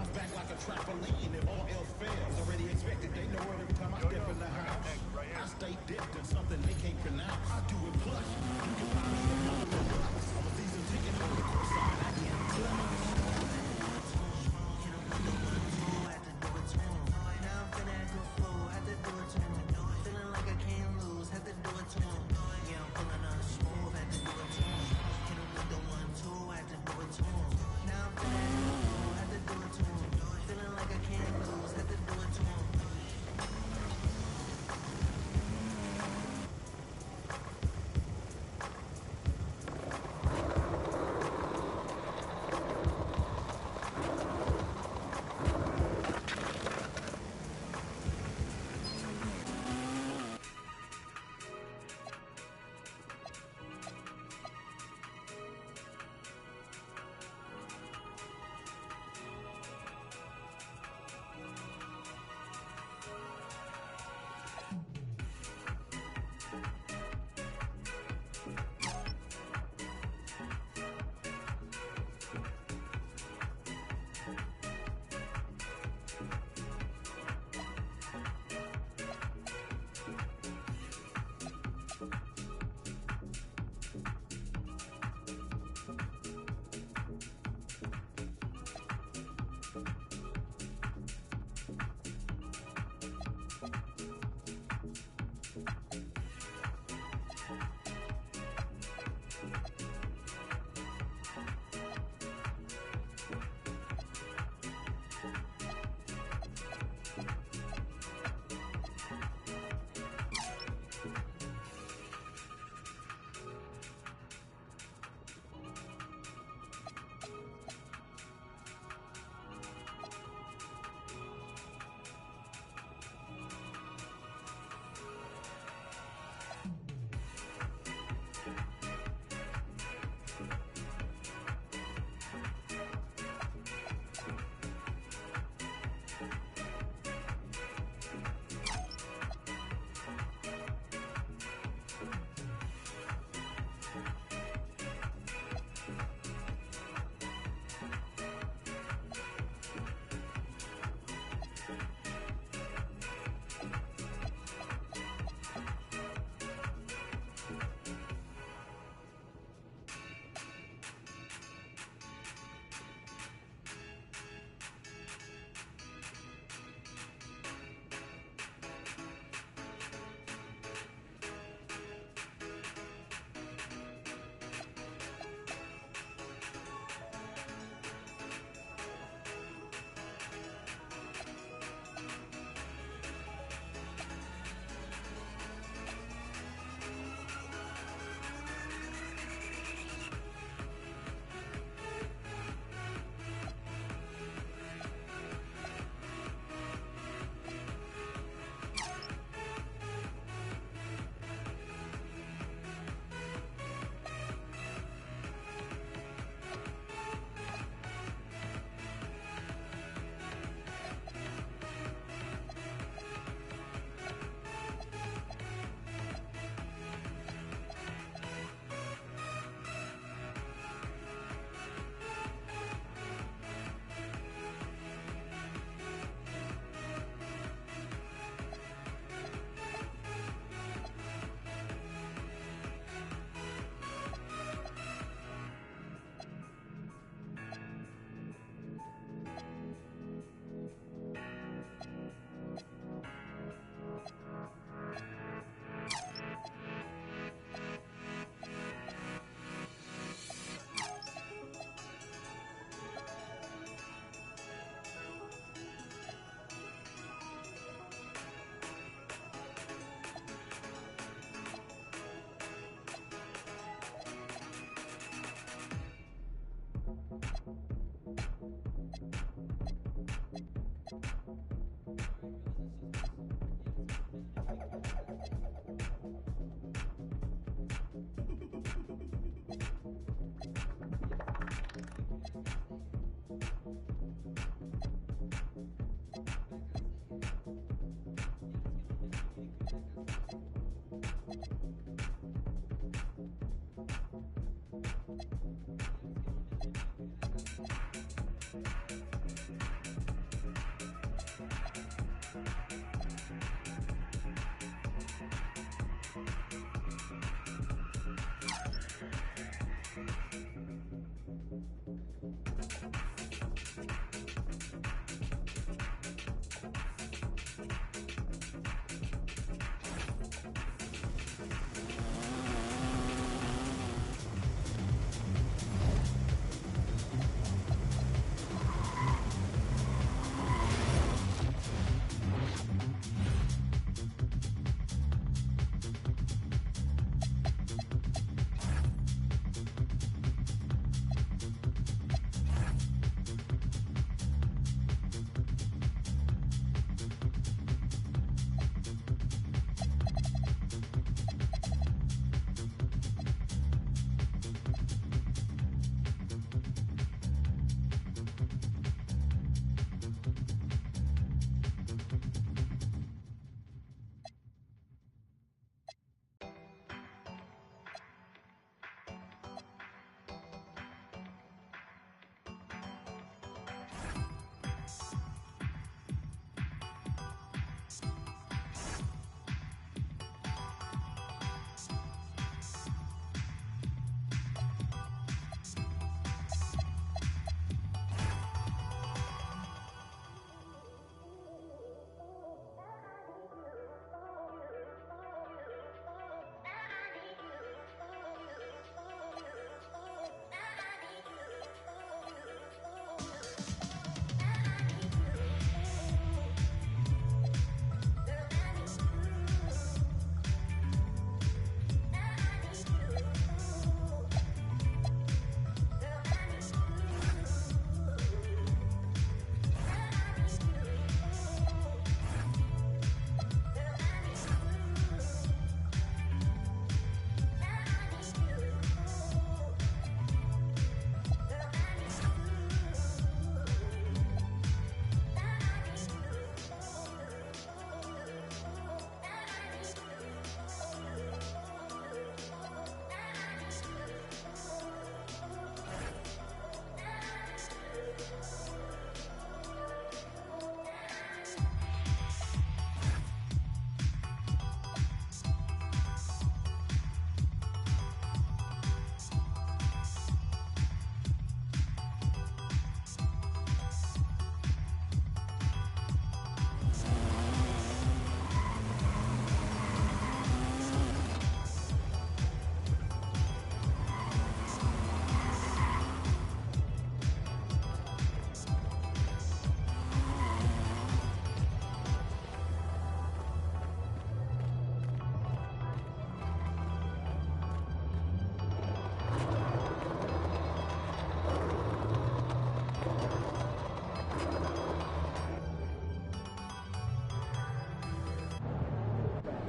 bounce back like a trampoline if all else fails. Already expected, they know it every time I step in the house. I stay dipped in something they can't pronounce. I do it plush. You can buy me a couple of bucks. I'm a season ticket on the course side. I get plush.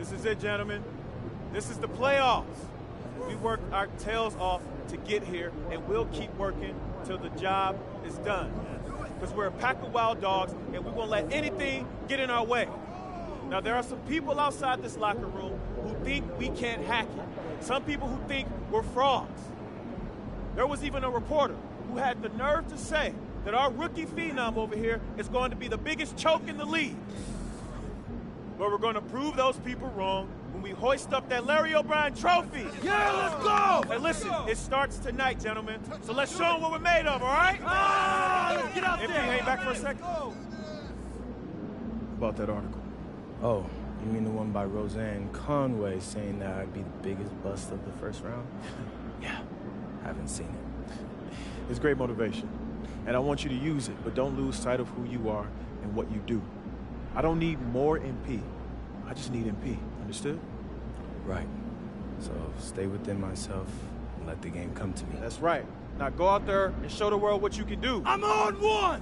This is it, gentlemen. This is the playoffs. We worked our tails off to get here, and we'll keep working till the job is done. Because we're a pack of wild dogs, and we won't let anything get in our way. Now, there are some people outside this locker room who think we can't hack it. Some people who think we're frauds. There was even a reporter who had the nerve to say that our rookie phenom over here is going to be the biggest choke in the league. But we're going to prove those people wrong when we hoist up that Larry O'Brien trophy. Yeah, let's go! Hey, listen, it starts tonight, gentlemen. So let's show them what we're made of, all right? Let's get out MP, there! hang back for a second. About that article. Oh, you mean the one by Roseanne Conway saying that I'd be the biggest bust of the first round? Yeah, haven't seen it. It's great motivation, and I want you to use it, but don't lose sight of who you are and what you do. I don't need more MP. I just need MP. Understood? Right. So stay within myself and let the game come to me. That's right. Now go out there and show the world what you can do. I'm on one!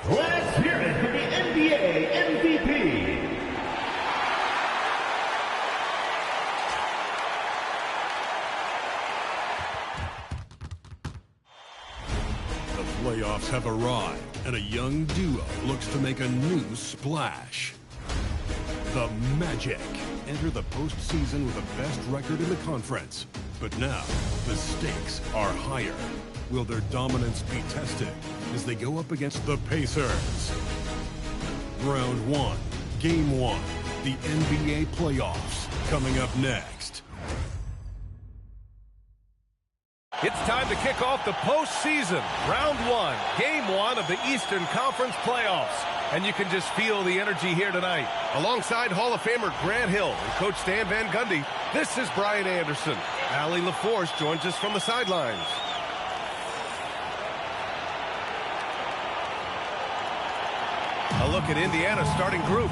Let's hear it for the NBA MVP. The playoffs have arrived, and a young duo looks to make a new splash. The Magic enter the postseason with the best record in the conference. But now, the stakes are higher. Will their dominance be tested as they go up against the Pacers? Round 1, Game 1, the NBA playoffs, coming up next. It's time to kick off the postseason. Round 1, Game 1 of the Eastern Conference playoffs. And you can just feel the energy here tonight. Alongside Hall of Famer Grant Hill and Coach Stan Van Gundy, this is Brian Anderson. Allie LaForce joins us from the sidelines. A look at Indiana's starting group.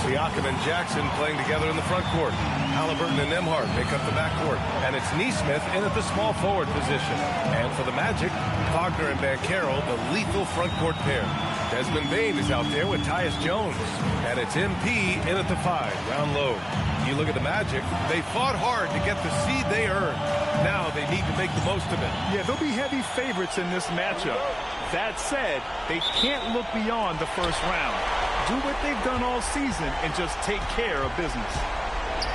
Siakam and Jackson playing together in the front court. Halliburton and Nembhard make up the backcourt. And it's Nesmith in at the small forward position. And for the Magic, Wagner and Banchero, the lethal front court pair. Desmond Bane is out there with Tyus Jones. And it's MP in at the 5, down low. You look at the Magic, they fought hard to get the seed they earned. Now they need to make the most of it. Yeah, they'll be heavy favorites in this matchup. That said, they can't look beyond the first round. Do what they've done all season and just take care of business.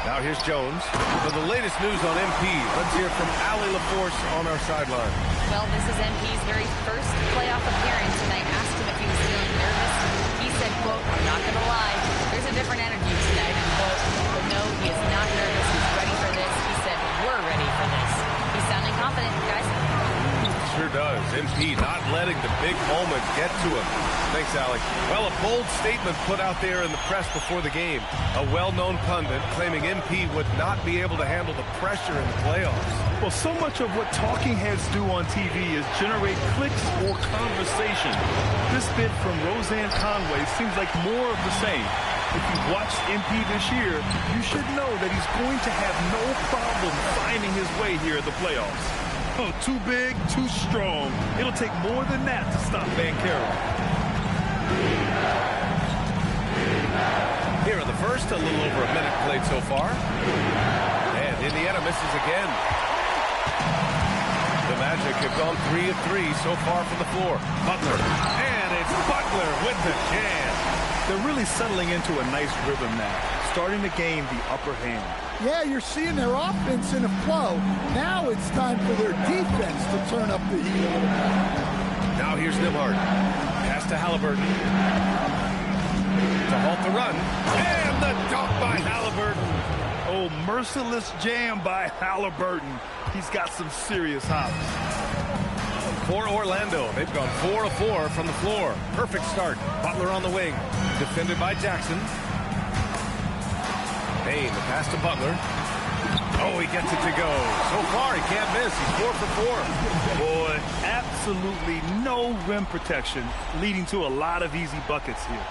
Now here's Jones. For the latest news on MP, let's hear from Allie LaForce on our sideline. Well, this is MP's very first playoff appearance, and I asked him if he was feeling nervous. He said, quote, "I'm not going to lie, there's a different energy tonight," quote. But no, he is not nervous. He's ready for this. He said, "We're the big moments get to him. Thanks, Alec. Well, a bold statement put out there in the press before the game. A well-known pundit claiming MP would not be able to handle the pressure in the playoffs. Well, so much of what talking heads do on TV is generate clicks or conversation. This bit from Roseanne Conway seems like more of the same. If you've watched MP this year, you should know that he's going to have no problem finding his way here in the playoffs. Oh, too big, too strong. It'll take more than that to stop Banchero. Here in the first, a little over a minute played so far. And Indiana misses again. The Magic have gone 3 of 3 so far from the floor. Butler. And it's Butler with the jam. They're really settling into a nice rhythm now, starting to gain the upper hand. Yeah, you're seeing their offense in a flow. Now it's time for their defense to turn up the heat a little bit. Now here's Nembhard. Pass to Halliburton. To halt the run. And the dunk by Halliburton. Oh, merciless jam by Halliburton. He's got some serious hops. For Orlando, they've gone 4 of 4 from the floor. Perfect start. Butler on the wing. Defended by Jackson. Payne, the pass to Butler. Oh, he gets it to go. So far, he can't miss. He's 4 for 4. Boy, absolutely no rim protection, leading to a lot of easy buckets here.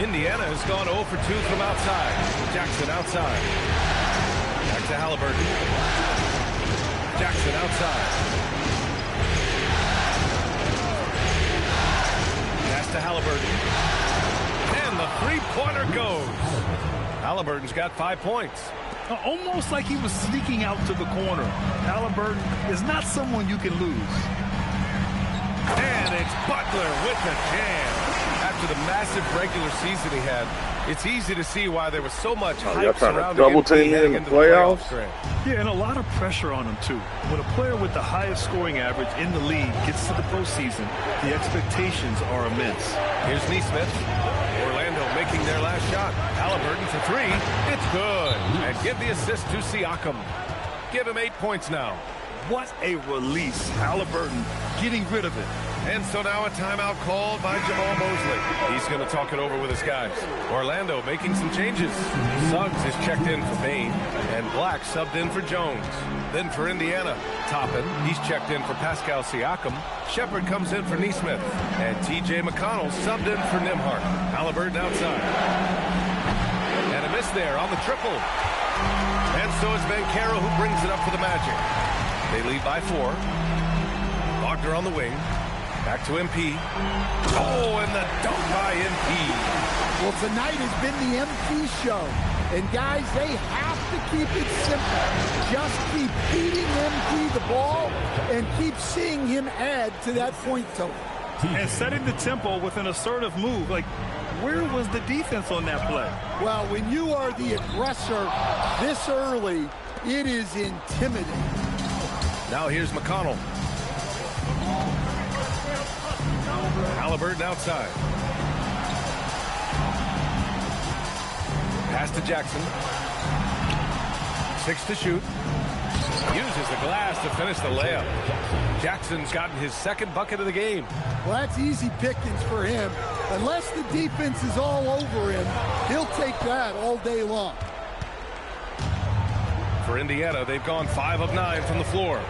Indiana has gone 0 for 2 from outside. Jackson outside. Back to Halliburton. Jackson outside. Pass to Halliburton. And the three-pointer goes. Halliburton's got 5 points. Almost like he was sneaking out to the corner. Halliburton is not someone you can lose. And it's Butler with the jam. After the massive regular season he had, it's easy to see why there was so much hype surrounding him heading into the playoffs. Yeah, and a lot of pressure on him, too. When a player with the highest scoring average in the league gets to the postseason, the expectations are immense. Here's Neesmith. Orlando making their last shot. Halliburton for 3. It's good. And give the assist to Siakam. Give him 8 points now. What a release. Halliburton getting rid of it. And so now a timeout called by Jamal Mosley. He's going to talk it over with his guys. Orlando making some changes. Suggs is checked in for Payne, and Black subbed in for Jones. Then for Indiana, Toppin, he's checked in for Pascal Siakam. Shepard comes in for Neesmith, and T.J. McConnell subbed in for Nembhard. Halliburton outside. And a miss there on the triple. And so it's Banchero who brings it up for the Magic. They lead by 4. Wagner on the wing. Back to MP. Oh, and the dunk by MP. Well, tonight has been the MP show. And guys, they have to keep it simple. Just keep feeding MP the ball and keep seeing him add to that point total. And setting the tempo with an assertive move. Like, where was the defense on that play? Well, when you are the aggressor this early, it is intimidating. Now here's McConnell. Halliburton outside. Pass to Jackson. 6 to shoot. Uses the glass to finish the layup. Jackson's gotten his second bucket of the game. Well, that's easy pickings for him. Unless the defense is all over him, he'll take that all day long. For Indiana, they've gone 5 of 9 from the floor.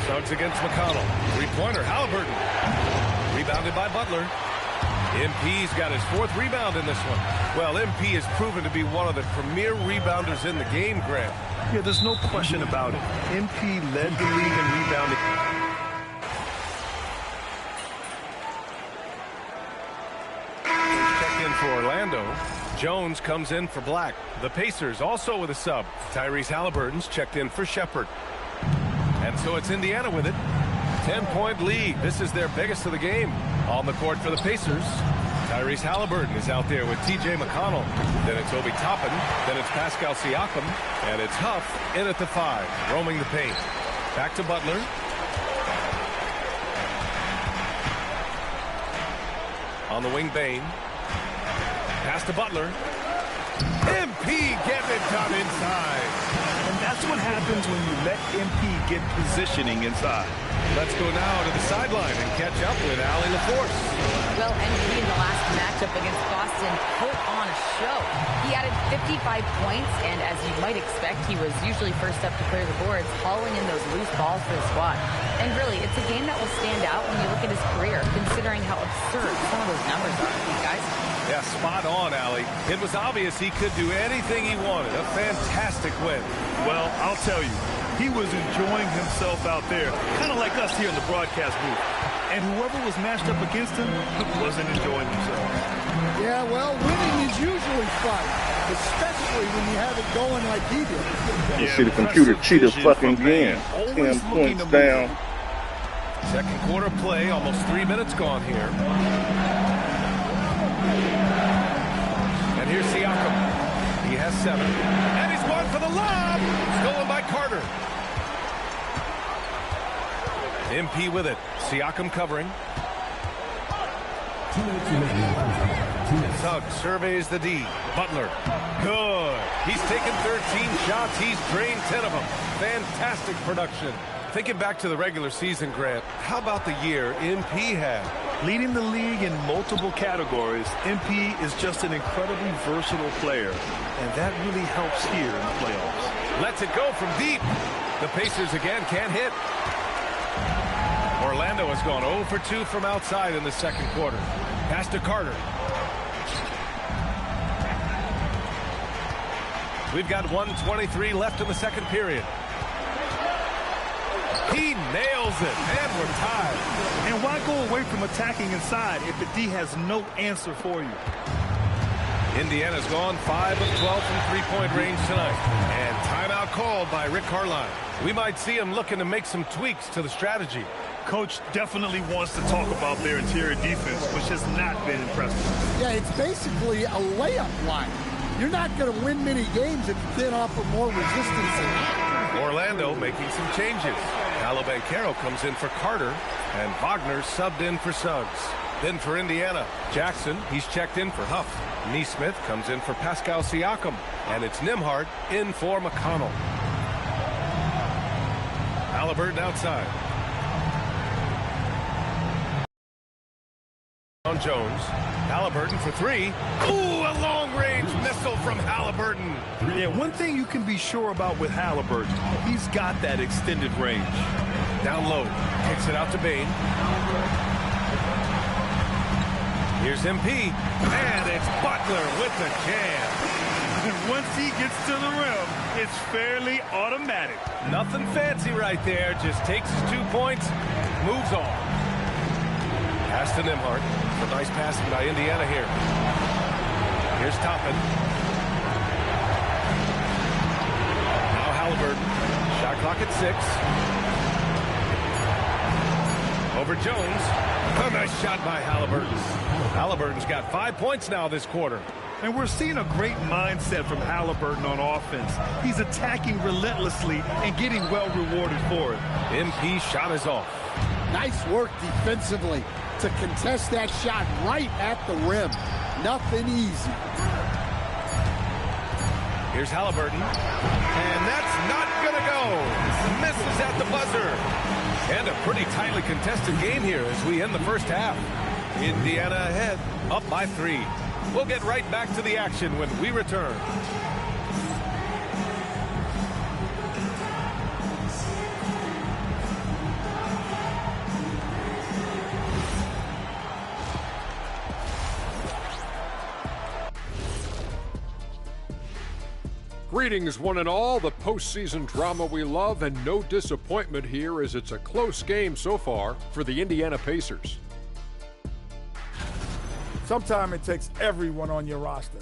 Suggs against McConnell. Three-pointer, Halliburton. Rebounded by Butler. MP's got his 4th rebound in this one. Well, MP has proven to be one of the premier rebounders in the game, Grant. Yeah, there's no question about it. MP led the league in rebounding. Checked in for Orlando. Jones comes in for Black. The Pacers also with a sub. Tyrese Halliburton's checked in for Shepard. And so it's Indiana with it. 10-point lead. This is their biggest of the game. On the court for the Pacers, Tyrese Halliburton is out there with T.J. McConnell. Then it's Obi Toppin. Then it's Pascal Siakam. And it's Huff in at the 5, roaming the paint. Back to Butler. On the wing, Bane. Pass to Butler. MP getting it done inside. And that's what happens when you let MP get positioning inside. Let's go now to the sideline and catch up with Allie LaForce. Well, MP in the last matchup against Boston put on a show. He added 55 points, and as you might expect, he was usually first up to clear the boards, hauling in those loose balls for the squad. And really, it's a game that will stand out when you look at his career, considering how absurd some of those numbers are for these guys. Yeah, spot on, Allie. It was obvious he could do anything he wanted. A fantastic win. Well, I'll tell you, he was enjoying himself out there, kind of like us here in the broadcast booth. And whoever was matched up against him wasn't enjoying themselves. Yeah, well, winning is usually fun, especially when you have it going like he did. You see the computer cheat a fucking game. 10 points down. Second quarter play, almost 3 minutes gone here. And here's Siakam. He has 7. And he's one for the lob. Stolen by Carter. MP with it. Siakam covering. Suggs surveys the D. Butler. Good. He's taken 13 shots. He's drained 10 of them. Fantastic production. Thinking back to the regular season, Grant, how about the year MP had? Leading the league in multiple categories, MP is just an incredibly versatile player, and that really helps here in the playoffs. Lets it go from deep. The Pacers again can't hit. Orlando has gone 0 for 2 from outside in the second quarter. Pass to Carter. We've got 1:23 left in the second period. He nails it, and we're tied. And why go away from attacking inside if the D has no answer for you? Indiana's gone 5 of 12 from three-point range tonight. And timeout called by Rick Carlisle. We might see him looking to make some tweaks to the strategy. Coach definitely wants to talk about their interior defense, which has not been impressive. Yeah, it's basically a layup line. You're not going to win many games if you can't offer more resistance than that. Orlando making some changes. Caro comes in for Carter, and Wagner subbed in for Suggs. Then for Indiana, Jackson, he's checked in for Huff. Neesmith comes in for Pascal Siakam, and it's Nembhard in for McConnell. Halliburton outside. Jones. Halliburton for 3. Ooh, a long-range missile from Halliburton. Yeah, one thing you can be sure about with Halliburton, he's got that extended range. Down low, kicks it out to Bain. Here's MP, and it's Butler with the jam. Once he gets to the rim, it's fairly automatic. Nothing fancy right there, just takes his 2 points, moves on. Pass to Nembhard. A nice passing by Indiana here. Here's Toppin. Now Halliburton. Shot clock at 6. Over Jones. A nice shot by Halliburton. Halliburton's got 5 points now this quarter. And we're seeing a great mindset from Halliburton on offense. He's attacking relentlessly and getting well rewarded for it. MP shot is off. Nice work defensively to contest that shot right at the rim. Nothing easy. Here's Halliburton. And that's not going to go. Misses at the buzzer. And a pretty tightly contested game here as we end the first half. Indiana ahead, up by 3. We'll get right back to the action when we return. Greetings, one and all. The postseason drama we love, and no disappointment here as it's a close game so far for the Indiana Pacers. Sometimes it takes everyone on your roster.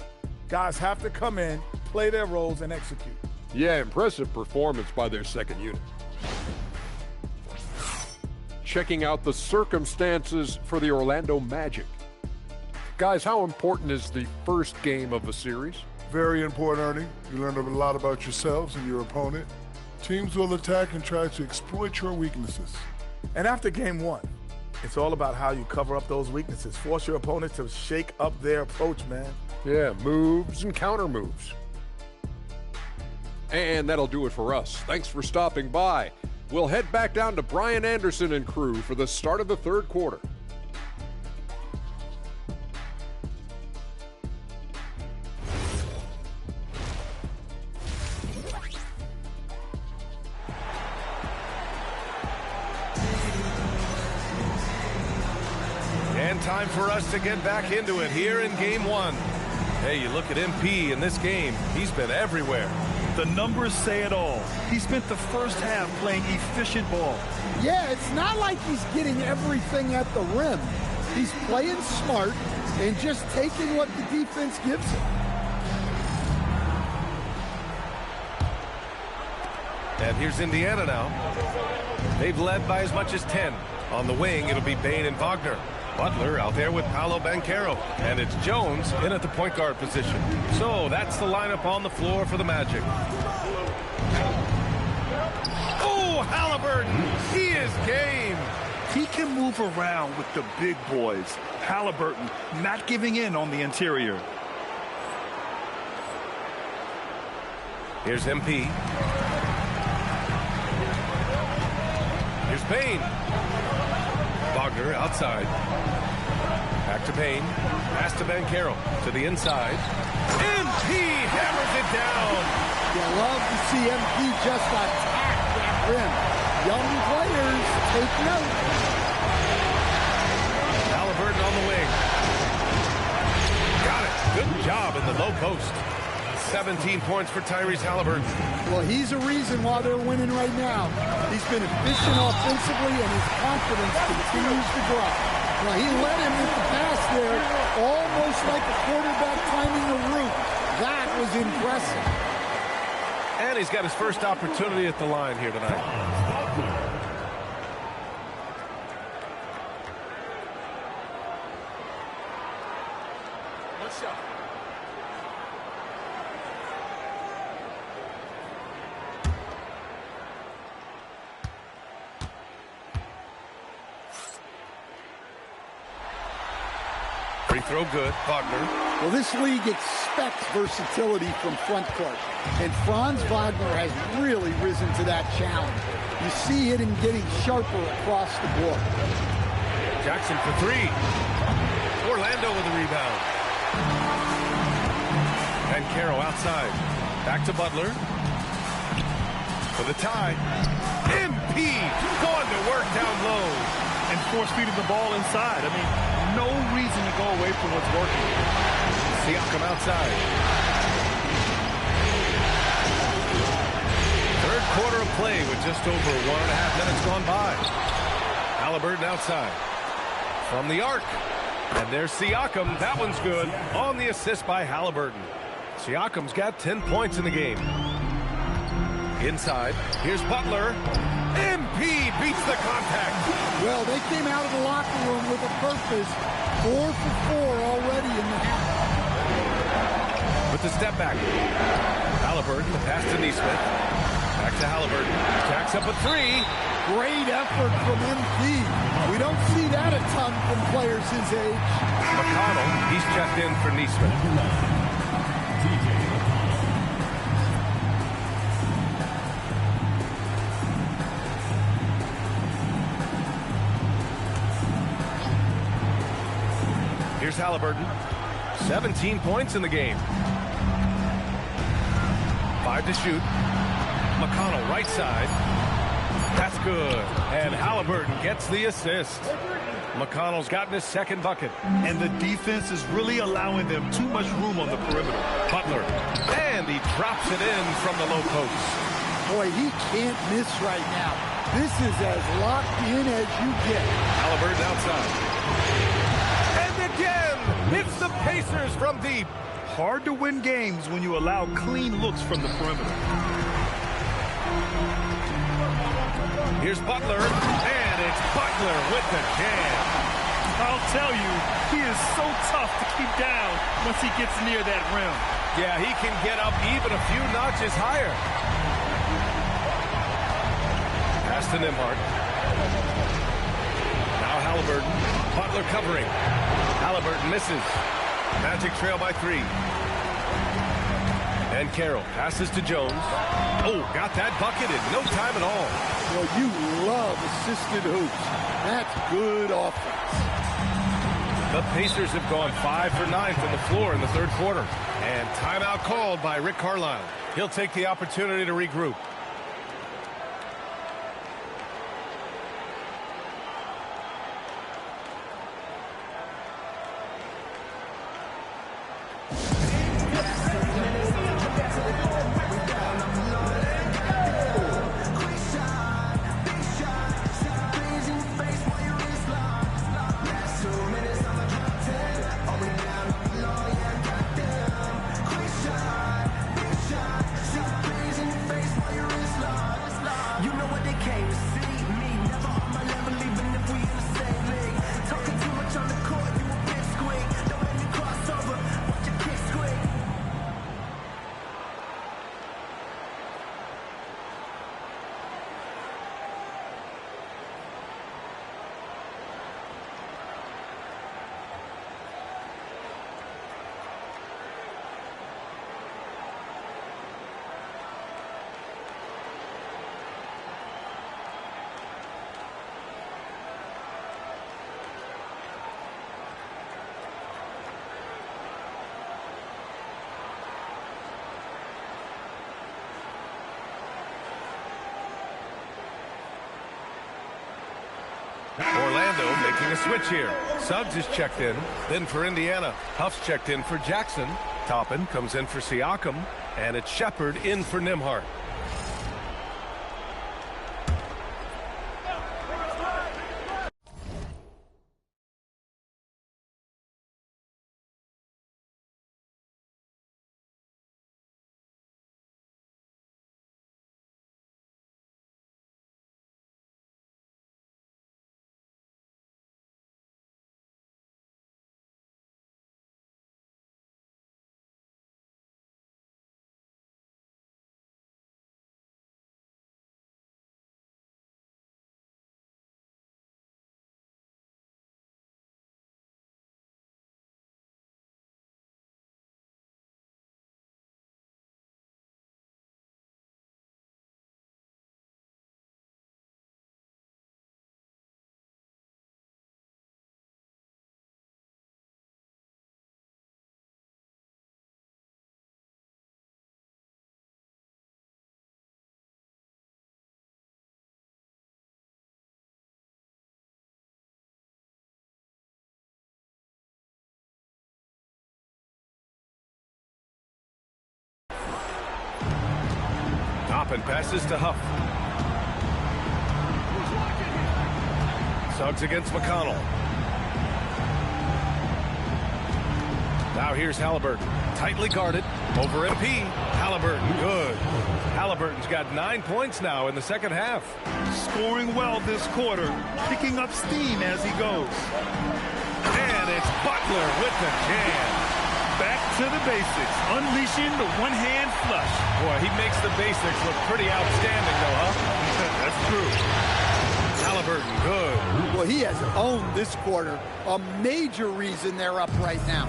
Guys have to come in, play their roles, and execute. Yeah, impressive performance by their second unit. Checking out the circumstances for the Orlando Magic. Guys, how important is the first game of a series? Very important, Ernie. You learn a lot about yourselves and your opponent. Teams will attack and try to exploit your weaknesses. And after game 1, it's all about how you cover up those weaknesses. Force your opponent to shake up their approach, man. Yeah, moves and counter moves. And that'll do it for us. Thanks for stopping by. We'll head back down to Brian Anderson and crew for the start of the third quarter. And time for us to get back into it here in game one. Hey, you look at MP in this game, he's been everywhere. The numbers say it all. He spent the first half playing efficient ball. Yeah, it's not like he's getting everything at the rim. He's playing smart and just taking what the defense gives him. And here's Indiana now. They've led by as much as 10. On the wing, it'll be Bain and Wagner. Butler out there with Paolo Banchero. And it's Jones in at the point guard position. So that's the lineup on the floor for the Magic. Oh, Halliburton, he is game. He can move around with the big boys. Halliburton not giving in on the interior. Here's MP. Here's Bain. Wagner outside. Back to Bain. Pass to Banchero. To the inside. MP hammers it down. You love to see MP just attack that rim. Young players, take note. Halliburton on the wing. Got it. Good job in the low post. 17 points for Tyrese Halliburton. Well, he's a reason why they're winning right now. He's been efficient offensively, and his confidence continues to grow. Well, he led him with the pass there, almost like a quarterback climbing the roof. That was impressive. And he's got his first opportunity at the line here tonight. Free throw good. Wagner. Well, this league expects versatility from front court, and Franz Wagner has really risen to that challenge. You see him getting sharper across the board. Jackson for three. Orlando with the rebound. And Banchero outside. Back to Butler. For the tie. MP going to work down low. And force-feeding the ball inside. I mean, no reason to go away from what's working. Siakam outside. Third quarter of play with just over 1.5 minutes gone by. Halliburton outside. From the arc. And there's Siakam. That one's good. On the assist by Halliburton. Siakam's got 10 points in the game. Inside. Here's Butler. MP beats the contact. Well, they came out of the locker room with a purpose. 4 for 4 already in the half. With the step back. Halliburton, the pass to Neesmith. Back to Halliburton. Jacks up a three. Great effort from MP. We don't see that a ton from players his age. McConnell, he's checked in for Neesmith. Here's Halliburton. 17 points in the game. 5 to shoot. McConnell right side. That's good. And Halliburton gets the assist. McConnell's gotten his second bucket. And the defense is really allowing them too much room on the perimeter. Butler. And he drops it in from the low post. Boy, he can't miss right now. This is as locked in as you get. Halliburton outside. Again, it's the Pacers from deep. Hard to win games when you allow clean looks from the perimeter. Here's Butler, and it's Butler with the jam. I'll tell you, he is so tough to keep down once he gets near that rim. Yeah, he can get up even a few notches higher. Pass to Nembhard. Now Halliburton. Butler covering. Halliburton misses. Magic trail by 3. Banchero passes to Jones. Oh, got that bucket in no time at all. Well, you love assisted hoops. That's good offense. The Pacers have gone 5 for 9 from the floor in the third quarter. And timeout called by Rick Carlisle. He'll take the opportunity to regroup. Orlando making a switch here. Suggs is checked in. Then for Indiana, Huff's checked in for Jackson. Toppin comes in for Siakam. And it's Shepard in for Nembhard. Toppin passes to Huff. Suggs against McConnell. Now here's Halliburton. Tightly guarded. Over MP. Halliburton, good. Halliburton's got 9 points now in the second half. Scoring well this quarter. Picking up steam as he goes. And it's Butler with the jam. Back to the basics. Unleashing the one-hand flush. Boy, he makes the basics look pretty outstanding, though, huh? That's true. Halliburton, good. Well, he has owned this quarter. A major reason they're up right now.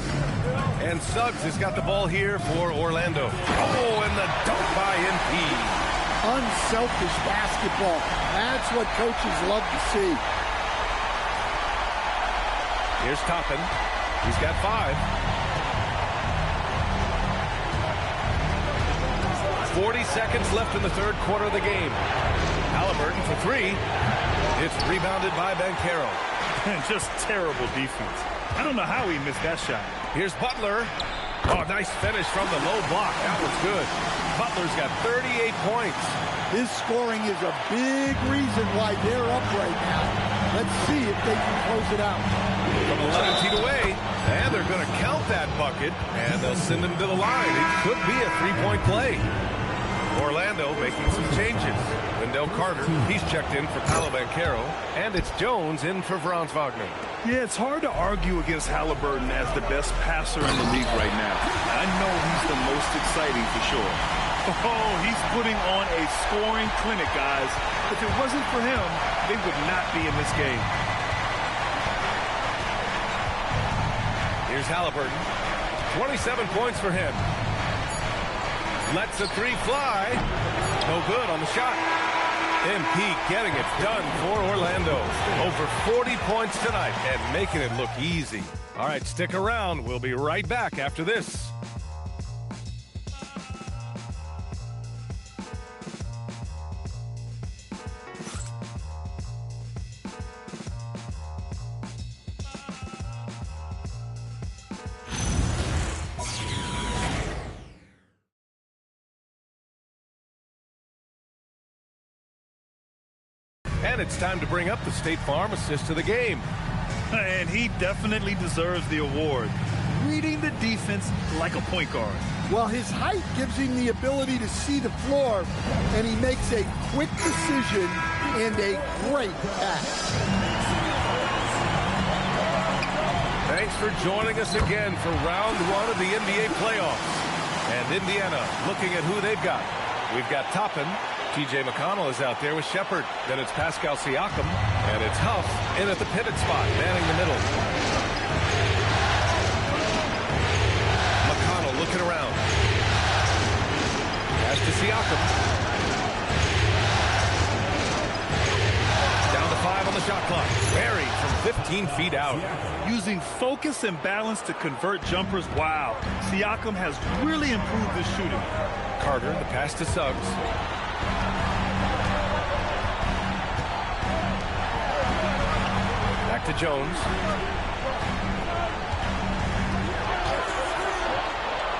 And Suggs has got the ball here for Orlando. Oh, and the dunk by NP. Unselfish basketball. That's what coaches love to see. Here's Toppin. He's got 5. 40 seconds left in the third quarter of the game. Halliburton for 3. It's rebounded by Banchero. Just terrible defense. I don't know how he missed that shot. Here's Butler. Oh, nice finish from the low block. That was good. Butler's got 38 points. His scoring is a big reason why they're up right now. Let's see if they can close it out. From 11 feet away, and they're going to count that bucket, and they'll send him to the line. It could be a three-point play. Orlando making some changes. Wendell Carter, he's checked in for Paolo Banchero, and it's Jones in for Franz Wagner. Yeah, it's hard to argue against Halliburton as the best passer in the league right now. I know he's the most exciting for sure. Oh, he's putting on a scoring clinic, guys. If it wasn't for him, they would not be in this game. Here's Halliburton. 27 points for him. Lets the three fly. No good on the shot. MP getting it done for Orlando. Over 40 points tonight and making it look easy. All right, stick around. We'll be right back after this. And it's time to bring up the State Farm assist of the game. And he definitely deserves the award. Reading the defense like a point guard. Well, his height gives him the ability to see the floor, and he makes a quick decision and a great pass. Thanks for joining us again for round one of the NBA playoffs. And Indiana looking at who they've got. We've got Toppin. T.J. McConnell is out there with Shepard. Then it's Pascal Siakam. And it's Huff in at the pivot spot, manning the middle. McConnell looking around. Pass to Siakam. Down to 5 on the shot clock. Buried from 15 feet out. Using focus and balance to convert jumpers. Wow. Siakam has really improved his shooting. Carter, the pass to Suggs. Back to Jones.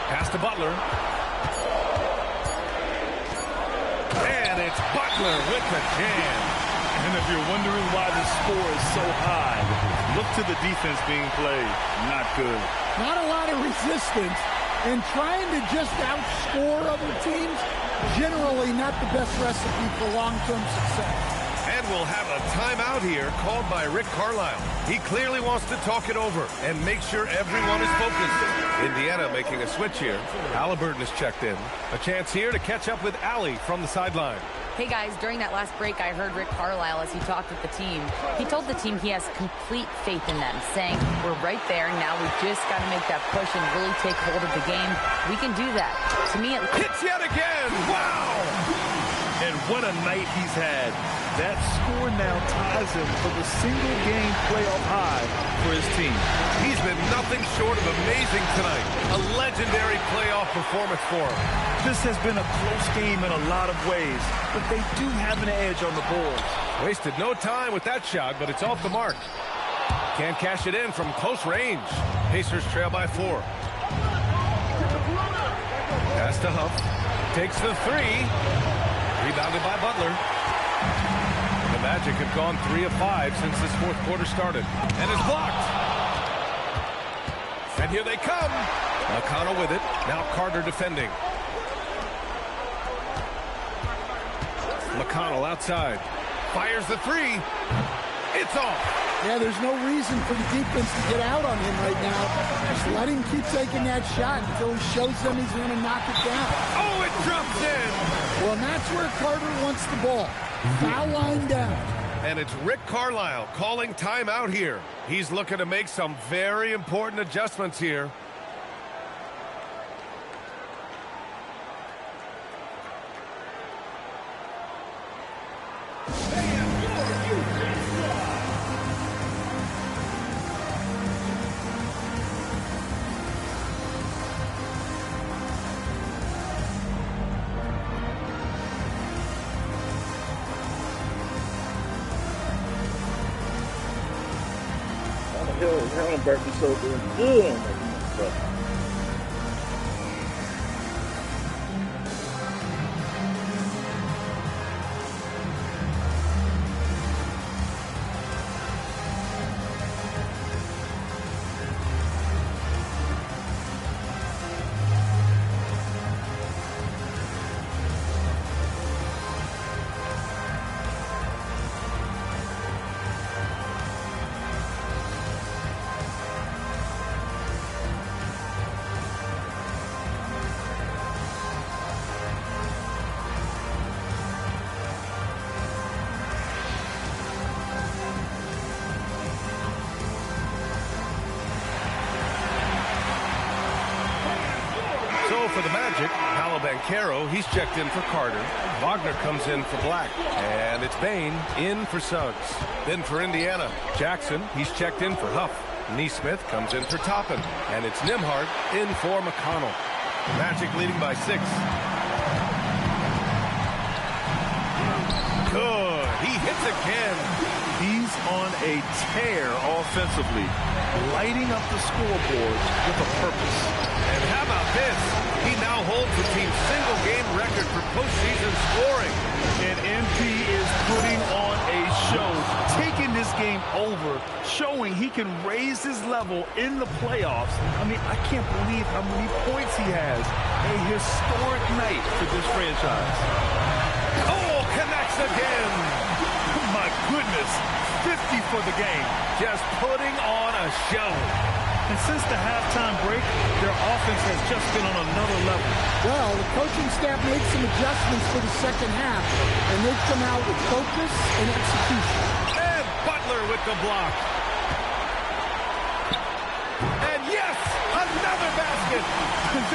Pass to Butler. And it's Butler with the jam. And if you're wondering why the score is so high, look to the defense being played. Not good. Not a lot of resistance, and trying to just outscore other teams, generally not the best recipe for long-term success. And we'll have a timeout here called by Rick Carlisle. He clearly wants to talk it over and make sure everyone is focused. Indiana making a switch here. Halliburton is checked in. A chance here to catch up with Allie from the sideline. Hey guys, during that last break, I heard Rick Carlisle as he talked with the team. He told the team he has complete faith in them, saying, we're right there, now we just got to make that push and really take hold of the game. We can do that. To me, it hits yet again! Wow! And what a night he's had. That score now ties him for the single-game playoff high for his team. He's been nothing short of amazing tonight. A legendary playoff performance for him. This has been a close game in a lot of ways, but they do have an edge on the boards. Wasted no time with that shot, but it's off the mark. Can't cash it in from close range. Pacers trail by 4. Pass to Huff. Takes the 3. Rebounded by Butler. The Magic have gone 3 of 5 since this fourth quarter started. And it's blocked. And here they come. McConnell with it. Now Carter defending. McConnell outside. Fires the 3. It's off. Yeah, there's no reason for the defense to get out on him right now. Just let him keep taking that shot until he shows them he's going to knock it down. Oh, it drops in. Well, and that's where Carter wants the ball. Foul line down. And it's Rick Carlisle calling timeout here. He's looking to make some very important adjustments here. Halliburton so good on that stuff. Paolo Banchero, he's checked in for Carter. Wagner comes in for Black. And it's Bain in for Suggs. Then for Indiana, Jackson, he's checked in for Huff. Neesmith comes in for Toppin. And it's Nembhard in for McConnell. Magic leading by 6. Good. He hits again. He's on a tear offensively, lighting up the scoreboard with a purpose. And how about this? He now holds the team's single-game record for postseason scoring. And MP is putting on a show, taking this game over, showing he can raise his level in the playoffs. I mean, I can't believe how many points he has. A historic night for this franchise. Cole connects again. My goodness, 50 for the game. Just putting on a show. And since the halftime break, their offense has just been on another level. Well, the coaching staff made some adjustments for the second half, and they've come out with focus and execution. And Butler with the block. And yes, another basket.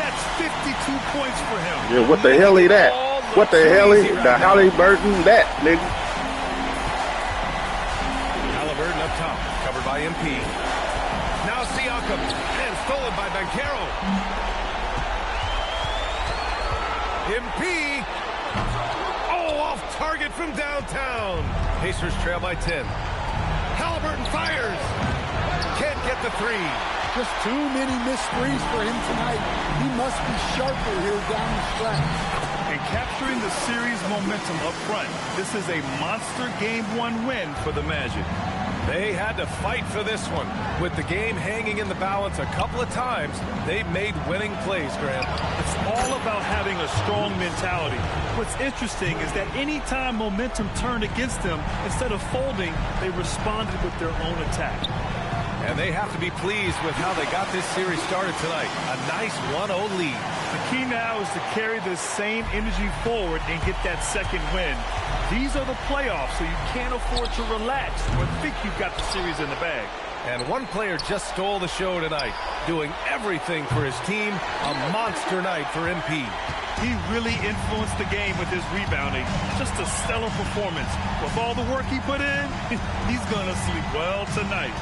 That's 52 points for him. Yeah, what the hell is that? What the hell is the Halliburton that, nigga? Halliburton up top, covered by MP. Now Siakam, and stolen by Banchero. MP. Oh, off target from downtown. Pacers trail by 10. Halliburton fires. Can't get the 3. Just too many missed threes for him tonight. He must be sharper here down the stretch. And capturing the series momentum up front. This is a monster Game 1 win for the Magic. They had to fight for this one. With the game hanging in the balance a couple of times, they've made winning plays, Grant. It's all about having a strong mentality. What's interesting is that any time momentum turned against them, instead of folding, they responded with their own attack. And they have to be pleased with how they got this series started tonight. A nice 1-0 lead. The key now is to carry this same energy forward and get that second win. These are the playoffs, so you can't afford to relax or think you've got the series in the bag. And one player just stole the show tonight, doing everything for his team. A monster night for MP. He really influenced the game with his rebounding. Just a stellar performance. With all the work he put in, he's going to sleep well tonight.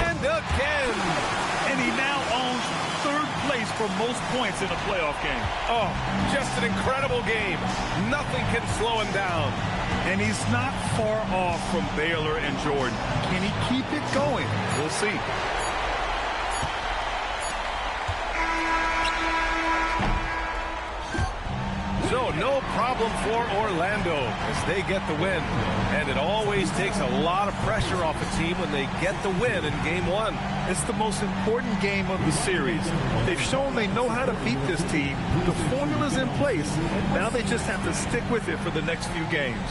And again. And he now owns third place for most points in a playoff game. Oh, just an incredible game. Nothing can slow him down. And he's not far off from Baylor and Jordan. Can he keep it going? We'll see. So no problem for Orlando as they get the win. And it always takes a lot of pressure off a team when they get the win in Game 1. It's the most important game of the series. They've shown they know how to beat this team. The formula's in place. Now they just have to stick with it for the next few games.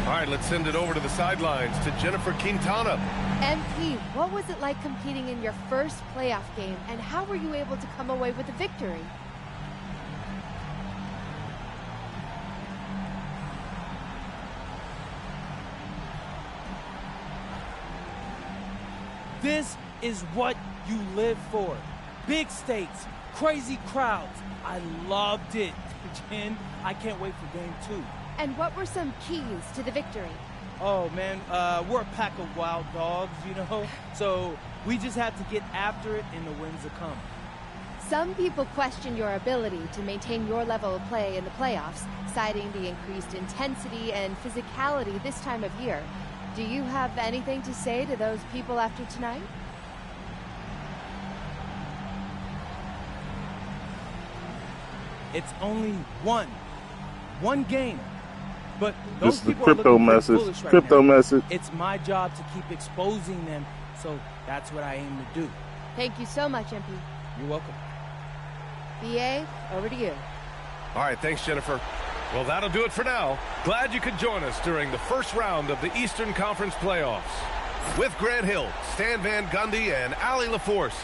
All right, let's send it over to the sidelines to Jennifer Quintana. MP, what was it like competing in your first playoff game, and how were you able to come away with a victory? This is what you live for. Big stakes, crazy crowds. I loved it. Jen, I can't wait for Game 2. And what were some keys to the victory? Oh, man, we're a pack of wild dogs, you know? So we just have to get after it and the wins will come. Some people question your ability to maintain your level of play in the playoffs, citing the increased intensity and physicality this time of year. Do you have anything to say to those people after tonight? It's only one game. But those This is the people are crypto looking message. foolish right Crypto now. message. It's my job to keep exposing them, so that's what I aim to do. Thank you so much, MP. You're welcome. BA, over to you. All right, thanks, Jennifer. Well, that'll do it for now. Glad you could join us during the first round of the Eastern Conference playoffs. With Grant Hill, Stan Van Gundy, and Allie LaForce.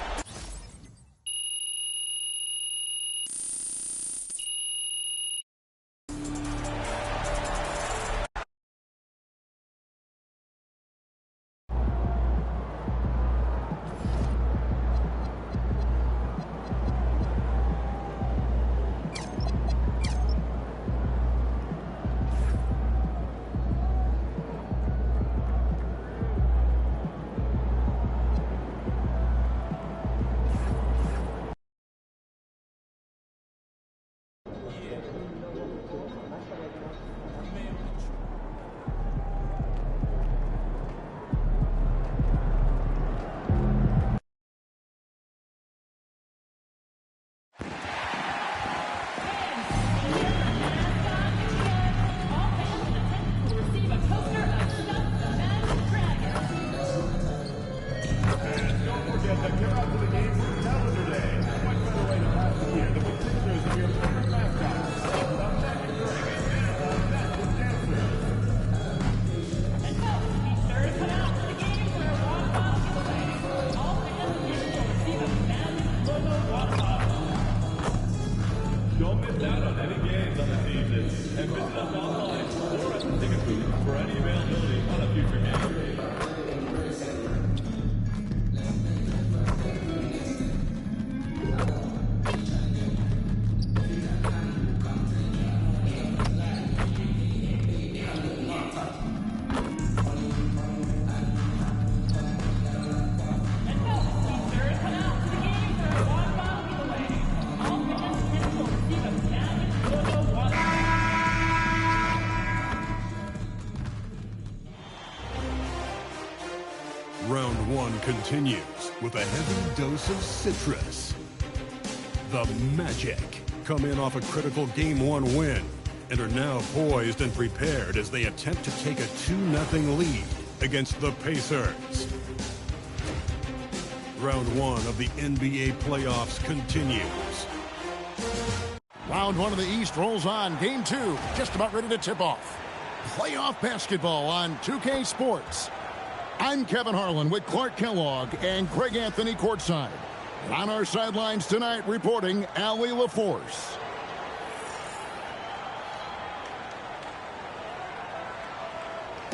Round one continues with a heavy dose of citrus. The Magic come in off a critical Game 1 win and are now poised and prepared as they attempt to take a 2-0 lead against the Pacers. Round one of the NBA playoffs continues. Round one of the East rolls on. Game 2 just about ready to tip off. Playoff basketball on 2K Sports. I'm Kevin Harlan with Clark Kellogg and Greg Anthony courtside. And on our sidelines tonight reporting Allie LaForce.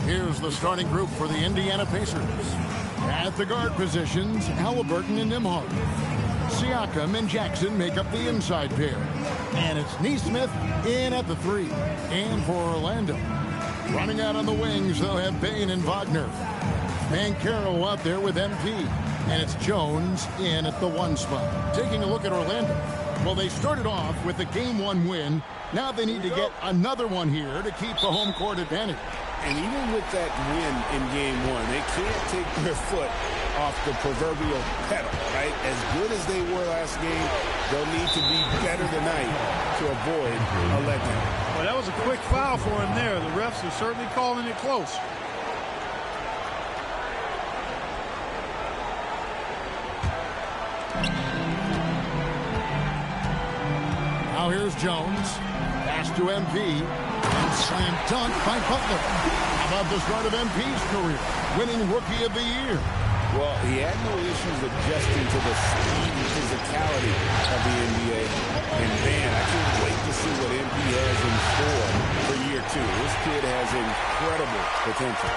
Here's the starting group for the Indiana Pacers. At the guard positions, Halliburton and Nembhard. Siakam and Jackson make up the inside pair. And it's Neesmith in at the 3. And for Orlando, running out on the wings, they'll have Bane and Wagner. Banchero out there with MP. And it's Jones in at the 1 spot. Taking a look at Orlando. Well, they started off with a Game 1 win. Now they need to get another one here to keep the home court advantage. And even with that win in Game 1, they can't take their foot off the proverbial pedal, right? As good as they were last game, they'll need to be better tonight to avoid a letdown. Well, that was a quick foul for him there. The refs are certainly calling it close. Now here's Jones. Pass to MP. And slam dunk by Butler. How about the start of MP's career? Winning Rookie of the Year. Well, he had no issues adjusting to the speed and physicality of the NBA. And man, I can't wait to see what MP has in store for year 2. This kid has incredible potential.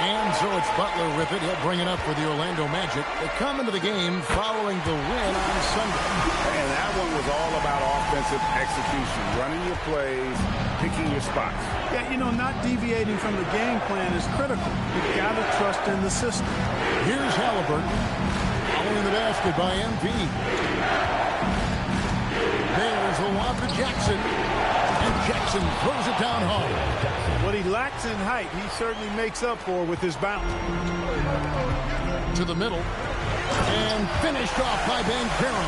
And so it's Butler with it. He'll bring it up for the Orlando Magic. They come into the game following the win on Sunday. And that one was all about offensive execution, running your plays, picking your spots. Yeah, you know, not deviating from the game plan is critical. You've got to trust in the system. Here's Halliburton. Following the basket by MP. There's the lob to Jackson. And Jackson throws it down hard. What he lacks in height, he certainly makes up for with his bounce. To the middle. And finished off by Banchero.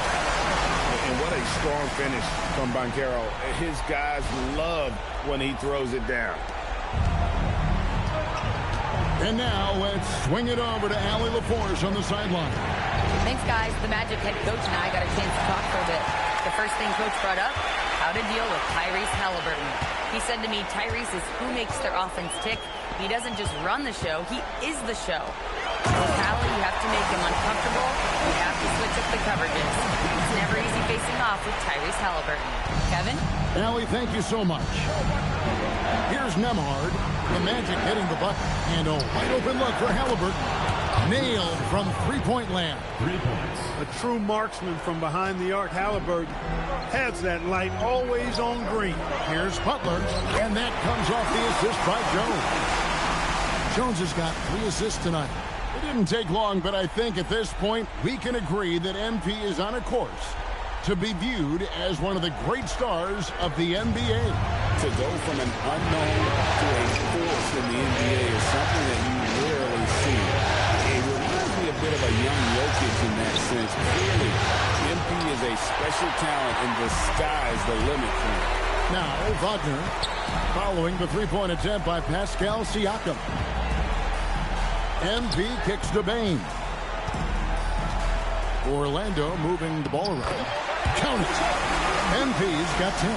And what a strong finish from Banchero. His guys love when he throws it down. And now let's swing it over to Allie LaForce on the sideline. Thanks, guys. The Magic head coach and I got a chance to talk for a bit. The first thing Coach brought up, how to deal with Tyrese Halliburton. He said to me, Tyrese is who makes their offense tick. He doesn't just run the show, he is the show. With Hallie, you have to make him uncomfortable. You have to switch up the coverages. It's never easy facing off with Tyrese Halliburton. Kevin? Allie, thank you so much. Here's Nembhard. The Magic hitting the bucket. And a wide open look for Halliburton. Nailed from three-point land. 3 points. A true marksman from behind the arc. Halliburton has that light always on green. Here's Butler. And that comes off the assist by Jones. Jones has got 3 assists tonight. It didn't take long, but I think at this point we can agree that MP is on a course to be viewed as one of the great stars of the NBA. To go from an unknown to a force in the NBA is something that you rarely see. It reminds me a bit of a young Jokic in that sense. Clearly, MP is a special talent, and the sky's the limit for him. Now, Wagner following the three-point attempt by Pascal Siakam. MP kicks to Bane. Orlando moving the ball around. Count it. MP's got 10.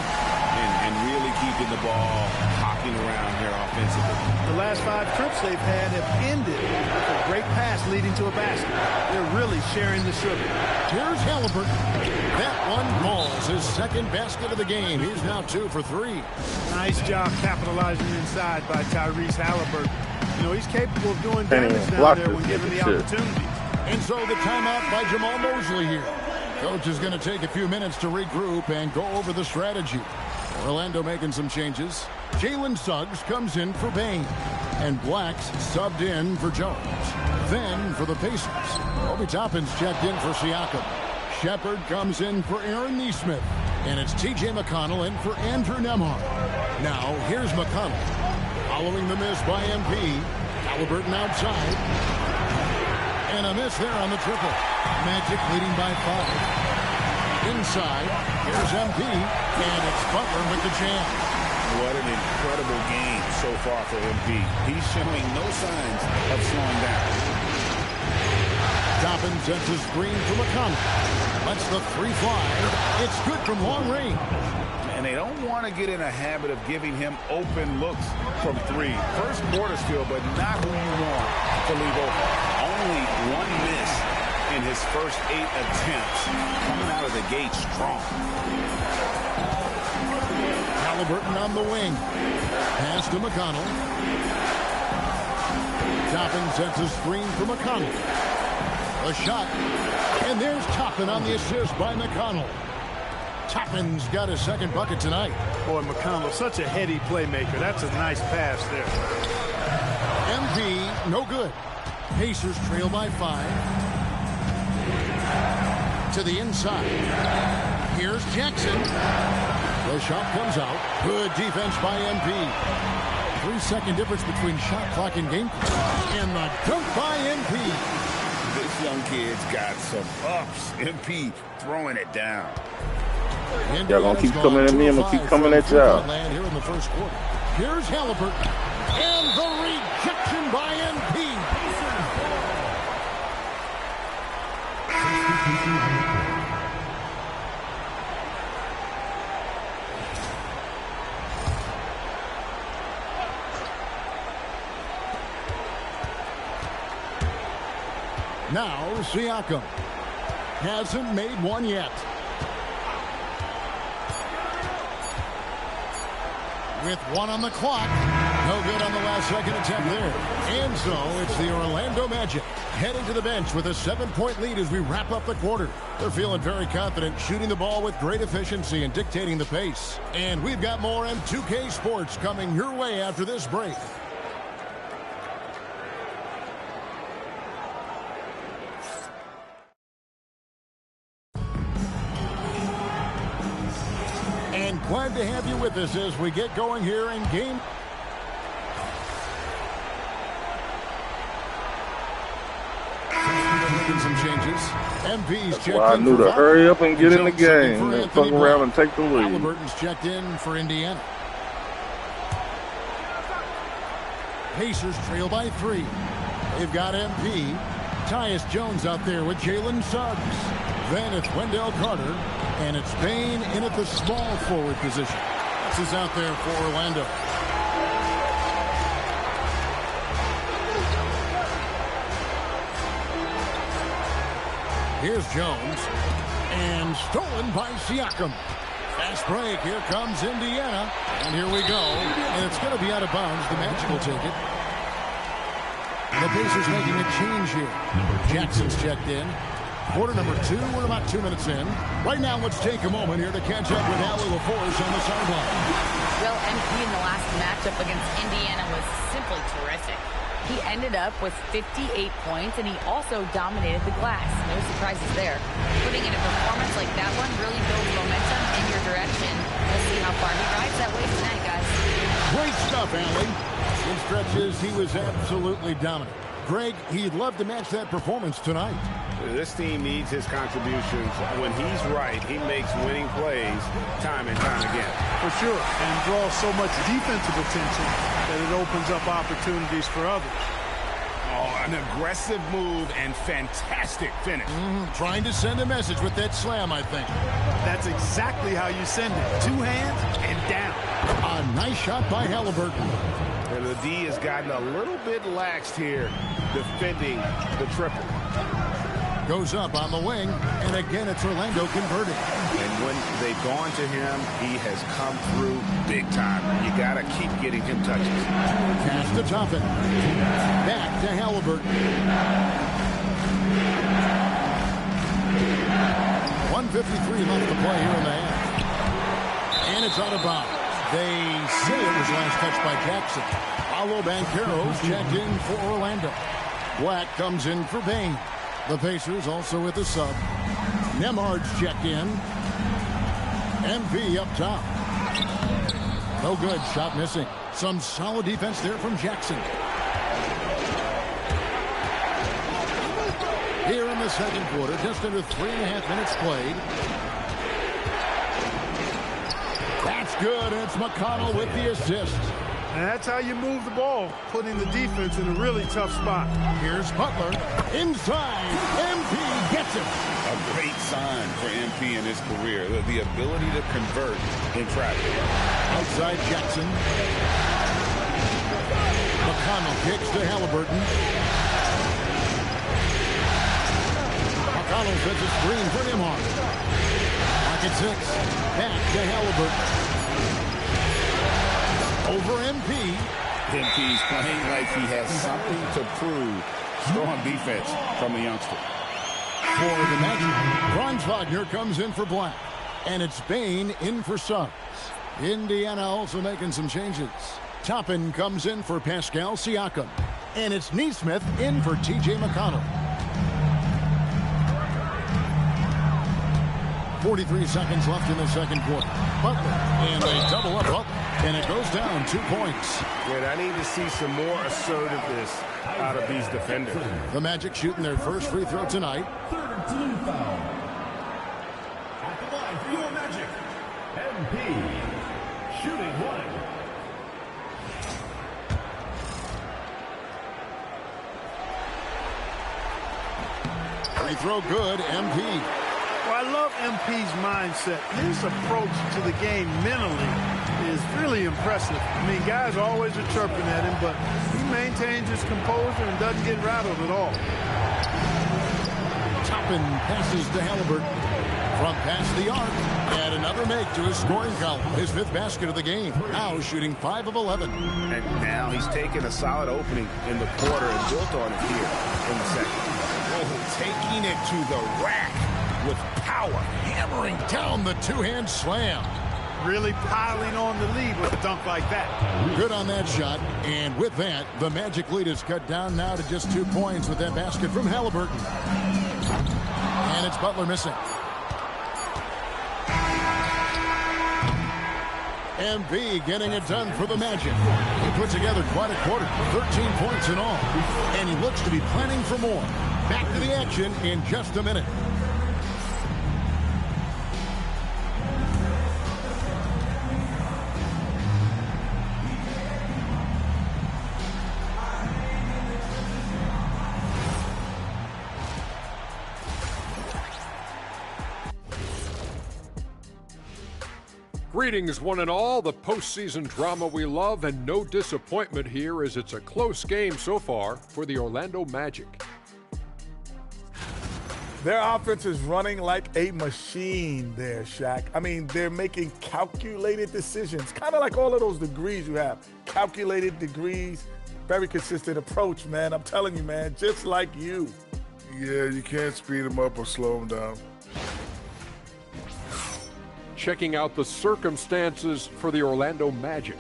And really keeping the ball hopping around here offensively. The last 5 trips they've had have ended with a great pass leading to a basket. They're really sharing the sugar. Here's Halliburton. That one falls his second basket of the game. He's now 2 for 3. Nice job capitalizing inside by Tyrese Halliburton. You know, he's capable of doing damage down there when given the opportunity. And so the timeout by Jamal Mosley here. Coach is going to take a few minutes to regroup and go over the strategy. Orlando making some changes. Jalen Suggs comes in for Bain. And Blacks subbed in for Jones. Then for the Pacers, Obi Toppin's checked in for Siakam. Shepard comes in for Aaron Nesmith. And it's T.J. McConnell in for Andrew Nembhard. Now here's McConnell. Following the miss by MP. Halliburton outside. And a miss there on the triple. Magic leading by 5. Inside, here's MP. And it's Butler with the jam. What an incredible game so far for MP. He's showing no signs of slowing down. Toppin sets his screen for McConnell. Lets the 3 fly. It's good from long range. And they don't want to get in a habit of giving him open looks from 3. First quarter still, but not who you want to leave open. Only 1 miss in his first 8 attempts. Coming out of the gate strong. Halliburton on the wing. Pass to McConnell. Toppin sets a screen for McConnell. A shot. And there's Toppin on the assist by McConnell. Toppin's got his second bucket tonight. Boy, McConnell, such a heady playmaker. That's a nice pass there. MP, no good. Pacers trail by 5. To the inside. Here's Jackson. The shot comes out. Good defense by MP. 3-second difference between shot clock and game clock. And the dunk by MP. This young kid's got some ups. MP throwing it down. Y'all gonna keep coming at me, I'm gonna keep coming at y'all. Here in the first quarter. Here's Halliburton. And the rejection by MP. Now Siakam hasn't made one yet. With 1 on the clock. No good on the last second attempt there. And so it's the Orlando Magic heading to the bench with a 7-point lead as we wrap up the quarter. They're feeling very confident, shooting the ball with great efficiency and dictating the pace. And we've got more M2K Sports coming your way after this break. And glad to have you with us as we get going here in game. Some changes. MP's checked Well, I in knew for to Butler. hurry up and get in the Jones checking game for and Anthony fuck around Brown. and take the lead. Halliburton's checked in for Indiana. Pacers trail by 3. They've got MP. Tyus Jones out there with Jalen Suggs. Then it's Wendell Carter. And it's Bain in at the small forward position. This is out there for Orlando. Here's Jones. And stolen by Siakam. Fast break. Here comes Indiana. And here we go. And it's going to be out of bounds. The Magic will take it. The Pacers making a change here. Jackson's checked in. Quarter number 2. We're about 2 minutes in. Right now, let's take a moment here to catch up with Allie LaForce on the sideline. Well, MP in the last matchup against Indiana was simply terrific. He ended up with 58 points, and he also dominated the glass. No surprises there. Putting in a performance like that one really builds momentum in your direction. We'll see how far he rides that way tonight, guys. Great stuff, Allie. In stretches, he was absolutely dominant. Greg, he'd love to match that performance tonight. This team needs his contributions. When he's right, he makes winning plays time and time again. For sure, and draws so much defensive attention that it opens up opportunities for others. Oh, an aggressive move and fantastic finish. Trying to send a message with that slam, I think. That's exactly how you send it. 2 hands and down. A nice shot by Halliburton. And the D has gotten a little bit laxed here defending the triple. Goes up on the wing, and again it's Orlando converting. And when they've gone to him, he has come through big time. You got to keep getting him touches. Pass to to Toppin. Back to Halliburton. 1:53 left to play here in the half. And it's out of bounds. They say it was last touched by Jackson. Paolo Banchero's checked in for Orlando. Black comes in for Bain. The Pacers also with the sub. Nemhard's checked in. MP up top. No good. Shot missing. Some solid defense there from Jackson. Here in the second quarter, just under 3.5 minutes played. That's good. It's McConnell with the assist. And that's how you move the ball, putting the defense in a really tough spot. Here's Butler. Inside. MP gets it. A great sign for MP in his career. The ability to convert in traffic. Outside Jackson. McConnell kicks to Halliburton. McConnell sets a screen for Nemhard. Pocket 6. Back to Halliburton. Over MP. MP's playing like he has something to prove. Strong defense from the youngster. For the Magic, Franz Wagner comes in for Black. And it's Bain in for subs. Indiana also making some changes. Toppin comes in for Pascal Siakam. And it's Neesmith in for T.J. McConnell. 43 seconds left in the second quarter. Butler, and they double up Butler, and it goes down 2 points. Good. I need to see some more assertiveness out of these defenders. The Magic shooting their first free throw tonight. Third team foul. At the line for your Magic, MP, shooting one. Free throw good, MP. Well, I love MP's mindset. His approach to the game mentally is really impressive. I mean, guys always are chirping at him, but he maintains his composure and doesn't get rattled at all. Toppin passes to Halliburton. From past the arc, and another make to his scoring column. His 5th basket of the game. Now shooting 5 of 11. And now he's taken a solid opening in the quarter and built on it here in the second. Oh, taking it to the rack with power, hammering down the two-hand slam. Really piling on the lead with a dunk like that. Good on that shot, and with that, the Magic lead is cut down now to just 2 points with that basket from Halliburton. And it's Butler missing. MP getting it done for the Magic. He put together quite a quarter, 13 points in all, and he looks to be planning for more. Back to the action in just a minute. Greetings, one and all. The postseason drama we love, and no disappointment here as it's a close game so far for the Orlando Magic. Their offense is running like a machine there, Shaq. I mean, they're making calculated decisions, kind of like all of those degrees you have. Calculated degrees, very consistent approach, man. I'm telling you, man, just like you. Yeah, you can't speed them up or slow them down. Checking out the circumstances for the Orlando Magic.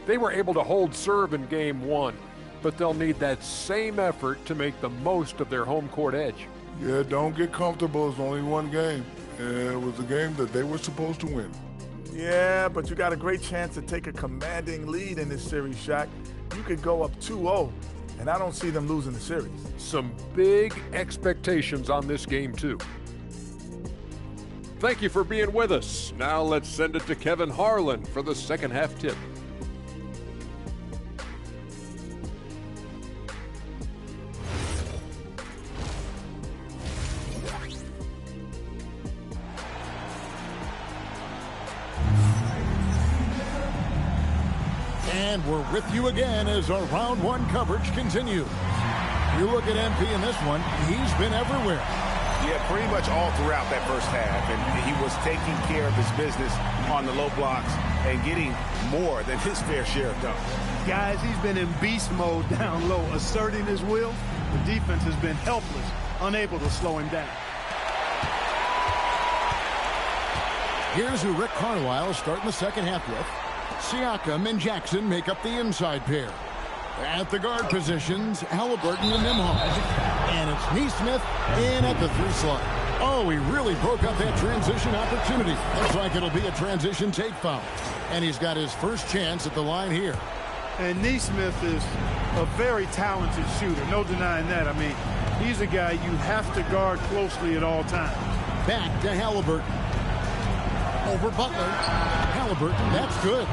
They were able to hold serve in Game 1, but they'll need that same effort to make the most of their home court edge. Yeah, don't get comfortable. It's only one game. And it was a game that they were supposed to win. Yeah, but you got a great chance to take a commanding lead in this series, Shaq. You could go up 2-0, and I don't see them losing the series. Some big expectations on this game, too. Thank you for being with us. Now let's send it to Kevin Harlan for the second half tip. And we're with you again as our round one coverage continues. You look at MP in this one, he's been everywhere. Yeah, pretty much all throughout that first half. And he was taking care of his business on the low blocks and getting more than his fair share of dunks. Guys, he's been in beast mode down low, asserting his will. The defense has been helpless, unable to slow him down. Here's who Rick Carlisle is starting the second half with. Siakam and Jackson make up the inside pair. At the guard positions, Halliburton and Nembhard. And it's Neesmith in at the 3 slot. Oh, he really broke up that transition opportunity. Looks like it'll be a transition take foul. And he's got his first chance at the line here. And Neesmith is a very talented shooter, no denying that. I mean, he's a guy you have to guard closely at all times. Back to Halliburton. Over Butler. Halliburton, that's good.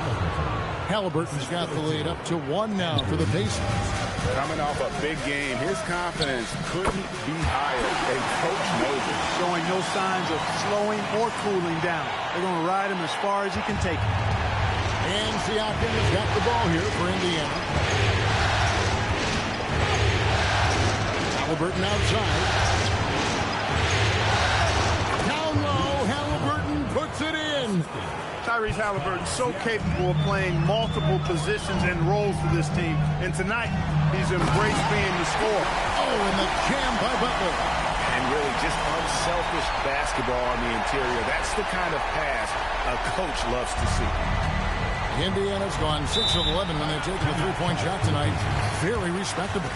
Halliburton's got the lead up to 1 now for the Pacers. Coming off a big game, his confidence couldn't be higher. And coach knows it. Showing no signs of slowing or cooling down. They're going to ride him as far as he can take it. And Siakam has got the ball here for Indiana. Halliburton outside. Down low, Halliburton puts it in. Tyrese Halliburton so capable of playing multiple positions and roles for this team. And tonight, he's embraced being the scorer. Oh, and the jam by Butler. And really just unselfish basketball on the interior. That's the kind of pass a coach loves to see. Indiana's gone 6 of 11 when they've taken a 3-point shot tonight. Very respectable.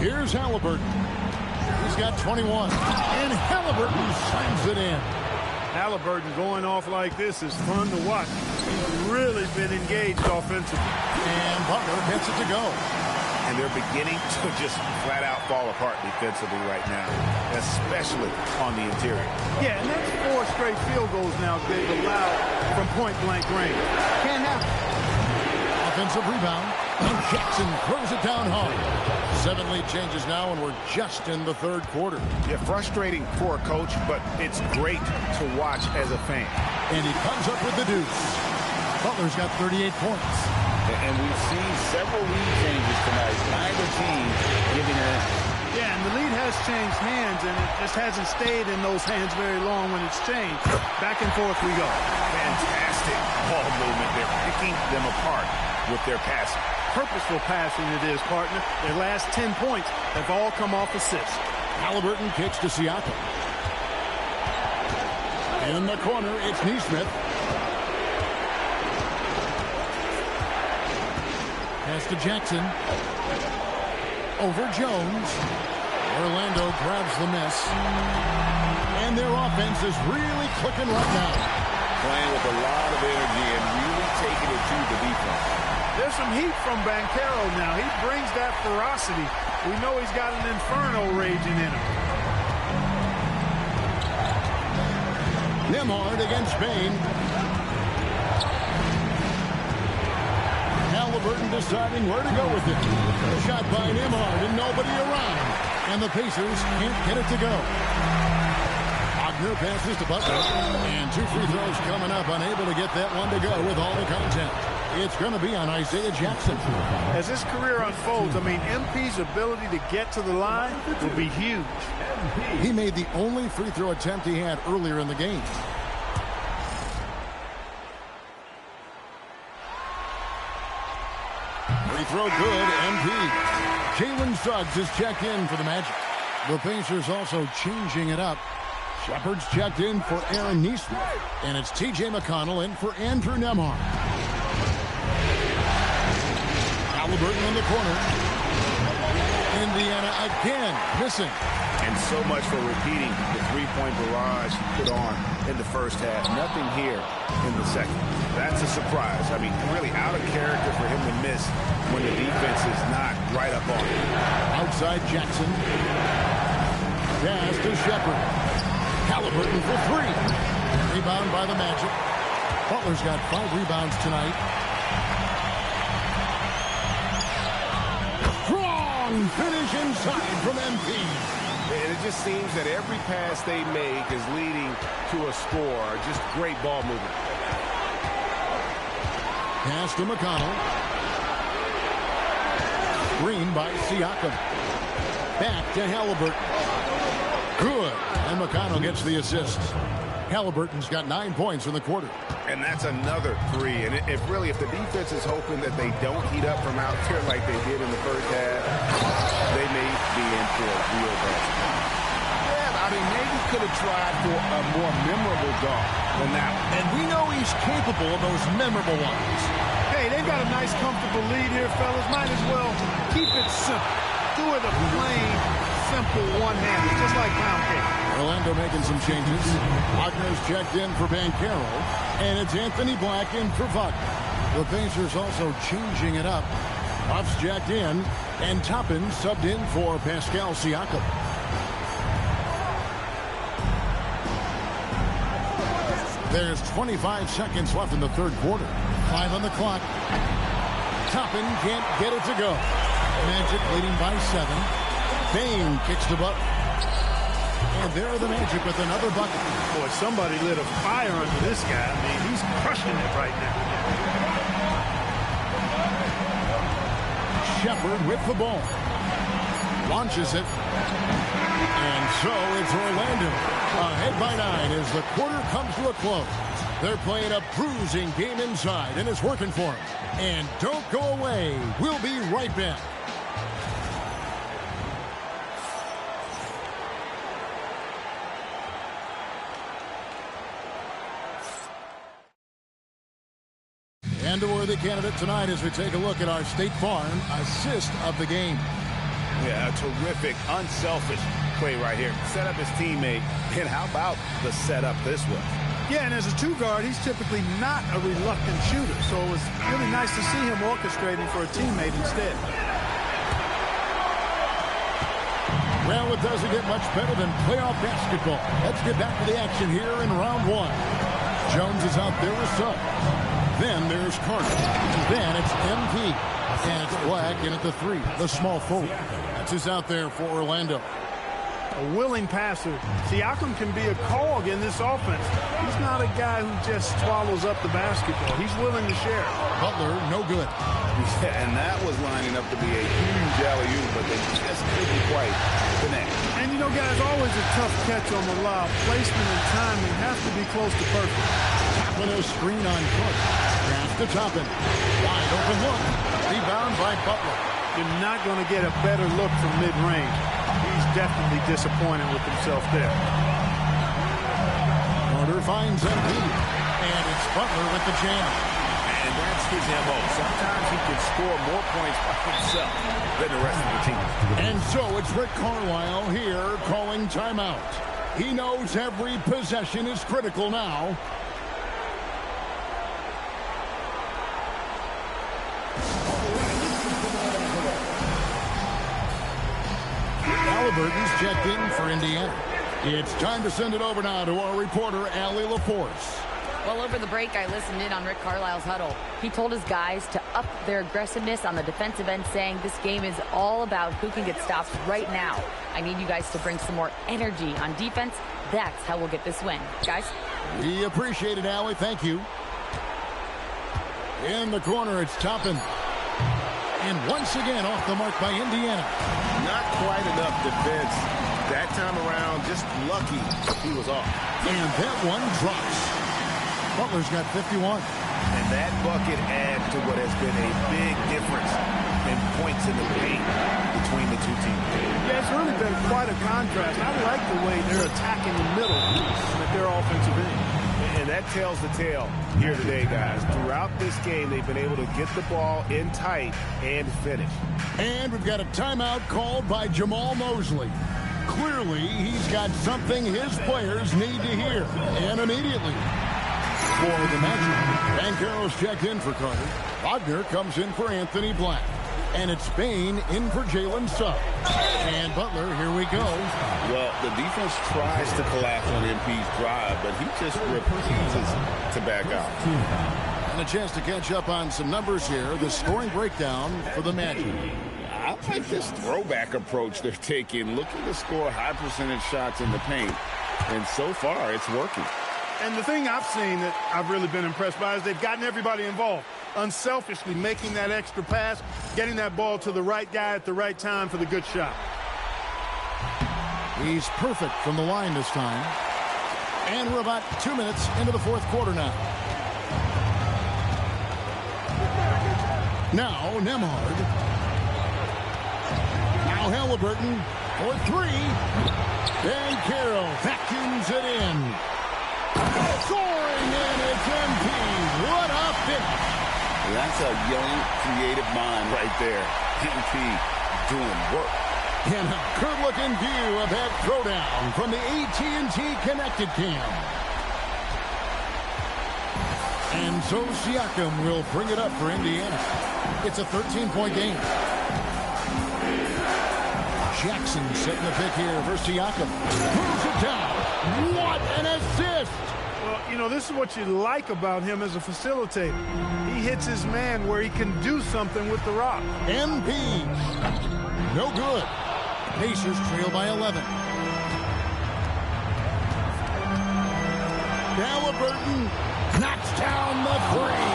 Here's Halliburton. He's got 21. And Halliburton slams it in. Halliburton going off like this is fun to watch. He's really been engaged offensively. And Butler gets it to go. And they're beginning to just flat out fall apart defensively right now, especially on the interior. Yeah, and that's 4 straight field goals now they've allowed from point-blank range. Can't happen. Offensive rebound. And Jackson throws it down hard. 7 lead changes now, and we're just in the 3rd quarter. Yeah, frustrating for a coach, but it's great to watch as a fan. And he comes up with the deuce. Butler's got 38 points. And we've seen several lead changes tonight. Neither team giving it in. Yeah, and the lead has changed hands, and it just hasn't stayed in those hands very long when it's changed. Back and forth we go. Fantastic ball movement. They're picking them apart with their passing. Purposeful passing it is, partner. Their last 10 points have all come off assists. Halliburton kicks to Siakam. In the corner, it's Neesmith. Pass to Jackson. Over Jones. Orlando grabs the miss. And their offense is really clicking right now. Playing with a lot of energy and really taking it to the defense. There's some heat from Banchero now. He brings that ferocity. We know he's got an inferno raging in him. Nembhard against Bain. Halliburton deciding where to go with it. Shot by Nembhard and nobody around. And the Pacers can't get it to go. Wagner passes to Butler. And 2 free throws coming up. Unable to get that one to go with all the content. It's going to be on Isaiah Jackson. As his career unfolds, I mean, MP's ability to get to the line will be huge. He made the only free throw attempt he had earlier in the game. Free throw good, MP. Jalen Suggs is checked in for the Magic. The Pacers also changing it up. Shepard's checked in for Aaron Neesmith. And it's T.J. McConnell in for Andrew Nembhard. Halliburton in the corner. Indiana again missing. And so much for repeating the 3-point barrage he put on in the first half. Nothing here in the second. That's a surprise. I mean, really out of character for him to miss when the defense is not right up on him. Outside Jackson. Pass to Shepard. Halliburton for 3. Rebound by the Magic. Butler's got 5 rebounds tonight. Strong finish inside from MP. And it just seems that every pass they make is leading to a score. Just great ball movement. Pass to McConnell. Screen by Siakam. Back to Halliburton. Good. And McConnell gets the assist. Halliburton's got 9 points in the quarter. And that's another 3. And if the defense is hoping that they don't heat up from out there like they did in the first half, they may be in for a real bad. Yeah, I mean, maybe could have tried for a more memorable dunk than that. And we know he's capable of those memorable ones. Hey, they've got a nice, comfortable lead here, fellas. Might as well keep it simple. Do it a plain, simple one-hander, just like pound cake. Orlando making some changes. Wagner's checked in for Banchero, and it's Anthony Black in for Wagner. The Pacers also changing it up. Buff's jacked in, and Toppin subbed in for Pascal Siakam. There's 25 seconds left in the third quarter. 5 on the clock. Toppin can't get it to go. Magic leading by 7. Bane kicks the bucket. And there are the Magic with another bucket. Boy, somebody lit a fire under this guy. I mean, he's crushing it right now. Shepard with the ball. Launches it. And so it's Orlando. Ahead by 9 as the quarter comes to a close. They're playing a bruising game inside, and it's working for them. And don't go away. We'll be right back. And a worthy candidate tonight as we take a look at our State Farm assist of the game. Yeah, a terrific, unselfish play right here. Set up his teammate. And how about the setup this way? Yeah, and as a two-guard, he's typically not a reluctant shooter. So it was really nice to see him orchestrating for a teammate instead. Well, it doesn't get much better than playoff basketball. Let's get back to the action here in round 1. Jones is out there with Suggs. Then there's Carter. Then it's MP. And it's Black in at the 3, the small forward. That's who's out there for Orlando. A willing passer. Siakam can be a cog in this offense. He's not a guy who just swallows up the basketball. He's willing to share. Butler, no good. Yeah, and that was lining up to be a huge alley-oop, but they just couldn't quite connect. And, you know, guys, always a tough catch on the lob. Placement and timing has to be close to perfect. Tapping a screen on Carter. Pass to Toppin. Wide open look. Rebound by Butler. You're not going to get a better look from mid-range. He's definitely disappointed with himself there. Carter finds MP. And it's Butler with the jam. And that's his MO. Sometimes he can score more points by himself than the rest of the team. And so it's Rick Carlisle here calling timeout. He knows every possession is critical now. Halliburton's checked in for Indiana. It's time to send it over now to our reporter, Allie LaForce. Well, over the break, I listened in on Rick Carlisle's huddle. He told his guys to up their aggressiveness on the defensive end, saying this game is all about who can get stops right now. I need you guys to bring some more energy on defense. That's how we'll get this win. Guys? We appreciate it, Allie. Thank you. In the corner, it's Toppin. And once again, off the mark by Indiana. Not quite enough defense. That time around, just lucky he was off. And that one drops. Butler's got 51. And that bucket adds to what has been a big difference in points in the paint between the two teams. Yeah, it's really been quite a contrast. I like the way they're attacking the middle with their offensive end. And that tells the tale here today, guys. Throughout this game, they've been able to get the ball in tight and finish. And we've got a timeout called by Jamal Mosley. Clearly, he's got something his players need to hear, and immediately. For the Magic, Banchero's checked in for Carter. Wagner comes in for Anthony Black. And it's Bane in for Jalen Suggs. And Butler, here we go. Well, the defense tries to collapse on MP's drive, but he just refuses to back out. And a chance to catch up on some numbers here. The scoring breakdown for the Magic. I like this throwback approach they're taking, looking to score high percentage shots in the paint. And so far, it's working. And the thing I've seen that I've really been impressed by is they've gotten everybody involved, unselfishly making that extra pass, getting that ball to the right guy at the right time for the good shot. He's perfect from the line this time. And we're about 2 minutes into the fourth quarter now. Now Nembhard. Now Halliburton for three. And Carroll vacuums it in. Scoring, and it's MP. What a finish. That's a young, creative mind right there. MP doing work. And a good-looking view of that throwdown from the AT&T Connected Cam. And so Siakam will bring it up for Indiana. It's a 13-point game. Jackson setting the pick here for Siakam. Throws it down. What an assist! Well, you know, this is what you like about him as a facilitator. He hits his man where he can do something with the rock. MP. No good. Pacers trail by 11. Halliburton knocks down the three.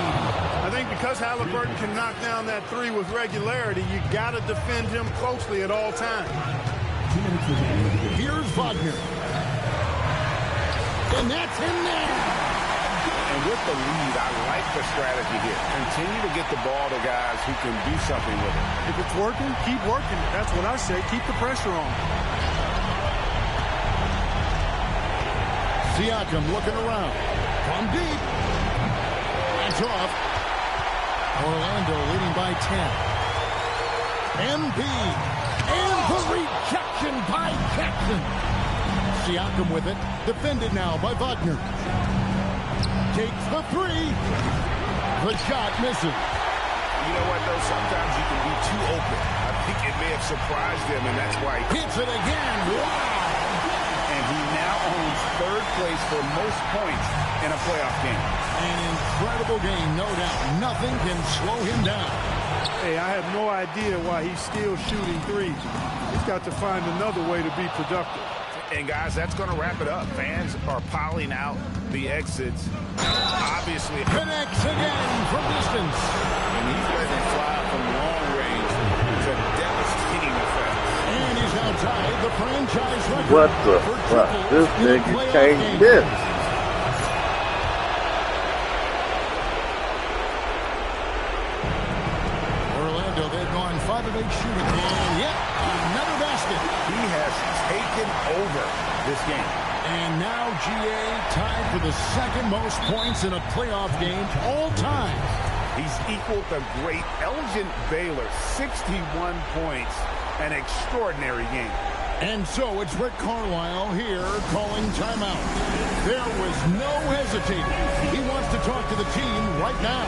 I think because Halliburton can knock down that three with regularity, you got to defend him closely at all times. Here's Wagner. And that's in there. And with the lead, I like the strategy here. Continue to get the ball to guys who can do something with it. If it's working, keep working it. That's what I say. Keep the pressure on. Siakam looking around. From deep. That's off. Orlando leading by 10. MP. And the rejection by Jackson. Siakam with it. Defended now by Wagner. Takes the three. The shot misses. You know what, though? Sometimes you can be too open. I think it may have surprised him, and that's why he hits it again. Wow. And he now owns third place for most points in a playoff game. An incredible game, no doubt. Nothing can slow him down. Hey, I have no idea why he's still shooting threes. He's got to find another way to be productive. And, guys, that's going to wrap it up. Fans are piling out the exits. Obviously. Connects again from distance. And he's letting it fly from long range. It's a devastating effect. And he's outside the franchise record. What the fuck? This nigga can't miss. Orlando, they've gone 5 of 8 shooting. And yet, another basket. He has taken over this game. And now GA tied for the second most points in a playoff game all time. He's equaled the great Elgin Baylor, 61 points, an extraordinary game. And so it's Rick Carlisle here calling timeout. There was no hesitating. He wants to talk to the team right now.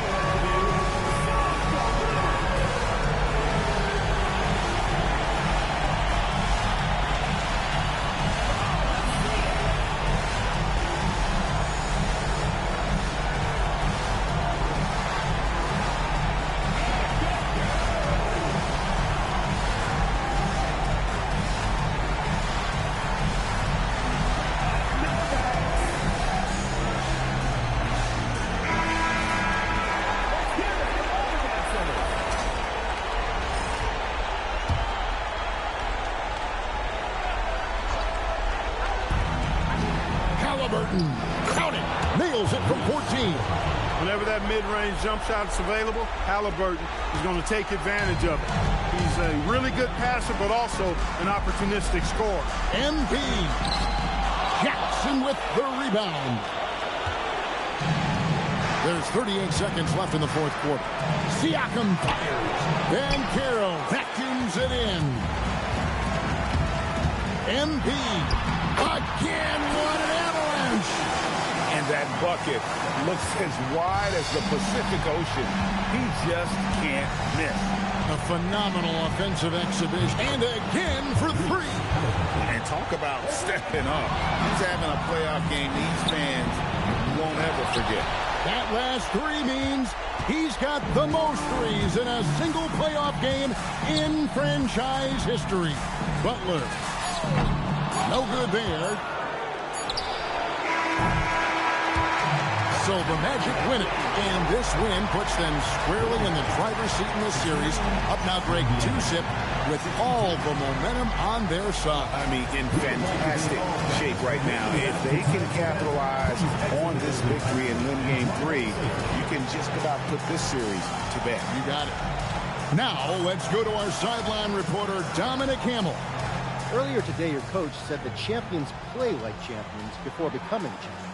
Count it. Nails it from 14. Whenever that mid-range jump shot is available, Halliburton is going to take advantage of it. He's a really good passer, but also an opportunistic scorer. MP. Jackson with the rebound. There's 38 seconds left in the fourth quarter. Siakam fires. Van Carroll vacuums it in. MP. Again, what an avalanche. And that bucket looks as wide as the Pacific Ocean. He just can't miss. A phenomenal offensive exhibition. And again for three. And talk about stepping up. He's having a playoff game these fans won't ever forget. That That last three means he's got the most threes in a single playoff game in franchise history. Butler. No good there. So the Magic win it, and this win puts them squarely in the driver's seat in this series. Up now, Greg, 2-zip with all the momentum on their side. I mean, in fantastic shape right now. If they can capitalize on this victory and win game 3, you can just about put this series to bed. You got it. Now, let's go to our sideline reporter, Dominic Hamill. Earlier today, your coach said that champions play like champions before becoming champions.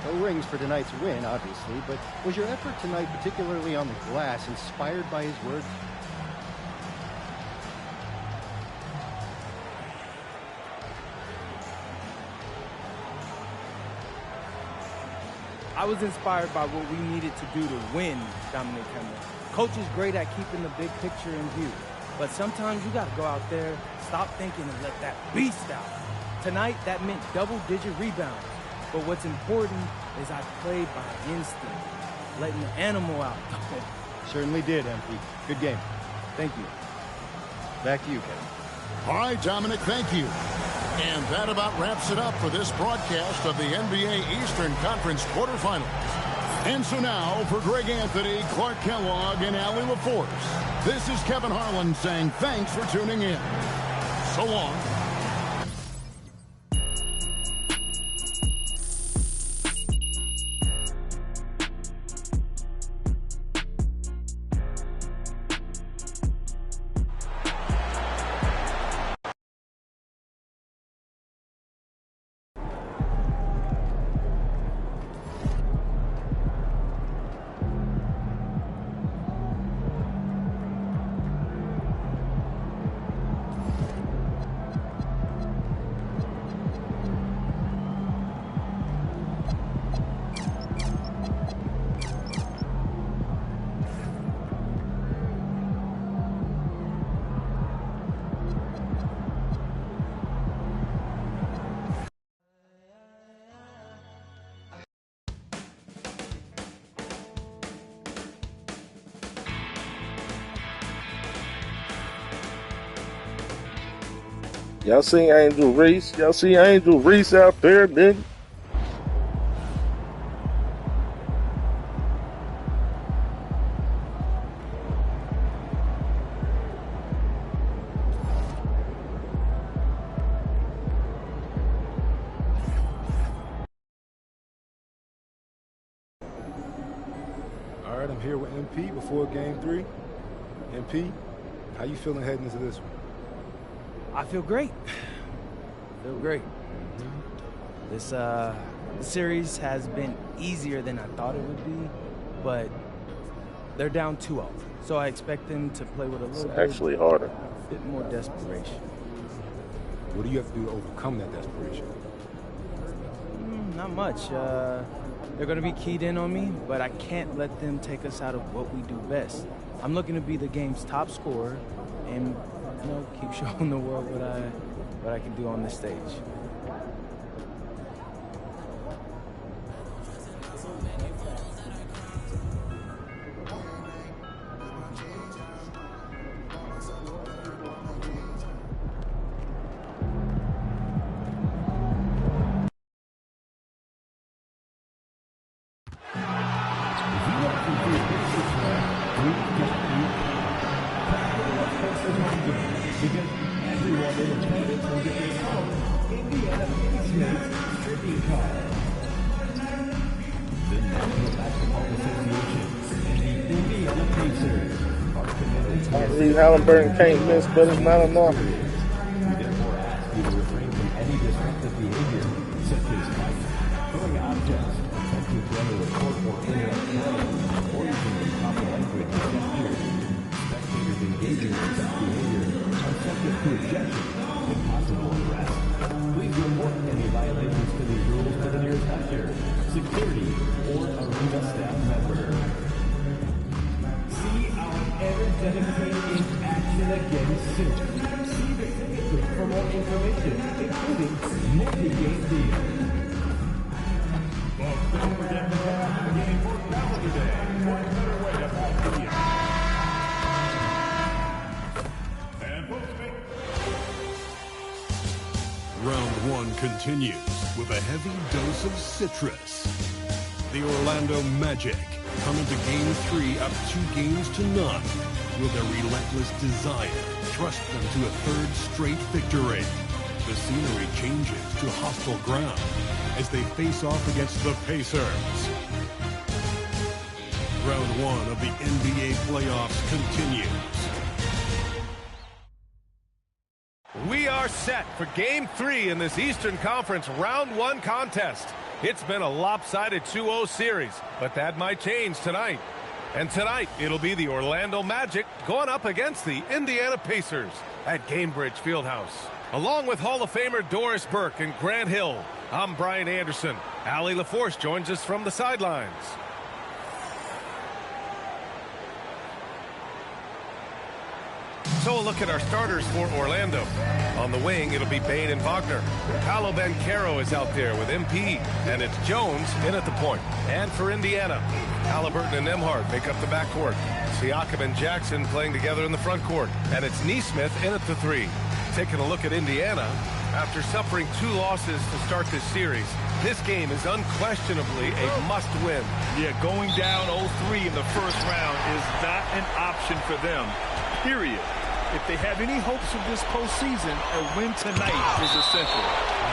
No rings for tonight's win, obviously, but was your effort tonight, particularly on the glass, inspired by his words? I was inspired by what we needed to do to win, Dominic Hamill. Coach is great at keeping the big picture in view, but sometimes you got to go out there, stop thinking, and let that beast out. Tonight, that meant double-digit rebounds. But what's important is I played by instinct, letting the animal out. Certainly did, MP. Good game. Thank you. Back to you, Kevin. All right, Dominic, thank you. And that about wraps it up for this broadcast of the NBA Eastern Conference quarterfinals. And so now, for Greg Anthony, Clark Kellogg, and Allie LaForce, this is Kevin Harlan saying thanks for tuning in. So long. Y'all see Angel Reese? Y'all see Angel Reese out there, nigga? All right, I'm here with MP before Game 3. MP, how you feeling heading into this one? I feel great. This series has been easier than I thought it would be, but they're down 2-0. So I expect them to play with a little bit more desperation. What do you have to do to overcome that desperation? Not much. They're going to be keyed in on me, but I can't let them take us out of what we do best. I'm looking to be the game's top scorer and keep showing the world what I can do on this stage. Halliburton can't miss, but it's not enough. Security or arena staff member. See our ever-dedicated in action again soon. See the ticket link for more information, including multi-game deals. continues with a heavy dose of citrus. The Orlando Magic come into Game 3 up 2-0 with a relentless desire to thrust them to a third straight victory. The scenery changes to hostile ground as they face off against the Pacers. Round 1 of the NBA playoffs continues. We are set for Game 3 in this Eastern Conference Round 1 contest. It's been a lopsided 2-0 series, but that might change tonight. And tonight, it'll be the Orlando Magic going up against the Indiana Pacers at Gainbridge Fieldhouse. Along with Hall of Famer Doris Burke and Grant Hill, I'm Brian Anderson. Allie LaForce joins us from the sidelines. So a look at our starters for Orlando. On the wing, it'll be Bain and Wagner. Paolo Banchero is out there with MP, and it's Jones in at the point. And for Indiana, Halliburton and Nembhard make up the backcourt. Siakam and Jackson playing together in the front court, and it's Nesmith in at the 3. Taking a look at Indiana, after suffering 2 losses to start this series, this game is unquestionably a must-win. Yeah, going down 0-3 in the first round is not an option for them, period. If they have any hopes of this postseason, a win tonight is essential.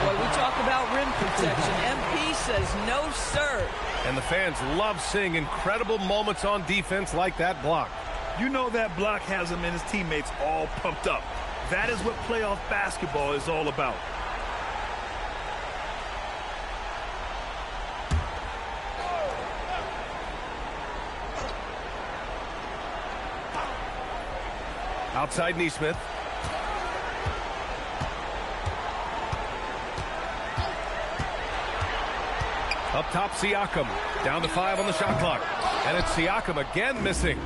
Boy, we talk about rim protection. MP says no, sir. And the fans love seeing incredible moments on defense like that block. You know that block has him and his teammates all pumped up. That is what playoff basketball is all about. Outside Nesmith. Up top Siakam. Down to 5 on the shot clock. And it's Siakam again missing.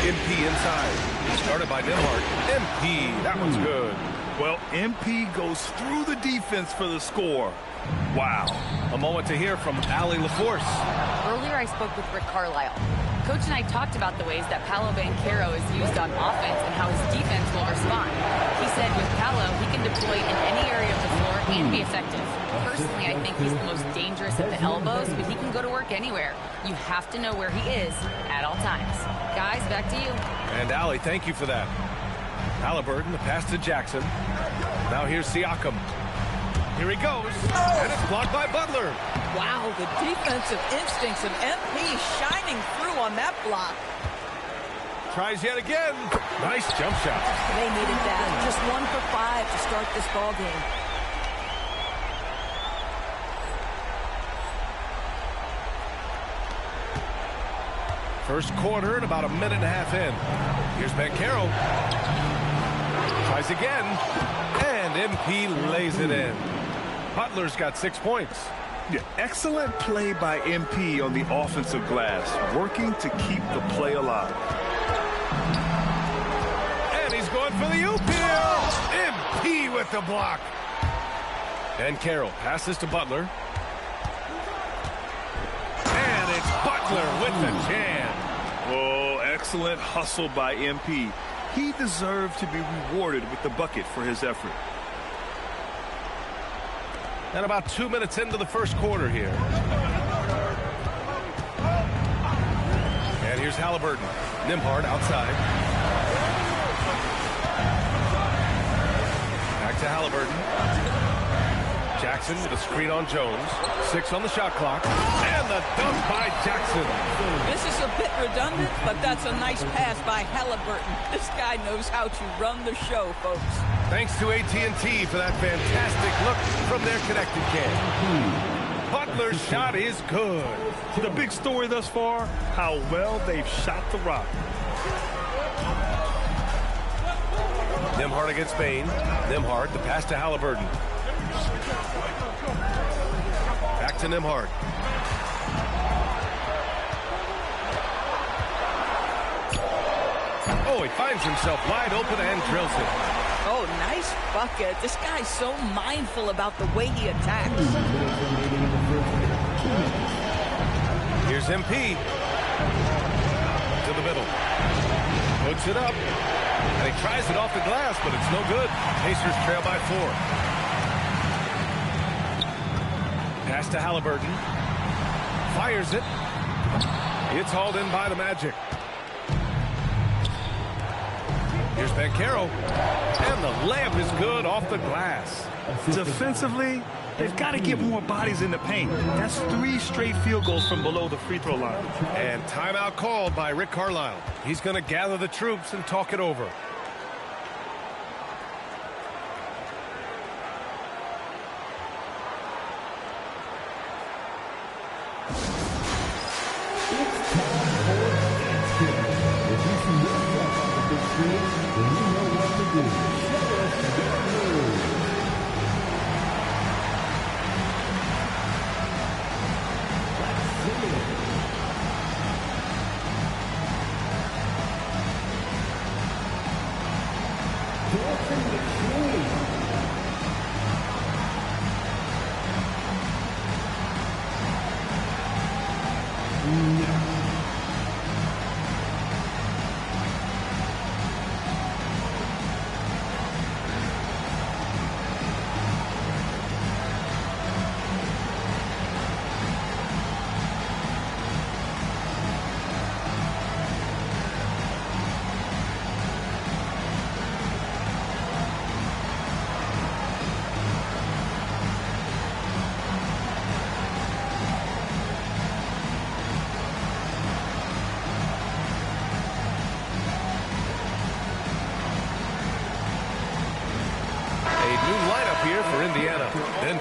MP inside. Started by Nembhard. MP, that one's good. Well, MP goes through the defense for the score. Wow. A moment to hear from Allie LaForce. Earlier I spoke with Rick Carlisle. Coach and I talked about the ways that Paolo Banchero is used on offense and how his defense will respond. He said with Paolo, he can deploy in any area of the floor and be effective. Personally, I think he's the most dangerous at the elbows, but he can go to work anywhere. You have to know where he is at all times. Guys, back to you. And Allie, thank you for that. Halliburton, the pass to Jackson. Now here's Siakam. Here he goes, and it's blocked by Butler. Wow, the defensive instincts of MP shining through on that block. Tries yet again. Nice jump shot. They needed that. Just 1 for 5 to start this ball game. First quarter and about a minute and a half in. Here's Banchero. Tries again, and MP lays it in. Butler's got 6 points. Yeah, excellent play by MP on the offensive glass, working to keep the play alive. And he's going for the oop-heel. MP with the block. And Carroll passes to Butler. And it's Butler with the jam. Oh, excellent hustle by MP. He deserved to be rewarded with the bucket for his effort. And about 2 minutes into the first quarter here. And here's Halliburton. Nembhard outside. Back to Halliburton. Jackson with a screen on Jones. 6 on the shot clock. And the dunk by Jackson. This is a bit redundant, but that's a nice pass by Halliburton. This guy knows how to run the show, folks. Thanks to AT&T for that fantastic look from their connected cam. Butler's shot is good. The big story thus far, how well they've shot the rock. Nembhard against Bain. Nembhard, the pass to Halliburton. Back to Nembhard. Oh, he finds himself wide open and drills it. Oh, nice bucket. This guy's so mindful about the way he attacks. Here's MP. to the middle. Puts it up. And he tries it off the glass, but it's no good. Pacers trail by 4. Pass to Halliburton. Fires it. It's hauled in by the Magic. Here's Banchero. And the layup is good off the glass. Defensively, they've got to get more bodies in the paint. That's 3 straight field goals from below the free throw line. And timeout called by Rick Carlisle. He's going to gather the troops and talk it over.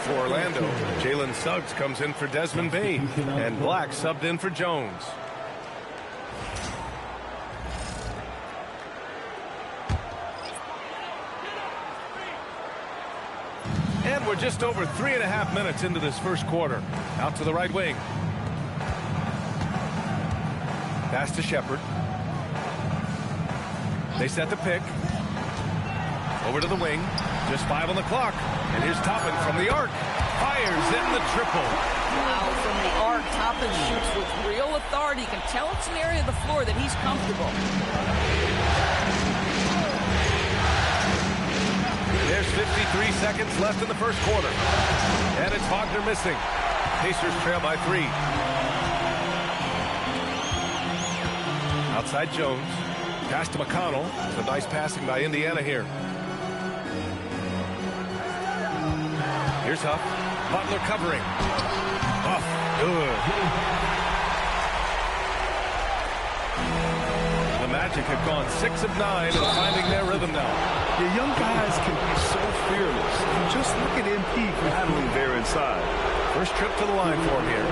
For Orlando, Jalen Suggs comes in for Desmond Bane, and Black subbed in for Jones. And we're just over 3.5 minutes into this first quarter. Out to the right wing. Pass to Shepard. They set the pick. Over to the wing. Just 5 on the clock. And here's Toppin from the arc. Fires in the triple. Wow, from the arc, Toppin shoots with real authority. You can tell it's an area of the floor that he's comfortable. There's 53 seconds left in the first quarter. And it's Wagner missing. Pacers trail by 3. Outside Jones. Pass to McConnell. Some nice passing by Indiana here. Here's Huff. Butler covering. Huff, good. The Magic have gone 6 of 9 and finding their rhythm now. The young guys can be so fearless. And just look at MP battling there inside. First trip to the line for him here.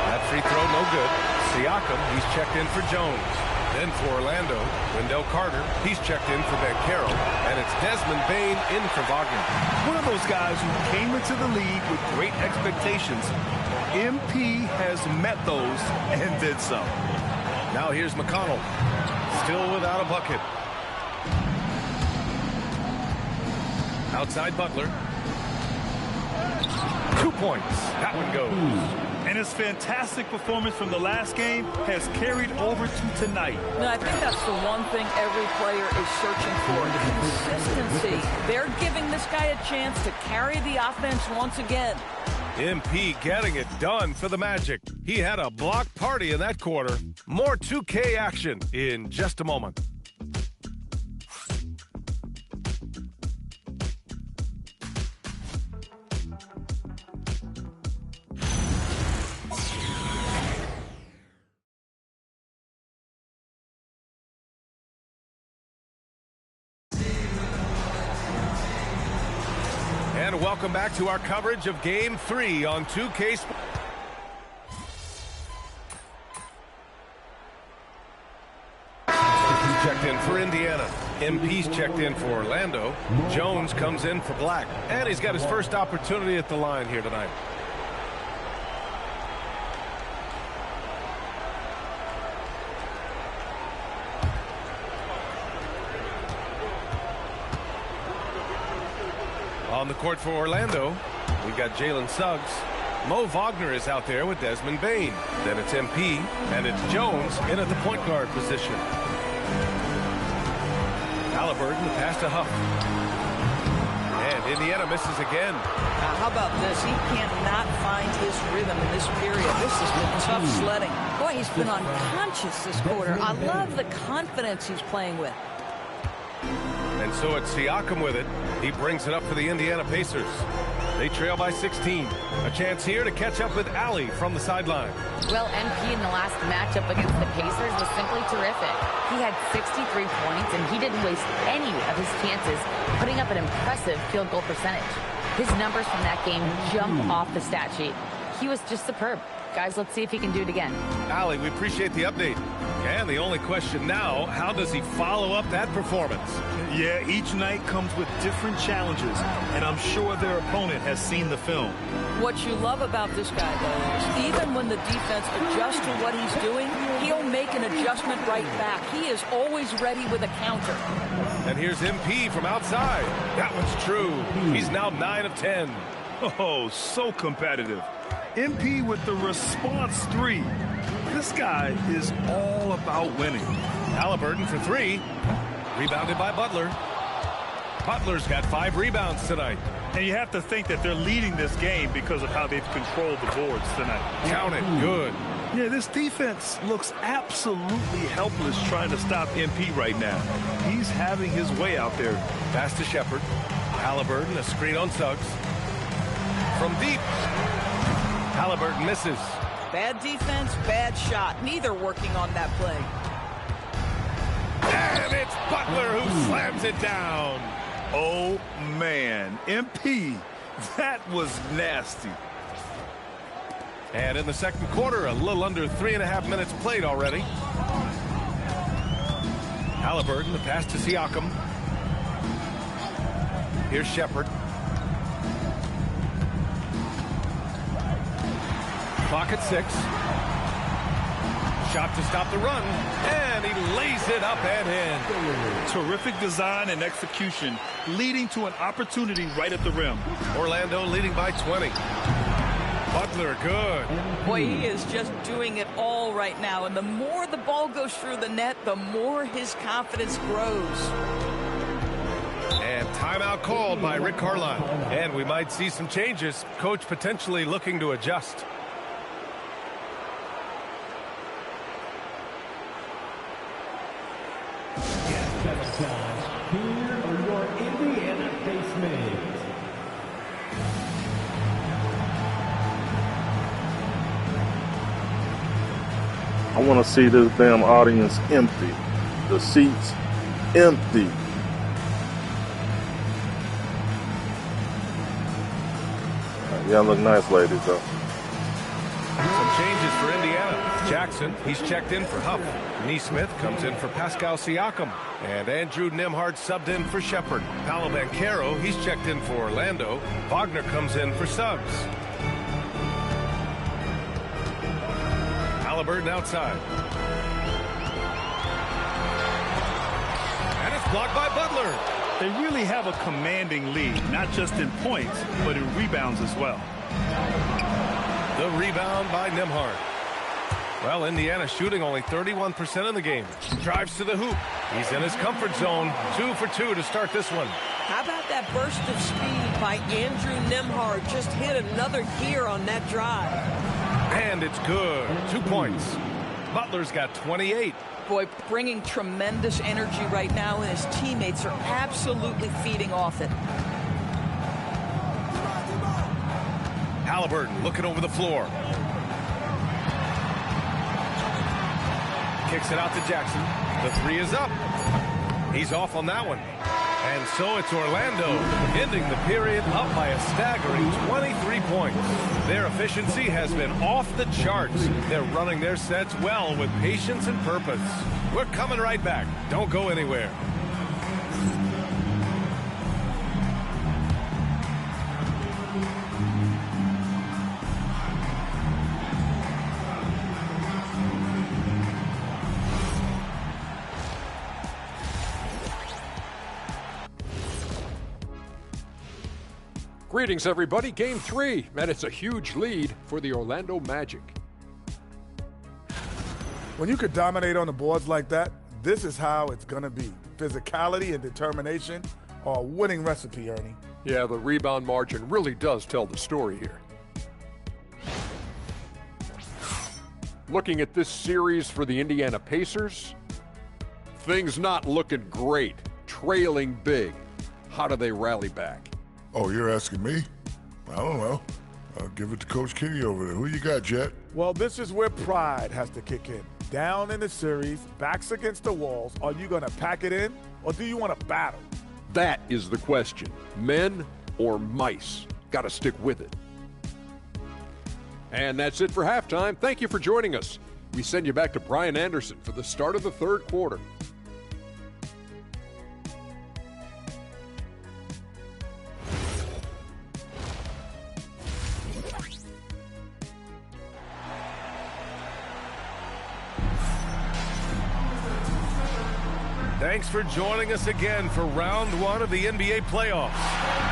That free throw, no good. Siakam, he's checked in for Jones. Then for Orlando, Wendell Carter, he's checked in for Banchero, and it's Desmond Bane in for Wagner. One of those guys who came into the league with great expectations. MP has met those and did so. Now here's McConnell, still without a bucket. Outside Butler. 2 points. That one goes. And his fantastic performance from the last game has carried over to tonight. No, I think that's the one thing every player is searching for, consistency. They're giving this guy a chance to carry the offense once again. MP getting it done for the Magic. He had a block party in that quarter. More 2K action in just a moment. And welcome back to our coverage of Game 3 on 2K Sports. Checked in for Indiana. MP's checked in for Orlando. Jones comes in for Black. And he's got his first opportunity at the line here tonight. On the court for Orlando, We've got Jalen Suggs. Mo Wagner is out there with Desmond Bain. Then it's MP, and it's Jones in at the point guard position. Halliburton, the pass to Huff. And Indiana misses again. Now, how about this? He cannot find his rhythm in this period. This has been tough sledding. Boy, he's been unconscious this quarter. I love the confidence he's playing with. And so it's Siakam with it. He brings it up for the Indiana Pacers. They trail by 16. A chance here to catch up with Allie from the sideline. Well, MP in the last matchup against the Pacers was simply terrific. He had 63 points, and he didn't waste any of his chances, putting up an impressive field goal percentage. His numbers from that game jump off the stat sheet. He was just superb. Guys, let's see if he can do it again. Allie, we appreciate the update. And the only question now, how does he follow up that performance? Yeah, each night comes with different challenges, and I'm sure their opponent has seen the film. What you love about this guy, though, is even when the defense adjusts to what he's doing, he'll make an adjustment right back. He is always ready with a counter. And here's MP from outside. That one's true. He's now 9 of 10. Oh, so competitive. MP with the response 3. This guy is all about winning. Halliburton for 3. Rebounded by Butler. Butler's got 5 rebounds tonight. And you have to think that they're leading this game because of how they've controlled the boards tonight. Count it. Good. Yeah, this defense looks absolutely helpless trying to stop MP right now. He's having his way out there. Pass to Shepard. Halliburton, a screen on Suggs. From deep. Halliburton misses. Bad defense, bad shot. Neither working on that play. And it's Butler who slams it down. Oh, man. MP, that was nasty. And in the second quarter, a little under 3.5 minutes played already. Halliburton, the pass to Siakam. Here's Shepard. Clock at 6. Shot to stop the run, and he lays it up and in. Terrific design and execution, leading to an opportunity right at the rim. Orlando leading by 20. Butler, good. Boy, he is just doing it all right now, and the more the ball goes through the net, the more his confidence grows. And timeout called by Rick Carlisle. And we might see some changes. Coach potentially looking to adjust. Here are your Indiana basemates. I want to see this damn audience empty. The seats empty. Y'all look nice, ladies, though. Some changes for Indiana. Jackson, he's checked in for Huff. Neesmith comes in for Pascal Siakam. And Andrew Nembhard subbed in for Shepard. Paolo Banchero, he's checked in for Orlando. Wagner comes in for Suggs. Halliburton outside. And it's blocked by Butler. They really have a commanding lead, not just in points, but in rebounds as well. The rebound by Nembhard. Well, Indiana shooting only 31% in the game. Drives to the hoop. He's in his comfort zone. 2 for 2 to start this one. How about that burst of speed by Andrew Nembhard? Just hit another gear on that drive. And it's good. 2 points. Butler's got 28. Boy, bringing tremendous energy right now, and his teammates are absolutely feeding off it. Halliburton looking over the floor. Kicks it out to Jackson. The 3 is up. He's off on that one. And so it's Orlando ending the period up by a staggering 23 points. Their efficiency has been off the charts. They're running their sets well with patience and purpose. We're coming right back. Don't go anywhere. Greetings, everybody. Game 3, and it's a huge lead for the Orlando Magic. When you could dominate on the boards like that, this is how it's going to be. Physicality and determination are a winning recipe, Ernie. Yeah, the rebound margin really does tell the story here. Looking at this series for the Indiana Pacers, things not looking great, trailing big. How do they rally back? Oh, you're asking me? I don't know. I'll give it to Coach Kenny over there. Who you got, Jet? Well, this is where pride has to kick in. Down in the series, backs against the walls, are you going to pack it in or do you want to battle? That is the question. Men or mice? Got to stick with it. And that's it for halftime. Thank you for joining us. We send you back to Brian Anderson for the start of the third quarter. Thanks for joining us again for round 1 of the NBA playoffs.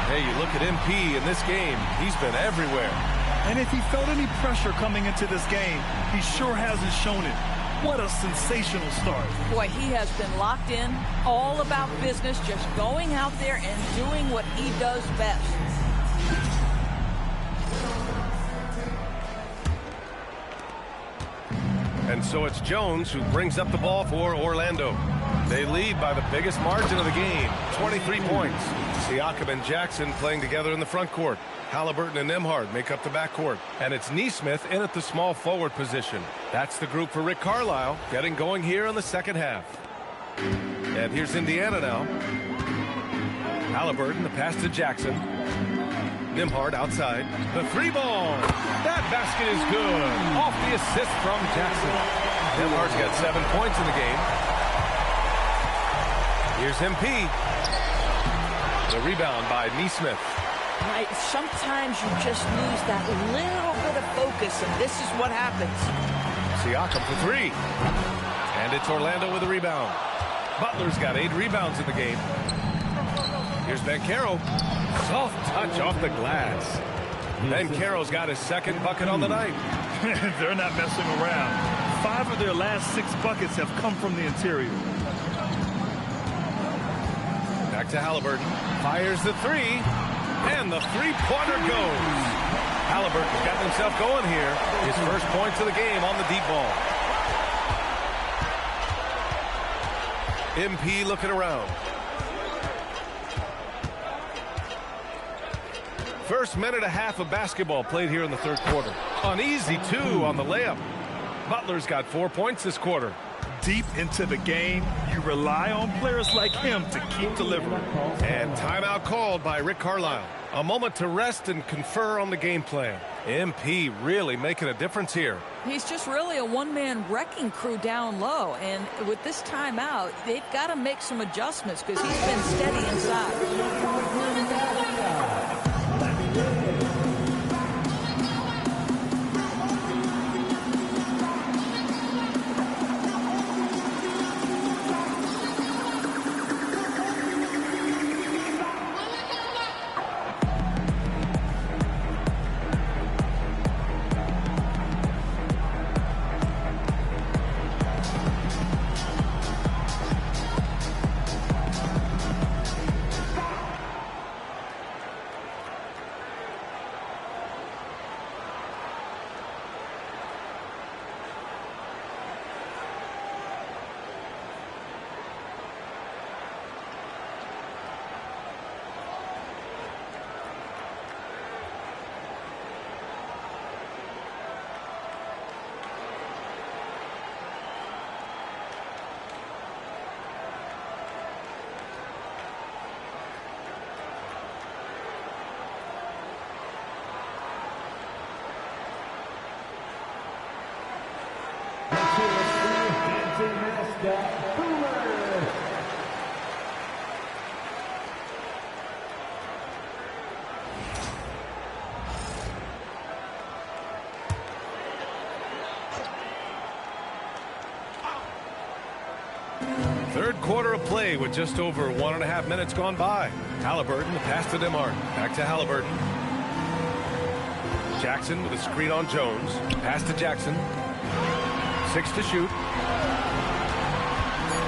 Hey, you look at MP in this game, he's been everywhere. And if he felt any pressure coming into this game, he sure hasn't shown it. What a sensational start. Boy, he has been locked in, all about business, just going out there and doing what he does best. And so it's Jones who brings up the ball for Orlando. They lead by the biggest margin of the game, 23 points. Siakam and Jackson playing together in the front court. Halliburton and Nembhard make up the backcourt. And it's Nesmith in at the small forward position. That's the group for Rick Carlisle getting going here in the second half. And here's Indiana now. Halliburton, the pass to Jackson. Nembhard outside. The three ball. That basket is good. Off the assist from Jackson. Nembhard's got 7 points in the game. Here's MP. The rebound by Nesmith. Right, sometimes you just lose that little bit of focus, and this is what happens. Siakam for 3. And it's Orlando with a rebound. Butler's got 8 rebounds in the game. Here's Banchero. Soft touch off the glass. Banchero's got his second bucket on the night. They're not messing around. 5 of their last 6 buckets have come from the interior. Back to Halliburton. Fires the 3. And the three-pointer goes. Halliburton's got himself going here. His first points of the game on the deep ball. MP looking around. First minute and a half of basketball played here in the third quarter. An easy 2 on the layup. Butler's got 4 points this quarter. Deep into the game, you rely on players like him to keep delivering. And timeout called by Rick Carlisle. A moment to rest and confer on the game plan. MP really making a difference here. He's just really a one-man wrecking crew down low. And with this timeout, they've got to make some adjustments because he's been steady inside. Third quarter of play with just over 1.5 minutes gone by. Halliburton, the pass to Nembhard. Back to Halliburton. Jackson with a screen on Jones. Pass to Jackson. 6 to shoot.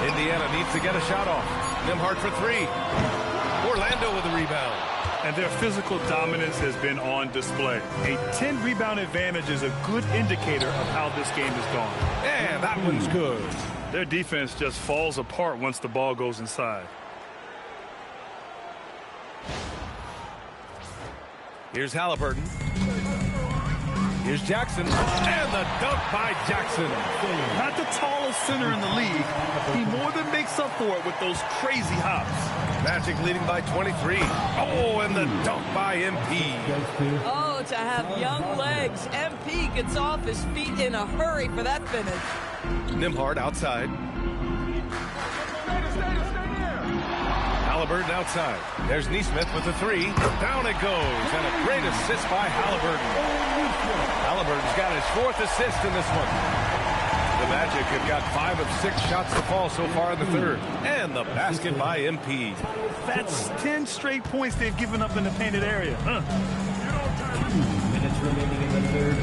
Indiana needs to get a shot off. Nembhard for 3. Orlando with the rebound. And their physical dominance has been on display. A 10-rebound advantage is a good indicator of how this game has gone. And that one's good. Their defense just falls apart once the ball goes inside. Here's Halliburton. Here's Jackson. And the dunk by Jackson. Not the tallest center in the league. He more than makes up for it with those crazy hops. Magic leading by 23. Oh, and the dunk by MP. Oh, to have young legs. MP gets off his feet in a hurry for that finish. Nembhard outside. Halliburton outside. There's Neesmith with the 3. Down it goes. And a great assist by Halliburton. Halliburton's got his 4th assist in this one. The Magic have got 5 of 6 shots to fall so far in the third. And the basket by MP. That's 10 straight points they've given up in the painted area. 2 minutes remaining in the third.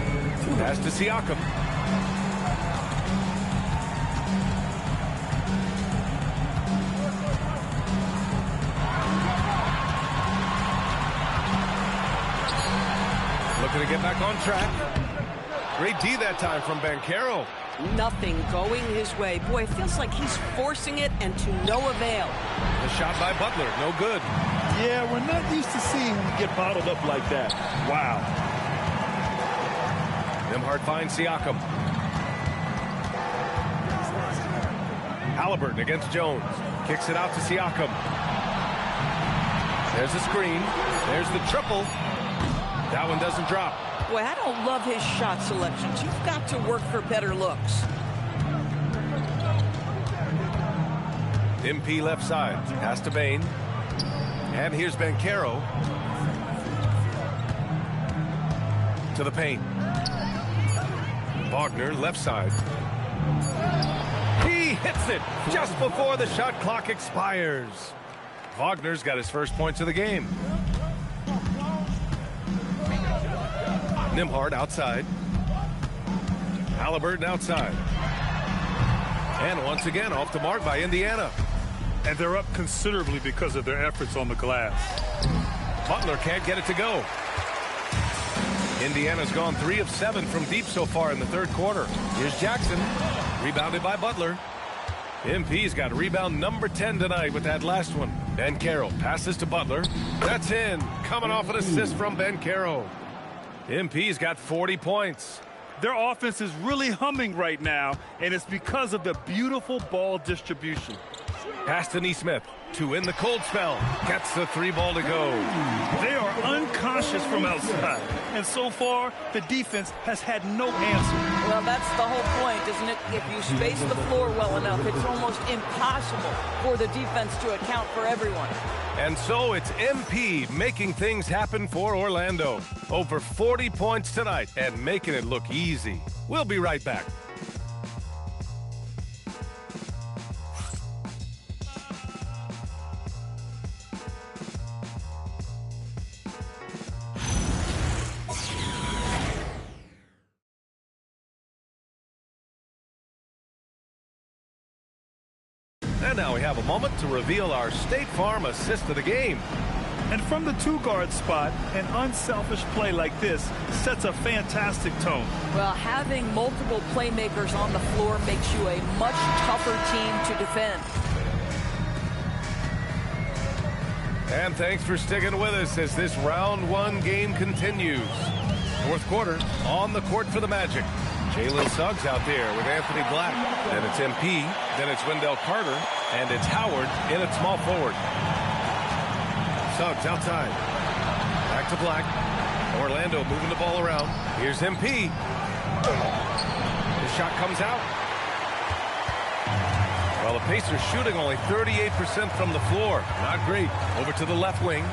Pass to Siakam. Looking to get back on track. Great D that time from Banchero. Nothing going his way. Boy, it feels like he's forcing it and to no avail. The shot by Butler, no good. Yeah, we're not used to seeing him get bottled up like that. Wow. Nembhard finds Siakam. Halliburton against Jones. Kicks it out to Siakam. There's the screen. There's the triple. That one doesn't drop. Boy, I don't love his shot selections. You've got to work for better looks. MP left side. Pass to Bain. And here's Banchero. To the paint. Wagner left side. He hits it just before the shot clock expires. Wagner's got his first points of the game. Nembhard outside. Halliburton outside. And once again off the mark by Indiana. And they're up considerably because of their efforts on the glass. Butler can't get it to go. Indiana's gone 3 of 7 from deep so far in the third quarter. Here's Jackson. Rebounded by Butler. MP's got rebound number 10 tonight with that last one. Banchero passes to Butler. That's in. Coming off an assist from Banchero. MP's got 40 points. Their offense is really humming right now, and it's because of the beautiful ball distribution. Pass to Neesmith to win the cold spell. Gets the 3 ball to go. They are unconscious from outside, and so far the defense has had no answer. Well, that's the whole point, isn't it? If you space the floor well enough, it's almost impossible for the defense to account for everyone. And so it's MP making things happen for Orlando. Over 40 points tonight and making it look easy. We'll be right back. And now we have a moment to reveal our State Farm assist of the game. And from the 2-guard spot, an unselfish play like this sets a fantastic tone. Well, having multiple playmakers on the floor makes you a much tougher team to defend. And thanks for sticking with us as this round 1 game continues. Fourth quarter on the court for the Magic. Jalen Suggs out there with Anthony Black. Then it's MP. Then it's Wendell Carter. And it's Howard in at small forward. Suggs outside. Back to Black. Orlando moving the ball around. Here's MP. The shot comes out. Well, the Pacers shooting only 38% from the floor. Not great. Over to the left wing.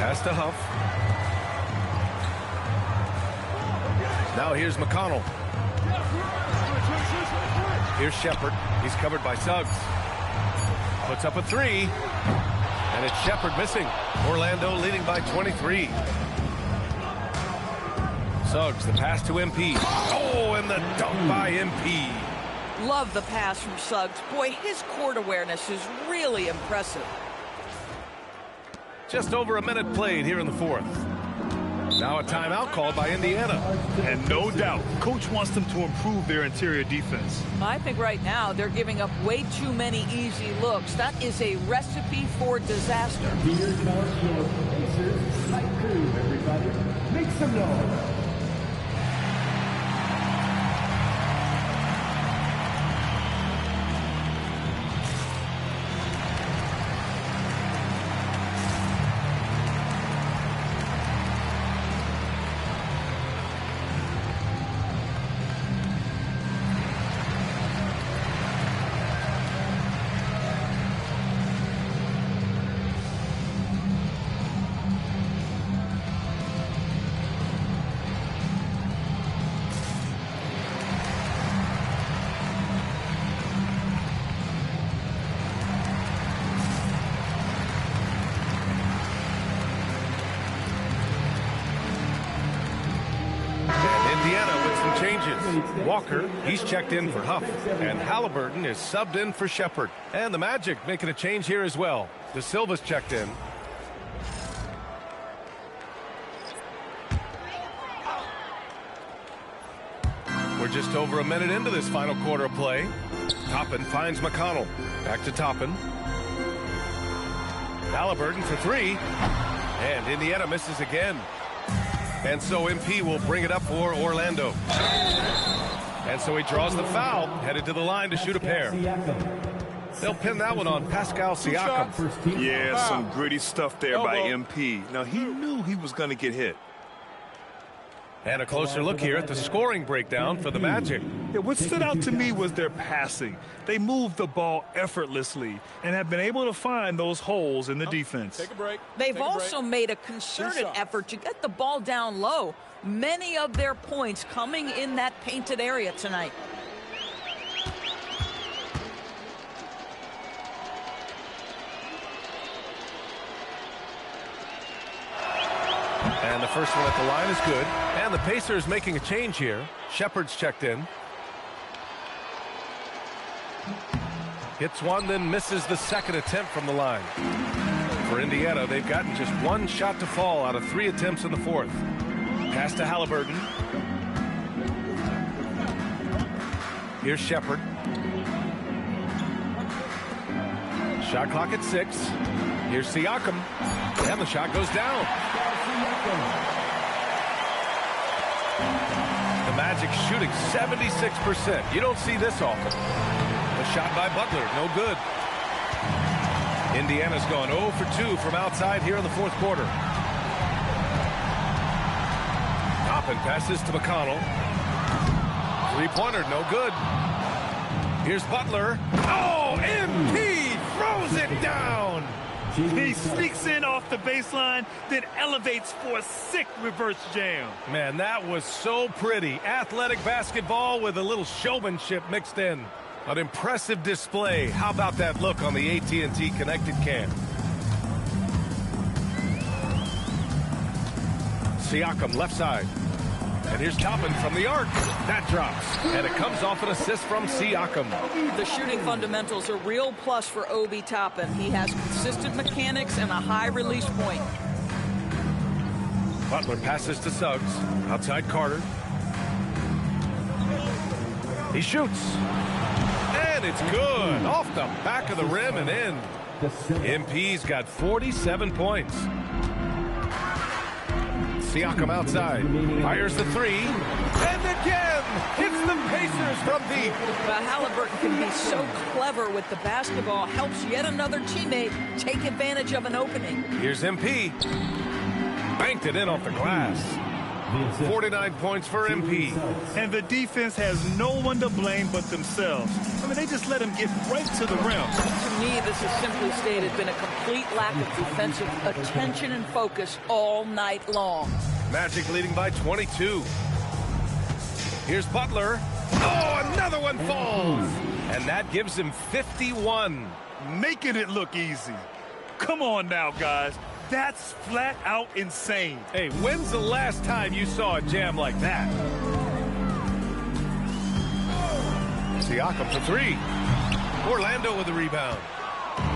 Pass to Huff. Now here's McConnell. Here's Shepard. He's covered by Suggs. Puts up a three. And it's Shepherd missing. Orlando leading by 23. Suggs, the pass to MP. Oh, and the dunk by MP. Love the pass from Suggs. Boy, his court awareness is really impressive. Just over a minute played here in the fourth. Now a timeout called by Indiana. And no doubt, coach wants them to improve their interior defense. I think right now they're giving up way too many easy looks. That is a recipe for disaster. Here comes your Pacers night crew, everybody. Make some noise. Walker, he's checked in for Huff, and Halliburton is subbed in for Shepherd. And the Magic making a change here as well. De Silva's checked in. We're just over a minute into this final quarter of play. Toppin finds McConnell. Back to Toppin. Halliburton for three. And Indiana misses again. And so MP will bring it up for Orlando. And so he draws the foul, headed to the line to shoot a pair. They'll pin that one on Pascal Siakam. Yeah, some gritty stuff there by MP. Now, he knew he was going to get hit. And a closer look here at the scoring breakdown for the Magic. Yeah, what stood out to me was their passing. They moved the ball effortlessly and have been able to find those holes in the defense. Take a break. They've also made a concerted effort to get the ball down low. Many of their points coming in that painted area tonight. And the first one at the line is good. And the Pacers making a change here. Shepherd's checked in. Hits one, then misses the second attempt from the line. For Indiana, they've gotten just one shot to fall out of 3 attempts in the fourth. Pass to Halliburton. Here's Shepherd. Shot clock at 6. Here's Siakam. And the shot goes down. The Magic shooting 76%. You don't see this often. A shot by Butler, no good. Indiana's gone 0 for 2 from outside here in the fourth quarter. Toppin passes to McConnell. Three-pointer, no good. Here's Butler. Oh, MP throws it down. He sneaks in off the baseline, then elevates for a sick reverse jam. Man, that was so pretty. Athletic basketball with a little showmanship mixed in. An impressive display. How about that look on the AT&T Connected Cam? Siakam left side. And here's Toppin from the arc. That drops. And it comes off an assist from Siakam. The shooting fundamentals are a real plus for Obi Toppin. He has consistent mechanics and a high release point. Butler passes to Suggs. Outside Carter. He shoots. And it's good. Off the back of the rim and in. MP's got 47 points. Siakam outside. Fires the three. And again, hits the Pacers from deep. But Halliburton can be so clever with the basketball. Helps yet another teammate take advantage of an opening. Here's MP. Banked it in off the glass. 49 points for MP. And the defense has no one to blame but themselves. I mean, they just let him get right to the rim. To me, this has simply stated been a complete lack of defensive attention and focus all night long. Magic leading by 22. Here's Butler. Oh, another one falls. And that gives him 51. Making it look easy. Come on now, guys. That's flat out insane. Hey, when's the last time you saw a jam like that? Siakam for three. Orlando with the rebound.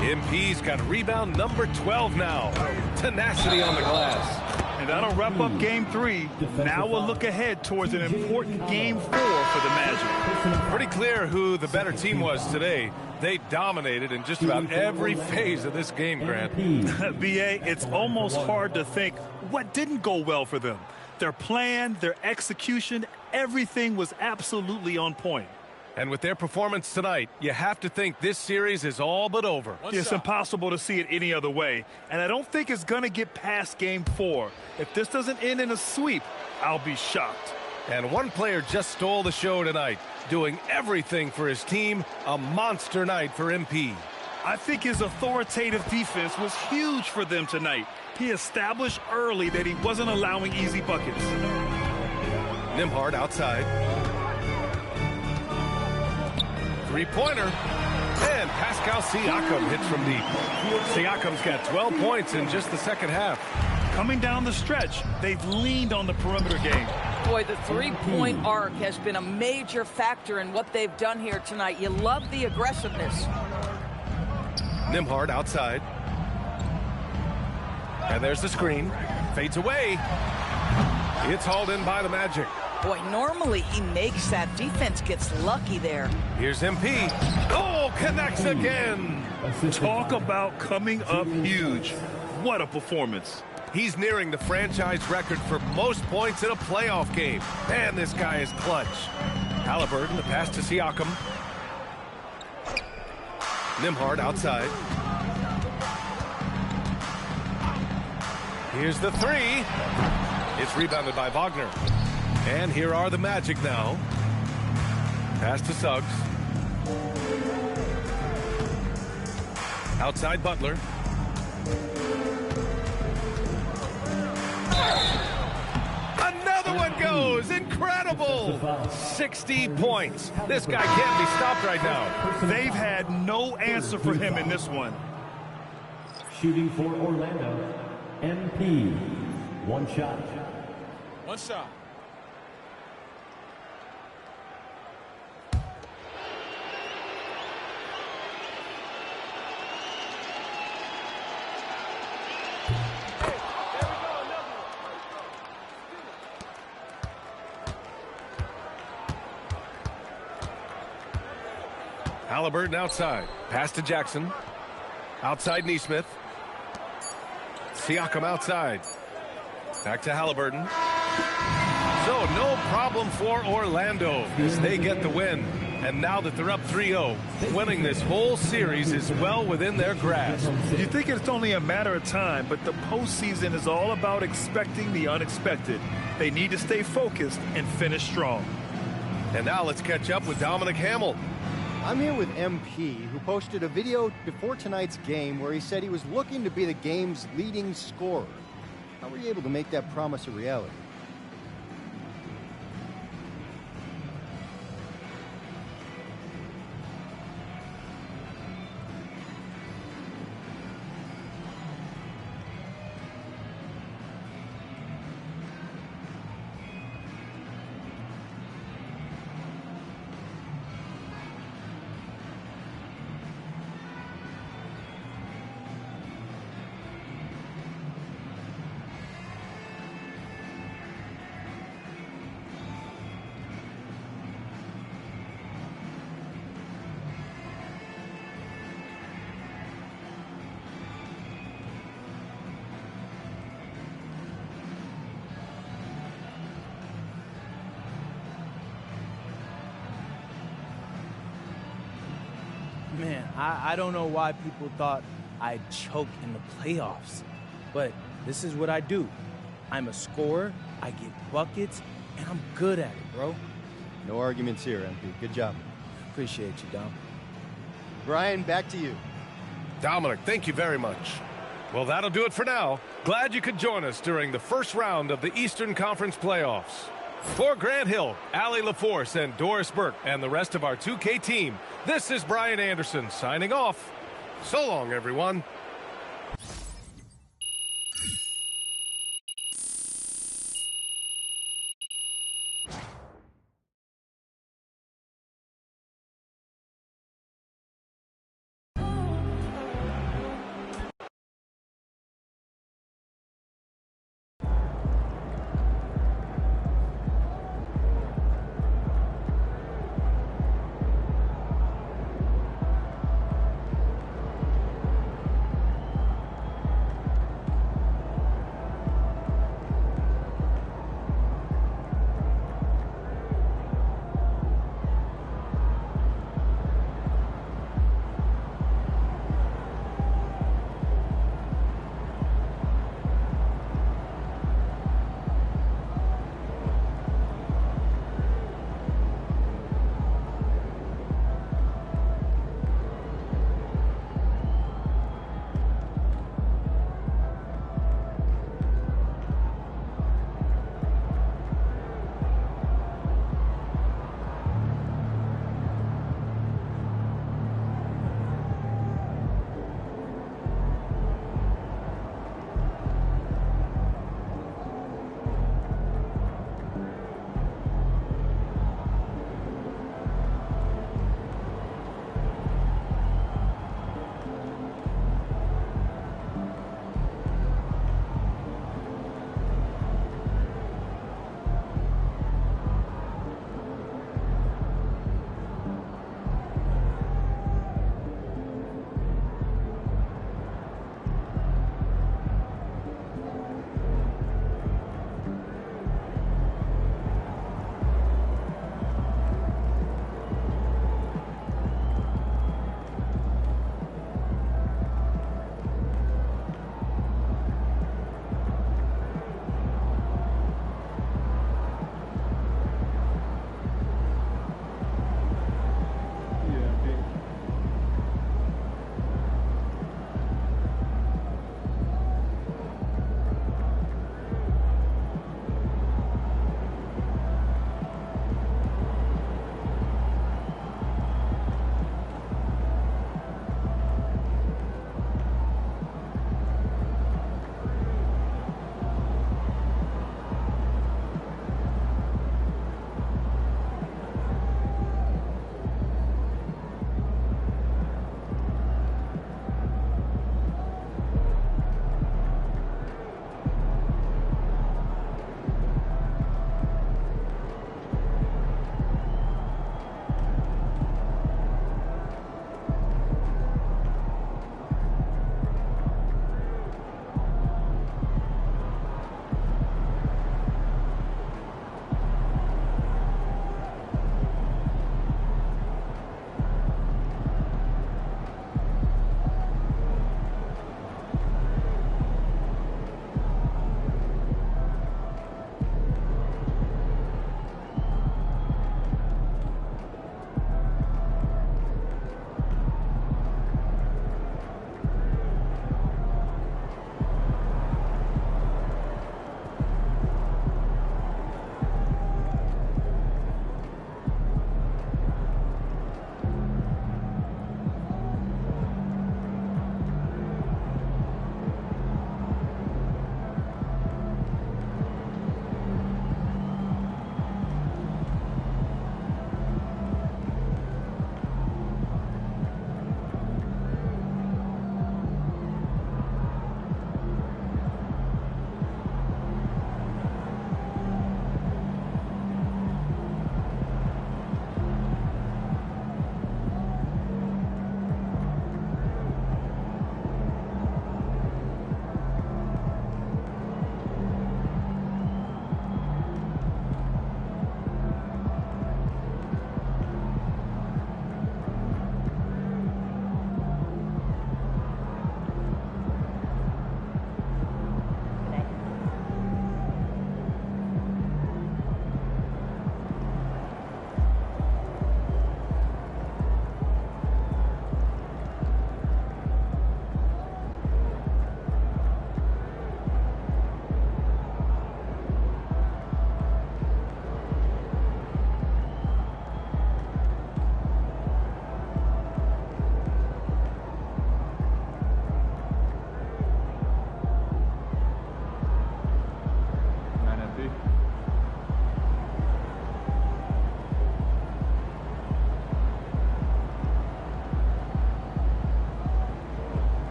MP's got rebound number 12 now. Tenacity on the glass. And that'll wrap up game 3. Now we'll look ahead towards an important game 4 for the Magic. Pretty clear who the better team was today. They dominated in just about every phase of this game, Grant. BA, it's almost hard to think what didn't go well for them. Their plan, their execution, everything was absolutely on point. And with their performance tonight, you have to think this series is all but over. It's impossible to see it any other way. And I don't think it's going to get past game 4. If this doesn't end in a sweep, I'll be shocked. And one player just stole the show tonight, doing everything for his team. A monster night for MP. I think his authoritative defense was huge for them tonight. He established early that he wasn't allowing easy buckets. Nembhard outside. Three-pointer. And Pascal Siakam hits from deep. Siakam's got 12 points in just the second half. Coming down the stretch, they've leaned on the perimeter game. Boy, the three-point arc has been a major factor in what they've done here tonight. You love the aggressiveness. Nembhard outside. And there's the screen. Fades away. It's hauled in by the Magic. Boy, normally he makes that. Defense gets lucky there. Here's MP. Oh, connects again. Talk about coming up huge. What a performance. He's nearing the franchise record for most points in a playoff game. Man, this guy is clutch. Haliburton, the pass to Siakam. Nembhard outside. Here's the three. It's rebounded by Wagner. And here are the Magic now. Pass to Suggs. Outside Butler. Another one goes. Incredible. 60 points. This guy can't be stopped right now. They've had no answer for him in this one. Shooting for Orlando, MP. One shot. One shot. Haliburton outside. Pass to Jackson. Outside Neesmith. Siakam outside. Back to Haliburton. So no problem for Orlando as they get the win. And now that they're up 3-0, winning this whole series is well within their grasp. You think it's only a matter of time, but the postseason is all about expecting the unexpected. They need to stay focused and finish strong. And now let's catch up with Dominic Hamill. I'm here with MP, who posted a video before tonight's game where he said he was looking to be the game's leading scorer. How were you able to make that promise a reality? Man, I don't know why people thought I'd choke in the playoffs, but this is what I do. I'm a scorer, I get buckets, and I'm good at it, bro. No arguments here, MP. Good job. Appreciate you, Dom. Brian, back to you. Dominic, thank you very much. Well, that'll do it for now. Glad you could join us during the first round of the Eastern Conference playoffs. For Grant Hill, Allie LaForce, and Doris Burke, and the rest of our 2K team, this is Brian Anderson signing off. So long, everyone.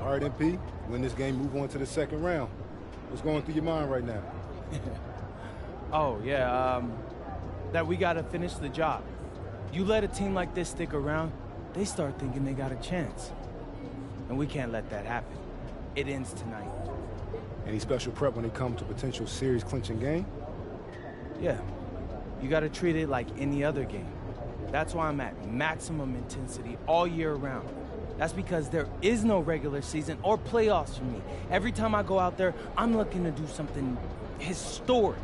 All right, MP, win this game, move on to the second round. What's going through your mind right now? Oh, yeah, that we got to finish the job. You let a team like this stick around, they start thinking they got a chance. And we can't let that happen. It ends tonight. Any special prep when it comes to potential series clinching game? Yeah, you got to treat it like any other game. That's why I'm at maximum intensity all year round. That's because there is no regular season or playoffs for me. Every time I go out there, I'm looking to do something historic.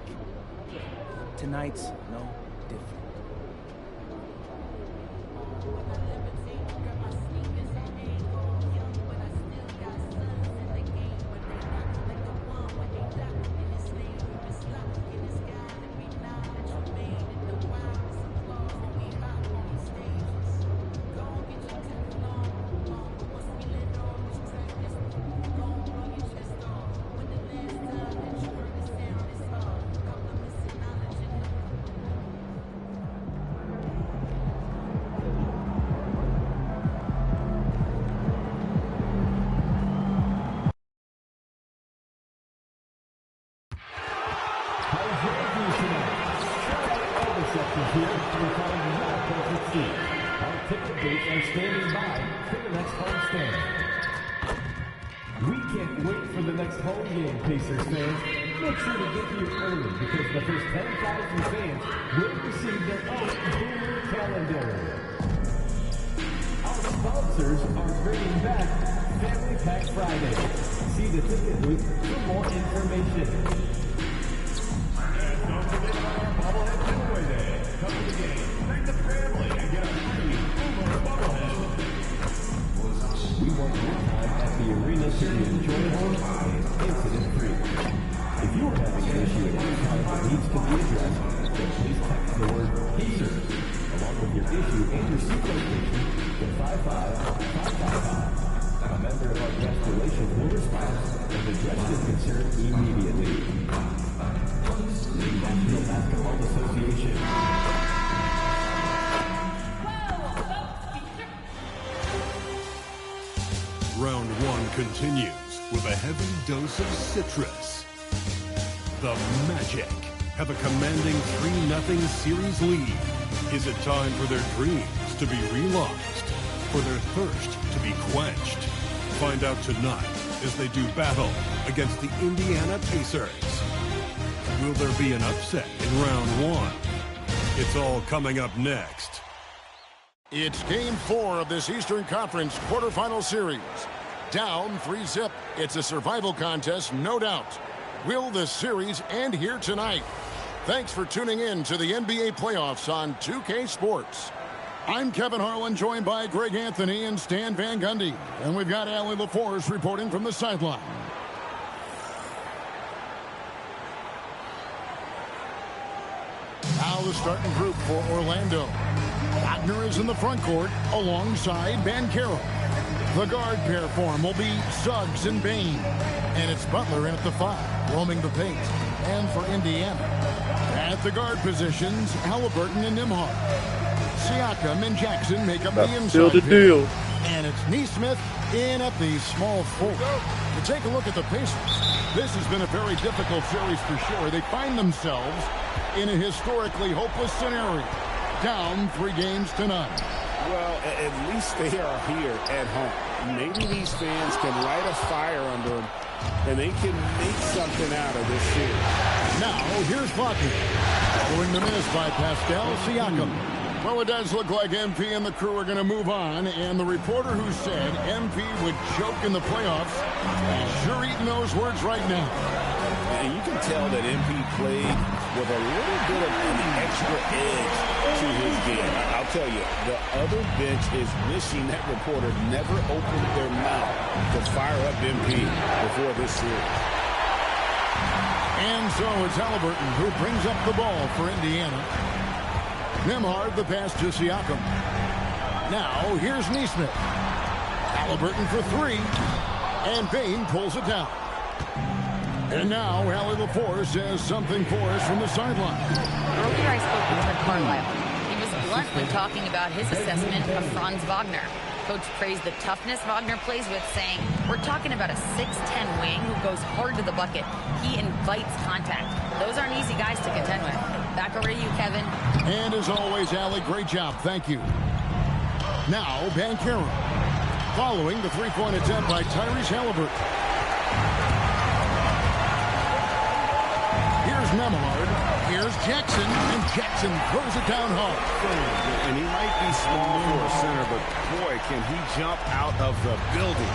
Tonight's no different. Pacers fans, make sure to get here early because the first 10,000 fans will receive their own Boomer calendar. Our sponsors are bringing back Family Pack Friday. See the ticket booth for more information. And don't forget about our bobblehead giveaway day. Come to the game, thank the family, and get a free Boomer bobblehead. We want your time at the arena to be enjoyable and incident-free. If you are having an issue at any time that needs to be addressed, then please text the word Pacers along with your issue and your seat location to 55555. A member of our guest relations will respond and address your concern immediately. The National Basketball Association. Round one continues with a heavy dose of citrus. The Magic have a commanding 3-0 series lead. Is it time for their dreams to be realized? For their thirst to be quenched? Find out tonight as they do battle against the Indiana Pacers. Will there be an upset in round one? It's all coming up next. It's Game 4 of this Eastern Conference quarterfinal series. Down 3-0. It's a survival contest, no doubt. Will the series end here tonight? Thanks for tuning in to the NBA playoffs on 2K Sports. I'm Kevin Harlan, joined by Greg Anthony and Stan Van Gundy. And we've got Allie LaForce reporting from the sideline. Now the starting group for Orlando. Wagner is in the front court alongside Banchero. The guard pair form will be Suggs and Bain. And it's Butler in at the 5, roaming the paint. And for Indiana, at the guard positions, Halliburton and Nembhard. Siakam and Jackson make up the inside. Still the deal. And it's Nesmith in at the small forward. To take a look at the Pacers, this has been a very difficult series for sure. They find themselves in a historically hopeless scenario. Down 3 games to none. Well, at least they are here at home. Maybe these fans can light a fire under them, and they can make something out of this series. Now, here's Wagner. Following the miss by Pascal Siakam. Well, it does look like MP and the crew are going to move on, and the reporter who said MP would choke in the playoffs is sure eating those words right now. And you can tell that MP played with a little bit of an extra edge to his game. I'll tell you, the other bench is wishing that reporter never opened their mouth to fire up MP before this series. And so it's Halliburton who brings up the ball for Indiana. Nembhard the pass to Siakam. Now here's Nesmith. Halliburton for 3. And Bain pulls it down. And now Allie LaForce says something for us from the sideline. Earlier I spoke with Rick Carlisle. He was blunt when talking about his assessment of Franz Wagner. Coach praised the toughness Wagner plays with, saying, "We're talking about a 6'10" wing who goes hard to the bucket. He invites contact. Those aren't easy guys to contend with." Back over to you, Kevin. And as always, Allie, great job. Thank you. Now, Banchero. Following the three-point attempt by Tyrese Halliburton. Here's Nembhard. Here's Jackson. And Jackson throws it down hard. And he might be small for a center, but boy, can he jump out of the building.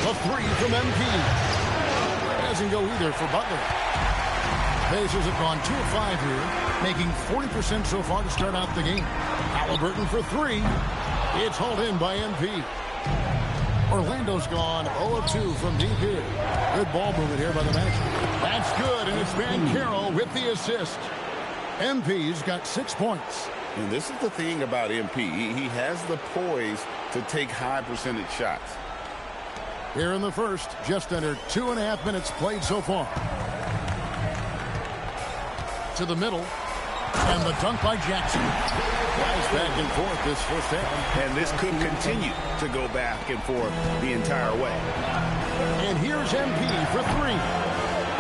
A three from MP. Doesn't go either for Butler. Pacers have gone 2 of 5 here, making 40% so far to start out the game. Halliburton for three. It's hauled in by MP. Orlando's gone 0 of 2 from deep here. Good ball movement here by the Magic. That's good, and it's Banchero with the assist. MP's got 6 points. And this is the thing about MP. He has the poise to take high percentage shots. Here in the first, just under 2.5 minutes played so far. To the middle, and the dunk by Jackson. Guys back and forth this first half. And this could continue to go back and forth the entire way. And here's MP for three.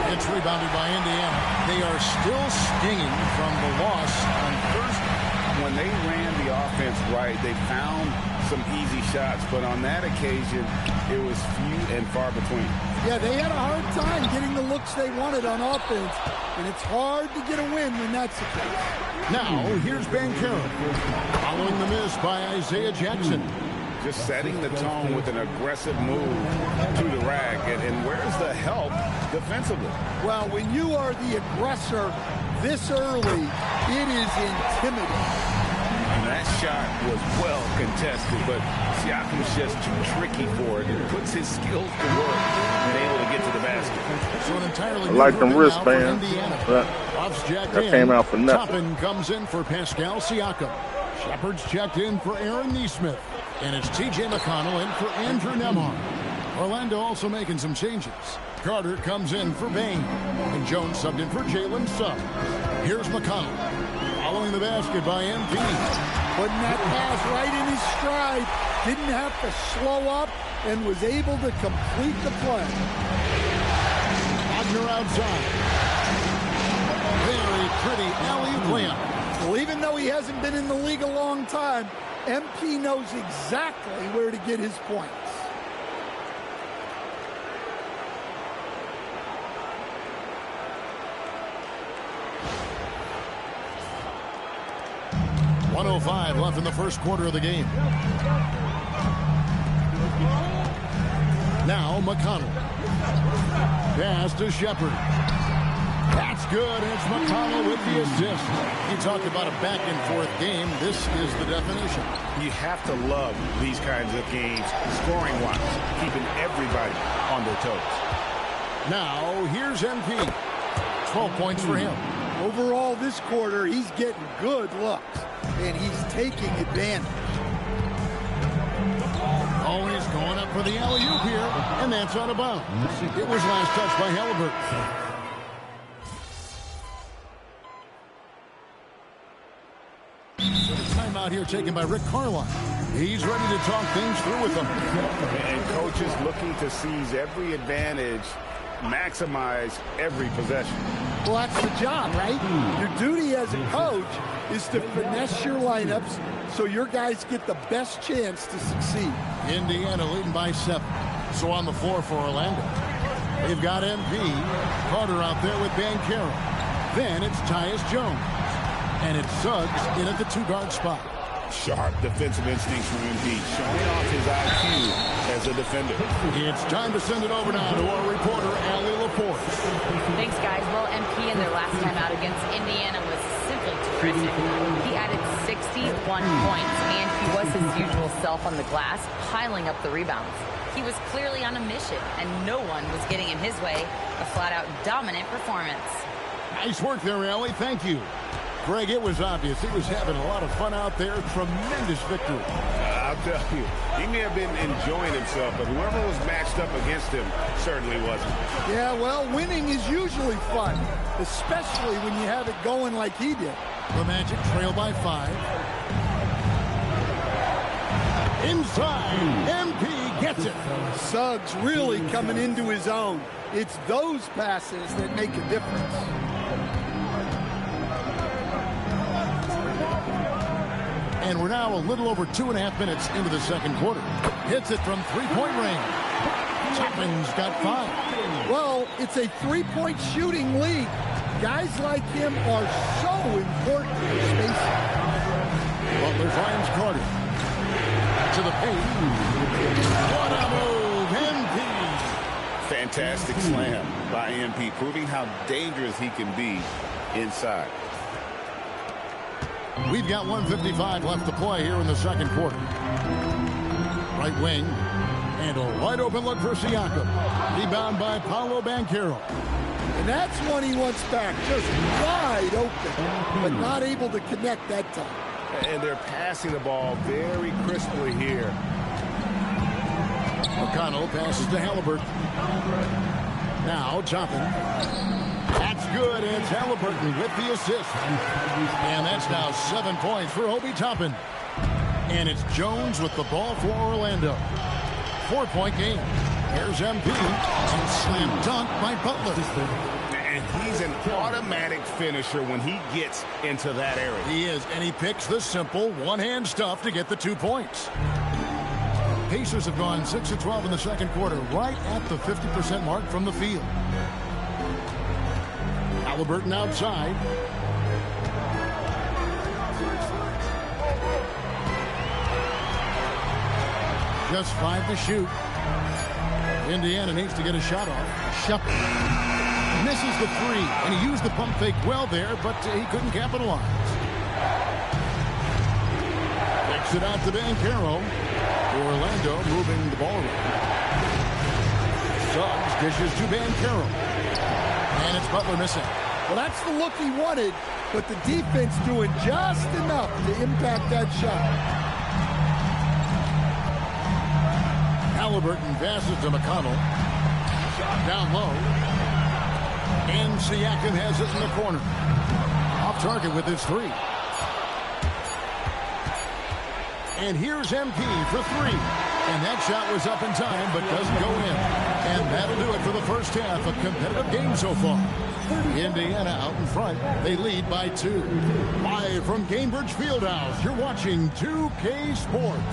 It's rebounded by Indiana. They are still stinging from the loss on Thursday. When they ran the offense right, they found some easy shots, but on that occasion, it was few and far between. Yeah, they had a hard time getting the looks they wanted on offense, and it's hard to get a win when that's the case. Now, here's Banchero. Following the miss by Isaiah Jackson. Just setting the tone with an aggressive move to the rack, and where's the help defensively? Well, when you are the aggressor this early, it is intimidating. And that shot was well contested, but Siakam's just too tricky for it. It puts his skills to work and able to get to the basket. So an entirely I like them wristbands. That came out for nothing. Toppin comes in for Pascal Siakam. Shepard's checked in for Aaron Nesmith. And it's T.J. McConnell in for Andrew Nembhard. Orlando also making some changes. Carter comes in for Bain. And Jones subbed in for Jalen Suggs. Here's McConnell. Following the basket by MP. Putting that pass right in his stride. Didn't have to slow up and was able to complete the play. Wagner outside. Very pretty alley-oop layup. Well, even though he hasn't been in the league a long time, MP knows exactly where to get his points. .105 left in the first quarter of the game. Now McConnell. Pass to Shepard. That's good, and it's McConnell with the assist. You talk about a back-and-forth game. This is the definition. You have to love these kinds of games, scoring-wise, keeping everybody on their toes. Now, here's MP. 12 points for him. Overall, this quarter, he's getting good looks, and he's taking advantage. Always going up for the alley-oop here, and that's out of bounds. It was last touched by Halliburton. So the timeout here taken by Rick Carlisle. He's ready to talk things through with them. And coach is looking to seize every advantage, maximize every possession. Well, that's the job, right? Your duty as a coach is to finesse your lineups so your guys get the best chance to succeed. Indiana leading by 7. So on the floor for Orlando. They've got MP. Carter out there with Banchero. Then it's Tyus Jones. And it's Suggs in at the 2-guard spot. Sharp defensive instincts from MP, showing off his IQ as a defender. It's time to send it over now to our reporter, Allie Laporte. Thanks, guys. Well, MP in their last time out against Indiana was simply terrific. He added 61 points, and he was his usual self on the glass, piling up the rebounds. He was clearly on a mission, and no one was getting in his way. A flat-out dominant performance. Nice work there, Allie. Thank you. Greg, it was obvious. He was having a lot of fun out there. Tremendous victory. I'll tell you, he may have been enjoying himself, but whoever was matched up against him certainly wasn't. Yeah, well, winning is usually fun, especially when you have it going like he did. The Magic trail by 5. Inside, MP gets it. Suggs really coming into his own. It's those passes that make a difference. And we're now a little over 2.5 minutes into the second quarter. Hits it from three-point range. Toppin's got 5. Well, it's a three-point shooting league. Guys like him are so important in spacing. Butler finds Carter. To the paint. What a move, MP. Fantastic slam by MP, proving how dangerous he can be inside. We've got 1:55 left to play here in the second quarter. Right wing. And a wide open look for Siakam. Rebound by Paolo Banchero. And that's one he wants back. Just wide open. But not able to connect that time. And they're passing the ball very crisply here. McConnell passes to Halliburton. Now Toppin. That's good. It's Halliburton with the assist. And that's now 7 points for Obi Toppin. And it's Jones with the ball for Orlando. 4-point game. Here's MP. And slam dunk by Butler. And he's an automatic finisher when he gets into that area. He is, and he picks the simple one-hand stuff to get the 2 points. Pacers have gone 6 of 12 in the second quarter, right at the 50% mark from the field. Halliburton outside. Just 5 to shoot. Indiana needs to get a shot off. Shepard misses the 3, and he used the pump fake well there, but he couldn't capitalize. Kicks it out to Banchero. Orlando moving the ball around. Suggs dishes to Banchero. And it's Butler missing. Well, that's the look he wanted, but the defense doing just enough to impact that shot. Halliburton passes to McConnell. Down low. And Siakam has it in the corner. Off target with his 3. And here's MP for 3. And that shot was up in time, but doesn't go in. And that'll do it for the first half. A competitive game so far. Indiana out in front. They lead by 2. Live from Cambridge Fieldhouse, you're watching 2K Sports.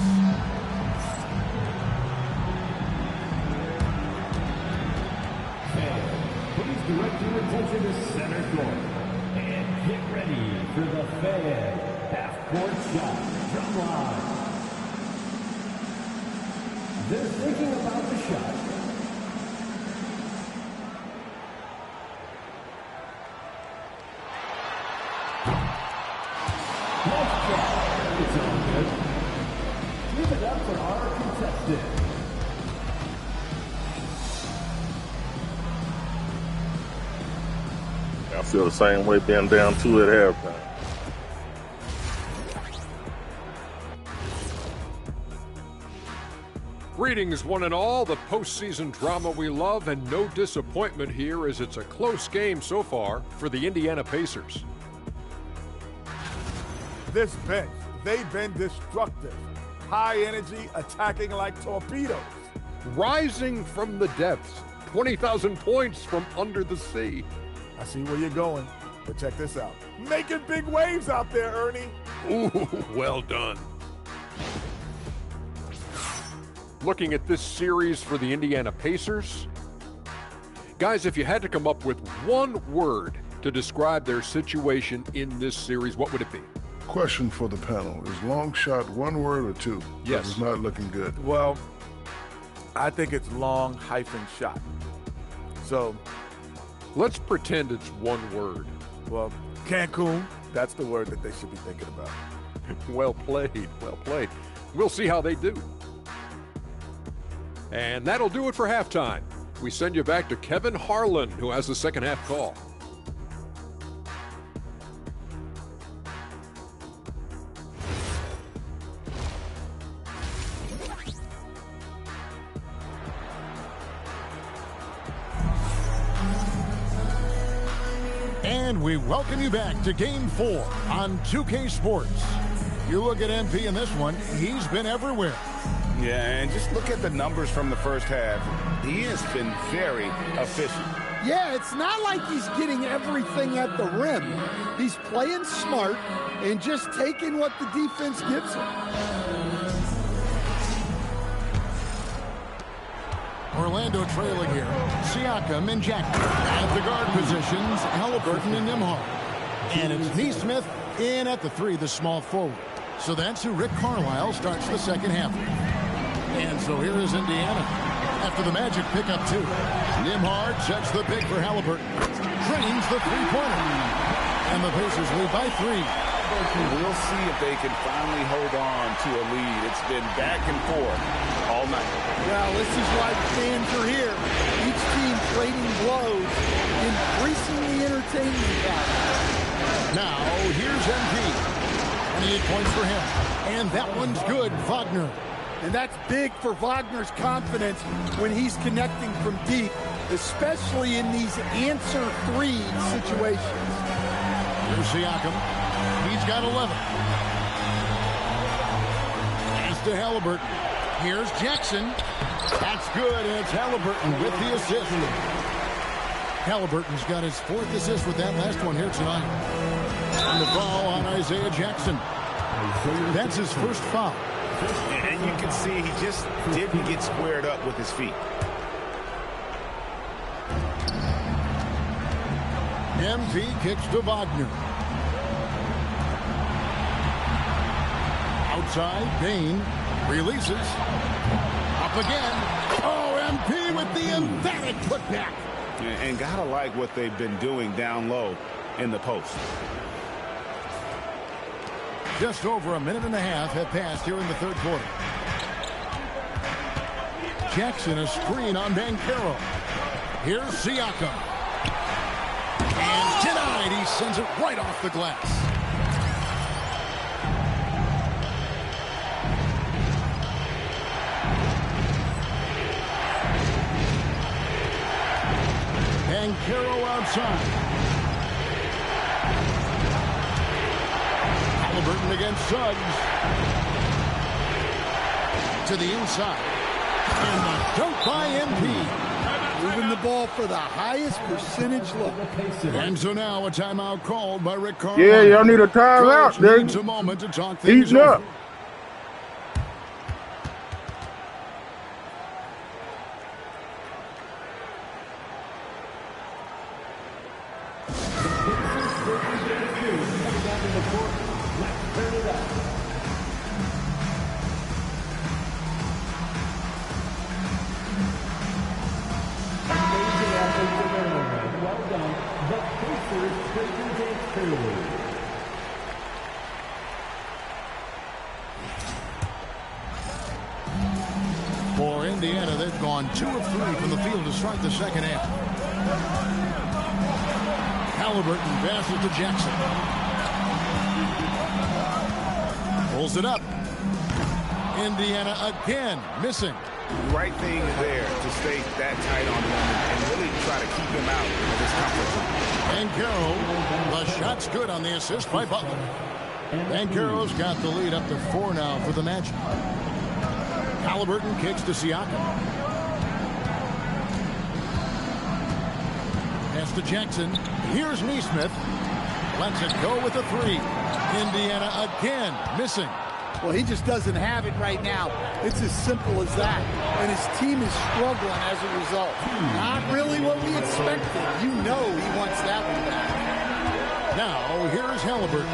Direct your attention to center court and get ready for the Fan half-court shot from live. They're thinking about the shot. Nice job. It's all good. Give it up for our contestant. I feel the same way being down 2 at halftime. Greetings, one and all. The postseason drama we love, and no disappointment here as it's a close game so far for the Indiana Pacers. This bench, they've been destructive. High energy, attacking like torpedoes. Rising from the depths, 20,000 points from under the sea. I see where you're going, but check this out. Making big waves out there, Ernie. Ooh, well done. Looking at this series for the Indiana Pacers. Guys, if you had to come up with one word to describe their situation in this series, what would it be? Question for the panel. Is long shot one word or 2? Yes. It's not looking good. Well, I think it's long hyphen shot. So let's pretend it's one word. Well, Cancun, that's the word that they should be thinking about. Well played, well played. We'll see how they do. And that'll do it for halftime. We send you back to Kevin Harlan, who has the second half call. And we welcome you back to Game 4 on 2K Sports. You look at MP in this one, he's been everywhere. Yeah, and just look at the numbers from the first half. He has been very efficient. Yeah, it's not like he's getting everything at the rim. He's playing smart and just taking what the defense gives him. Orlando trailing here. Siakam and Jackson. At the guard positions, Halliburton and Nembhard. And it's Nesmith in at the 3, the small forward. So that's who Rick Carlisle starts the second half. And so here is Indiana. After the Magic pick up 2. Nembhard sets the pick for Halliburton. Drains the three-pointer. And the Pacers lead by 3. We'll see if they can finally hold on to a lead. It's been back and forth all night. Well, this is why the fans are here. Each team trading blows, increasing the entertainment value. Now, here's MP. 28 points for him. And that one's good, Wagner. And that's big for Wagner's confidence when he's connecting from deep, especially in these answer 3 situations. Here's Siakam. He's got 11. Pass to Halliburton. Here's Jackson. That's good, and it's Halliburton with the assist. Halliburton's got his 4th assist with that last one here tonight. And the foul on Isaiah Jackson. That's his first foul. And you can see he just didn't get squared up with his feet. MP kicks to Wagner. Outside, Bain releases. Up again. Oh, MP with the emphatic putback. And gotta like what they've been doing down low in the post. Just over a minute and a half have passed here in the third quarter. Jackson a screen on Banchero. Here's Siakam. And denied. He sends it right off the glass. Banchero outside. Halliburton against Suggs. To the inside. And the dunk by MP. Moving the ball for the highest percentage look. And so now a timeout called by Rick Carlisle. Yeah, y'all need a timeout, dude. Needs a moment to talk things Heating up. over. For Indiana, they've gone 2 of 3 from the field to start the second half. Halliburton passes to Jackson. Pulls it up. Indiana again missing. Right thing there to stay that tight on him and really try to keep him out of his comfort zone. And Banchero, the shot's good on the assist by Butler. Banchero's got the lead up to 4 now for the Magic. Halliburton kicks to Siakam. Pass to Jackson. Here's Nesmith. Lets it go with a 3. Indiana again missing. Well, he just doesn't have it right now. It's as simple as that. And his team is struggling as a result. Not really what we expected. You know he wants that one back. Now, here's Halliburton.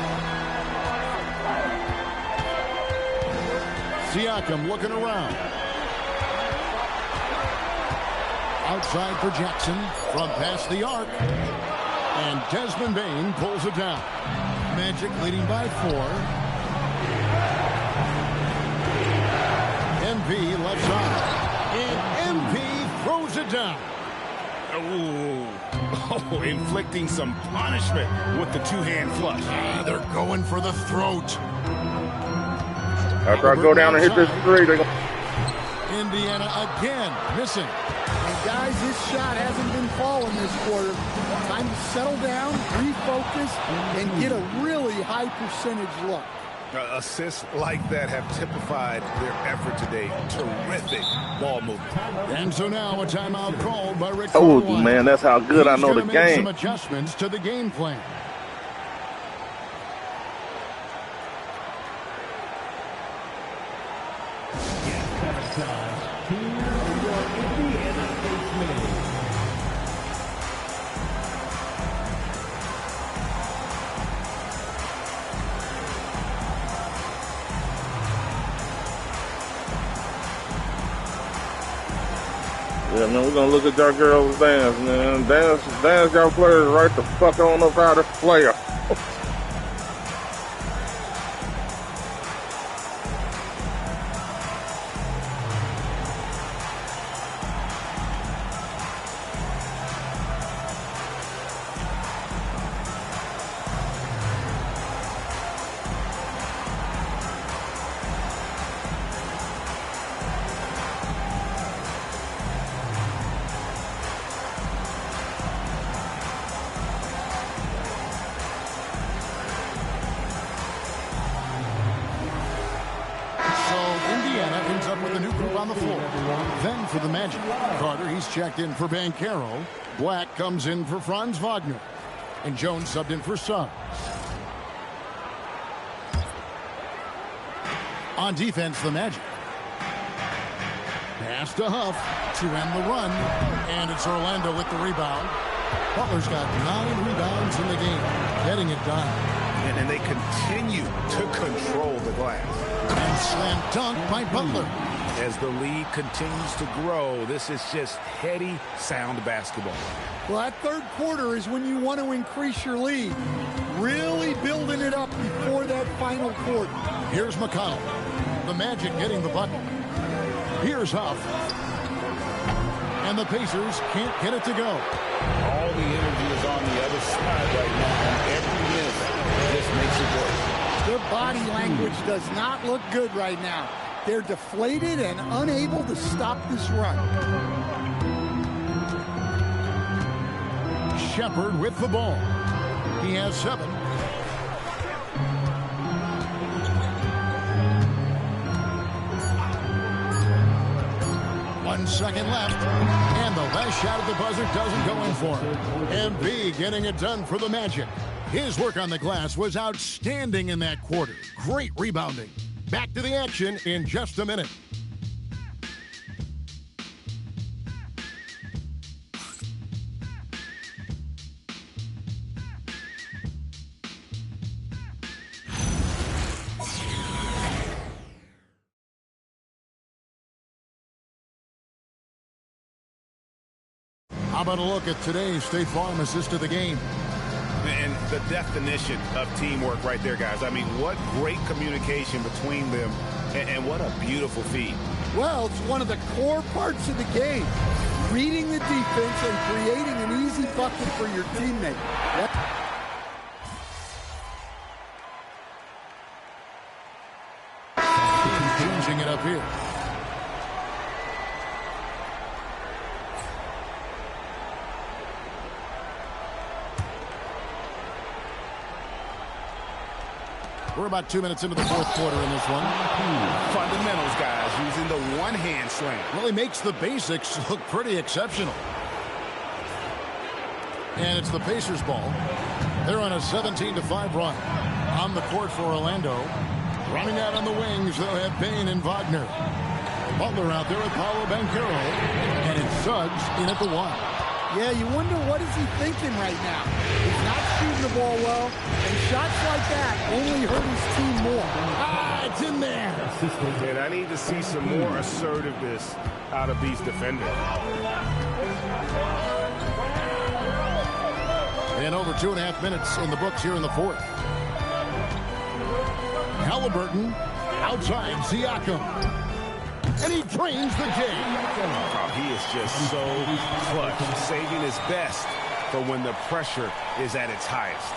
Siakam looking around. Outside for Jackson from past the arc. And Desmond Bain pulls it down. Magic leading by 4. MP left side. And MP throws it down. Oh, inflicting some punishment with the 2-hand flush. They're going for the throat. After I go down and hit this 3, they're going Indiana again missing. And guys, this shot hasn't been falling this quarter. Time to settle down, refocus, and get a really high percentage look. Assists like that have typified their effort today. Terrific ball movement. And so now a timeout called by Rick. Told you, man, that's how good I know the Make game. some adjustments to the game plan. Yeah, man, we're gonna look at our girls dance, man. Dance y'all players right the fuck on up how to play her. Checked in for Bancaro. Black comes in for Franz Wagner. And Jones subbed in for Suggs. On defense, the Magic. Pass to Huff to end the run. And it's Orlando with the rebound. Butler's got 9 rebounds in the game, getting it done. And they continue to control the glass. And slam dunk by Butler. As the lead continues to grow, this is just heady, sound basketball. Well, that third quarter is when you want to increase your lead. Really building it up before that final quarter. Here's McConnell. The Magic getting the bucket. Here's Huff. And the Pacers can't get it to go. All the energy is on the other side right now. And every miss just makes it worse. Their body language does not look good right now. They're deflated and unable to stop this run. Shepard with the ball. He has 7. One second left. And the last shot at the buzzer doesn't go in for him. MB getting it done for the Magic. His work on the glass was outstanding in that quarter. Great rebounding. Back to the action in just a minute. How about a look at today's State Farm assist of the game? And the definition of teamwork right there, guys. I mean, what great communication between them, and what a beautiful feed. Well, it's one of the core parts of the game. Reading the defense and creating an easy bucket for your teammate. Changing it up here. We're about 2 minutes into the fourth quarter in this one. Fundamentals, guys, using the one-hand slam. Well, he makes the basics look pretty exceptional. And it's the Pacers ball. They're on a 17-5 run. On the court for Orlando. Running out on the wings, they'll have Payne and Wagner. Butler out there with Paolo Banchero. And it's Suggs in at the 1. Yeah, you wonder what is he thinking right now. He's not shooting the ball well, and shots like that only hurt his team more. Ah, it's in there. And I need to see some more assertiveness out of these defenders. And over 2.5 minutes in the books here in the fourth. Halliburton outside Siakam. And he drains the game. Oh, he is just so clutch, saving his best for when the pressure is at its highest.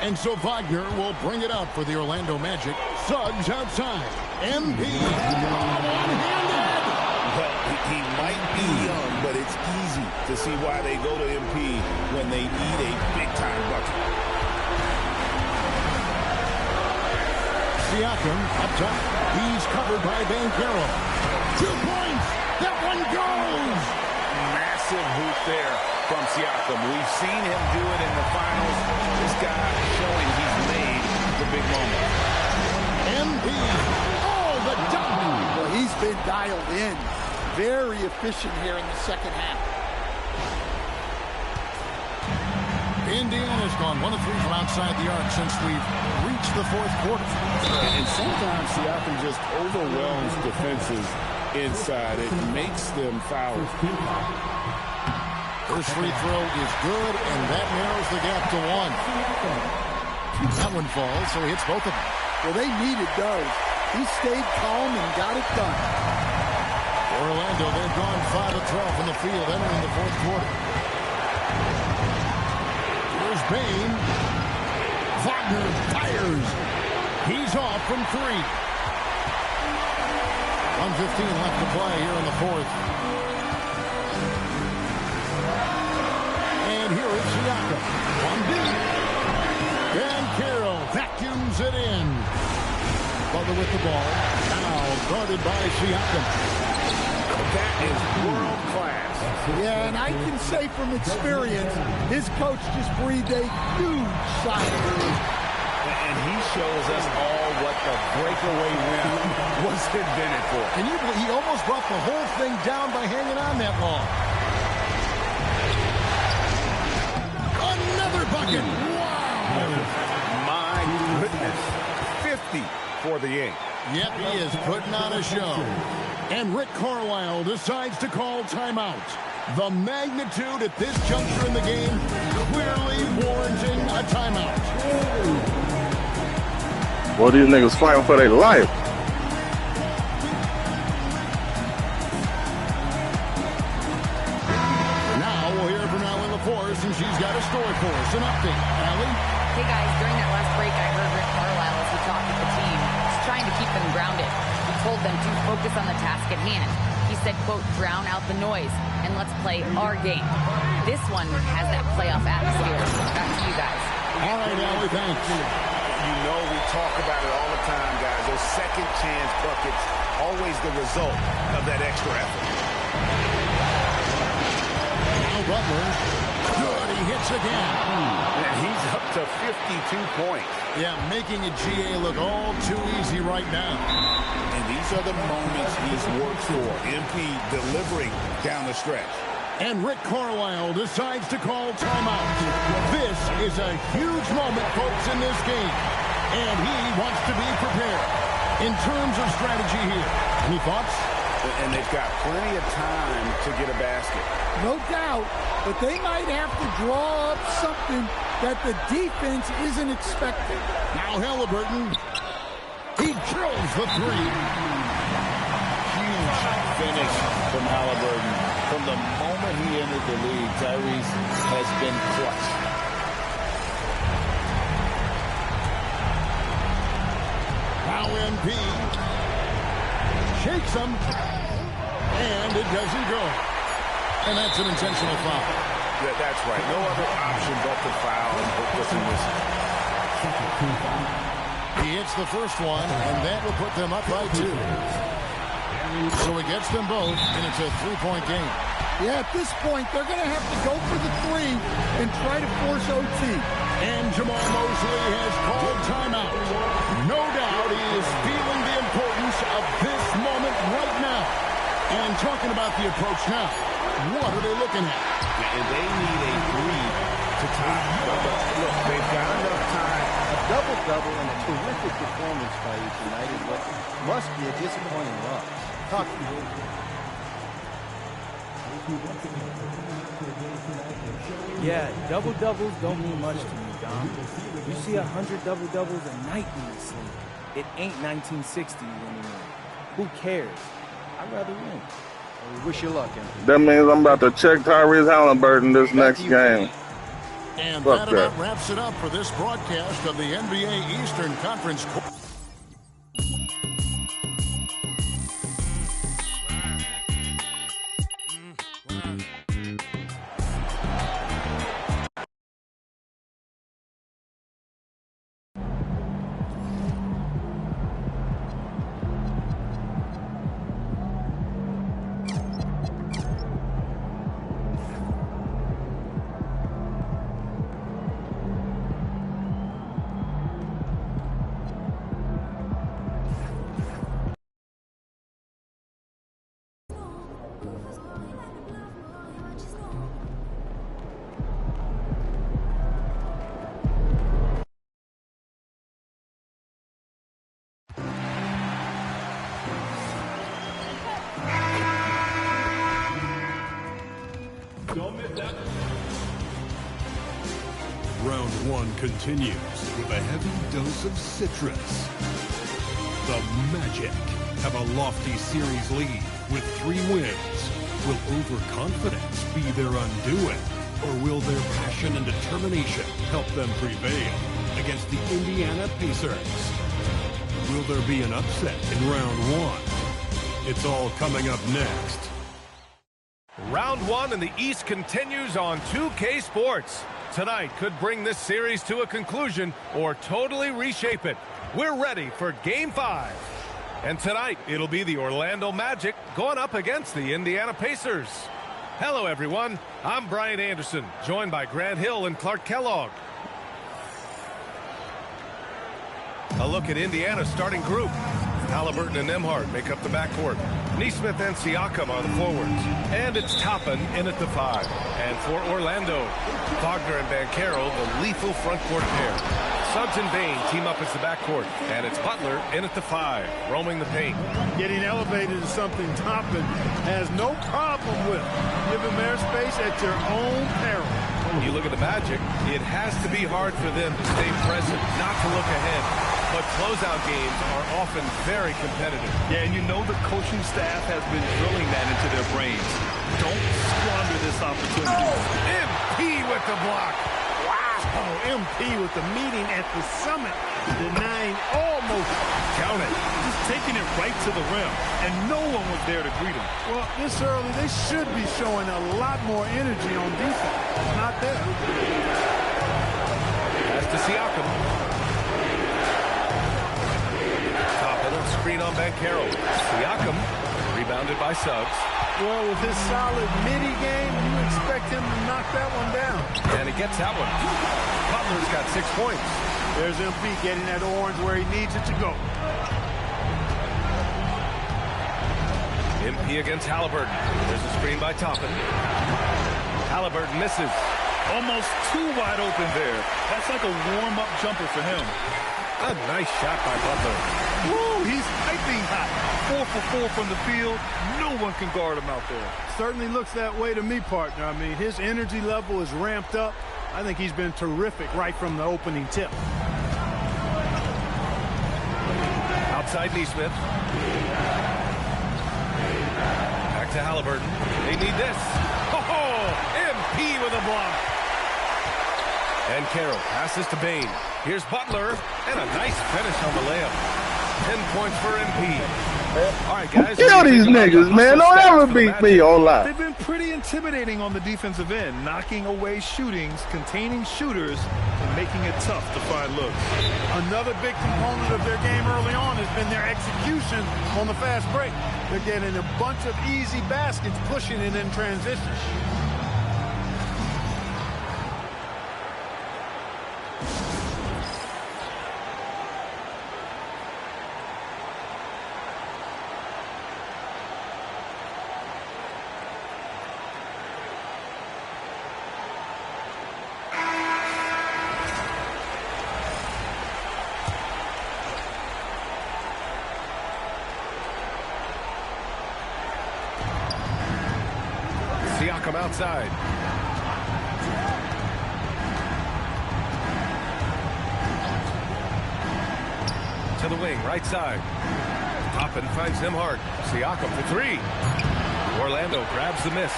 And so Wagner will bring it up for the Orlando Magic. Suggs outside. MP one-handed. Well, he might be young, but it's easy to see why they go to MP when they need a big-time bucket. Siakam up top. He's covered by Banchero. 2 points. That one goes. Massive hoop there from Siakam. We've seen him do it in the finals. This guy showing he's made the big moment. MP. Oh, the dunk. Well, he's been dialed in. Very efficient here in the second half. Indiana's gone 1 of 3 from outside the arc since we've reached the fourth quarter. And sometimes Siakam just overwhelms defenses inside. It makes them foul. First free throw is good, and that narrows the gap to 1. That one falls, so he hits both of them. Well, they needed those. He stayed calm and got it done. Orlando, they've gone 5 of 12 from the field entering the fourth quarter. Here's Bain. Wagner fires. He's off from 3. 1:15 left to play here in the fourth. And here is Siakam. 1 deep. And Carroll vacuums it in. Butler with the ball. Now guarded by Siakam. That is world class. Yeah, and I can say from experience, his coach just breathed a huge sigh of relief. And he shows us all what the breakaway win was invented for. And he almost brought the whole thing down by hanging on that long. Another bucket. Wow. My goodness. 50 for the Yanks. Yep, he is putting on a show. And Rick Carlisle decides to call timeout. The magnitude at this juncture in the game clearly warranting a timeout. Well, these niggas fighting for their life. Now we'll hear from Allie LaForce, and she's got a story for us. An update. Allie? Hey guys, during that last break, I heard Rick Carlisle as he talked with the team, just trying to keep them grounded. He told them to focus on the task at hand. He said, quote, drown out the noise and let's play our game. This one has that playoff atmosphere. Back to you guys. All right, Allie, thanks. You know we talk about it all the time, guys. Those second chance buckets, always the result of that extra effort. Now Butler. Good, he hits again. And he's up to 52 points. Yeah, making a GA look all too easy right now. And these are the moments he's worked for. MP delivering down the stretch. And Rick Carlisle decides to call timeout. This is a huge moment, folks, in this game. And he wants to be prepared in terms of strategy here. Any thoughts? And they've got plenty of time to get a basket. No doubt, but they might have to draw up something that the defense isn't expecting. Now Halliburton. He drills the 3. Huge finish from Halliburton. From the moment he entered the league, Tyrese has been clutch. Now MP shakes him, and it doesn't go. And that's an intentional foul. Yeah, that's right. No other option but to foul and put this in this. He hits the first one, and that will put them up by 2. So he gets them both, and it's a 3-point game. Yeah, at this point, they're going to have to go for the 3 and try to force OT. And Jamal Mosley has called timeout. No doubt he is feeling the importance of this moment right now. And talking about the approach now, what are they looking at? And they need a 3 to tie. Look, they've got enough time. A double-double and a terrific performance by you tonight is what must be a disappointing loss. Talk to me. Yeah, double-doubles don't mean much to me, Dom. You see 100 double-doubles a night in this league. It ain't 1960 anymore. Who cares? I'd rather win. Well, we wish you luck, Anthony. That means I'm about to check Tyrese Halliburton this next game. And Fuck that about wraps it up for this broadcast of the NBA Eastern Conference. Round one continues with a heavy dose of citrus. The Magic have a lofty series lead with 3 wins. Will overconfidence be their undoing, or will their passion and determination help them prevail against the Indiana Pacers? Will there be an upset in round one? It's all coming up next. Round one in the East continues on 2K Sports. Tonight could bring this series to a conclusion or totally reshape it. We're ready for Game 5. And tonight, it'll be the Orlando Magic going up against the Indiana Pacers. Hello, everyone. I'm Brian Anderson, joined by Grant Hill and Clark Kellogg. A look at Indiana's starting group. Halliburton and Nembhard make up the backcourt. Nesmith and Siakam are the forwards. And it's Toppin in at the 5. And for Orlando, Wagner and Banchero, the lethal front court pair. Suggs and Bain team up as the backcourt. And it's Butler in at the 5, roaming the paint. Getting elevated is something Toppin has no problem with. Give them airspace at your own peril. You look at the Magic, it has to be hard for them to stay present, not to look ahead. But closeout games are often very competitive. Yeah, and you know the coaching staff has been drilling that into their brains. Don't squander this opportunity. Oh, MP with the block. Wow, MP with the meeting at the summit, denying almost. Count it. Just taking it right to the rim, and no one was there to greet him. Well, this early, they should be showing a lot more energy on defense. Not there. As to Siakam. Screen on Banchero. Siakam, rebounded by Suggs. Well, with his solid midi game, you expect him to knock that one down. And he gets that one. Butler's got 6 points. There's MP getting that orange where he needs it to go. MP against Halliburton. There's a screen by Toppin. Halliburton misses. Almost too wide open there. That's like a warm-up jumper for him. A nice shot by Butler. Woo, he's piping hot. 4 for 4 from the field. No one can guard him out there. Certainly looks that way to me, partner. I mean, his energy level is ramped up. I think he's been terrific right from the opening tip. Outside Nesmith. Back to Halliburton. They need this. Oh, MP with a block. And Carroll passes to Bain. Here's Butler, and a nice finish on the layup. 10 points for MP. All right, guys. Kill these niggas, man. Don't ever beat me on live. They've been pretty intimidating on the defensive end, knocking away shootings, containing shooters, and making it tough to find looks. Another big component of their game early on has been their execution on the fast break. They're getting a bunch of easy baskets, pushing it in transition. Siakam outside. To the wing, right side. Toppin finds Nembhard. Siakam for 3. Orlando grabs the miss.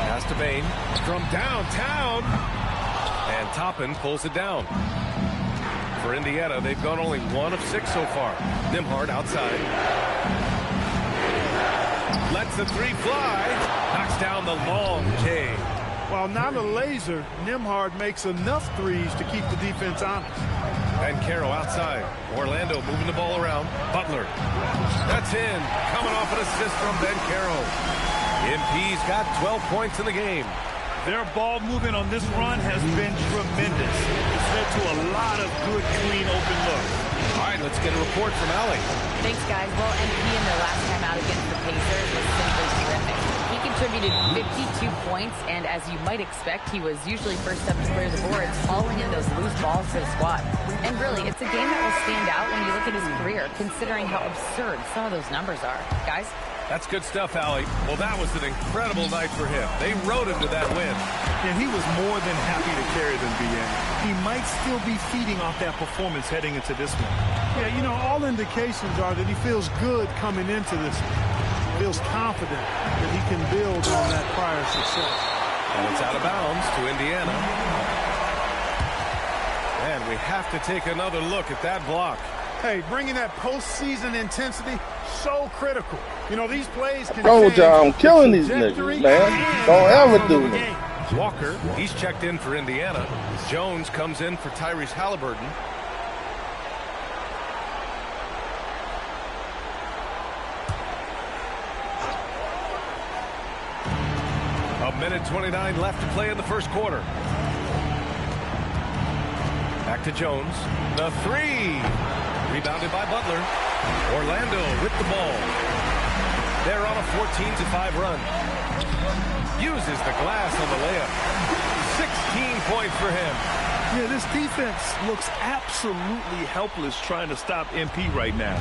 Pass to Bain. From downtown. And Toppin pulls it down. For Indiana, they've gone only 1 of 6 so far. Nembhard outside. Lets the 3 fly. Knocks down the long J. While not a laser, Nembhard makes enough threes to keep the defense honest. Banchero outside. Orlando moving the ball around. Butler. That's in. Coming off an assist from Banchero. MP's got 12 points in the game. Their ball movement on this run has been tremendous. It's led to a lot of good, clean, open looks. All right, let's get a report from Allie. Thanks, guys. Well, MP in their last time out against the Pacers was simply terrific. He contributed 52 points, and as you might expect, he was usually first up to clear the boards, hauling in those loose balls for the squad. And really, it's a game that will stand out when you look at his career, considering how absurd some of those numbers are. Guys? That's good stuff, Allie. Well, that was an incredible night for him. They rode him to that win. And he was more than happy to carry them, BA. He might still be feeding off that performance heading into this one. Yeah, you know, all indications are that he feels good coming into this one. Feels confident that he can build on that prior success. And it's out of bounds to Indiana. And we have to take another look at that block. Hey, bringing that postseason intensity, so critical. You know, these plays can Told y'all I'm killing these niggas, man. Don't ever do it. Walker, he's checked in for Indiana. Jones comes in for Tyrese Halliburton. A minute 29 left to play in the first quarter. Back to Jones. The three. Rebounded by Butler. Orlando with the ball. They're on a 14-5 run. Uses the glass on the layup. 16 points for him. Yeah, this defense looks absolutely helpless trying to stop MP right now.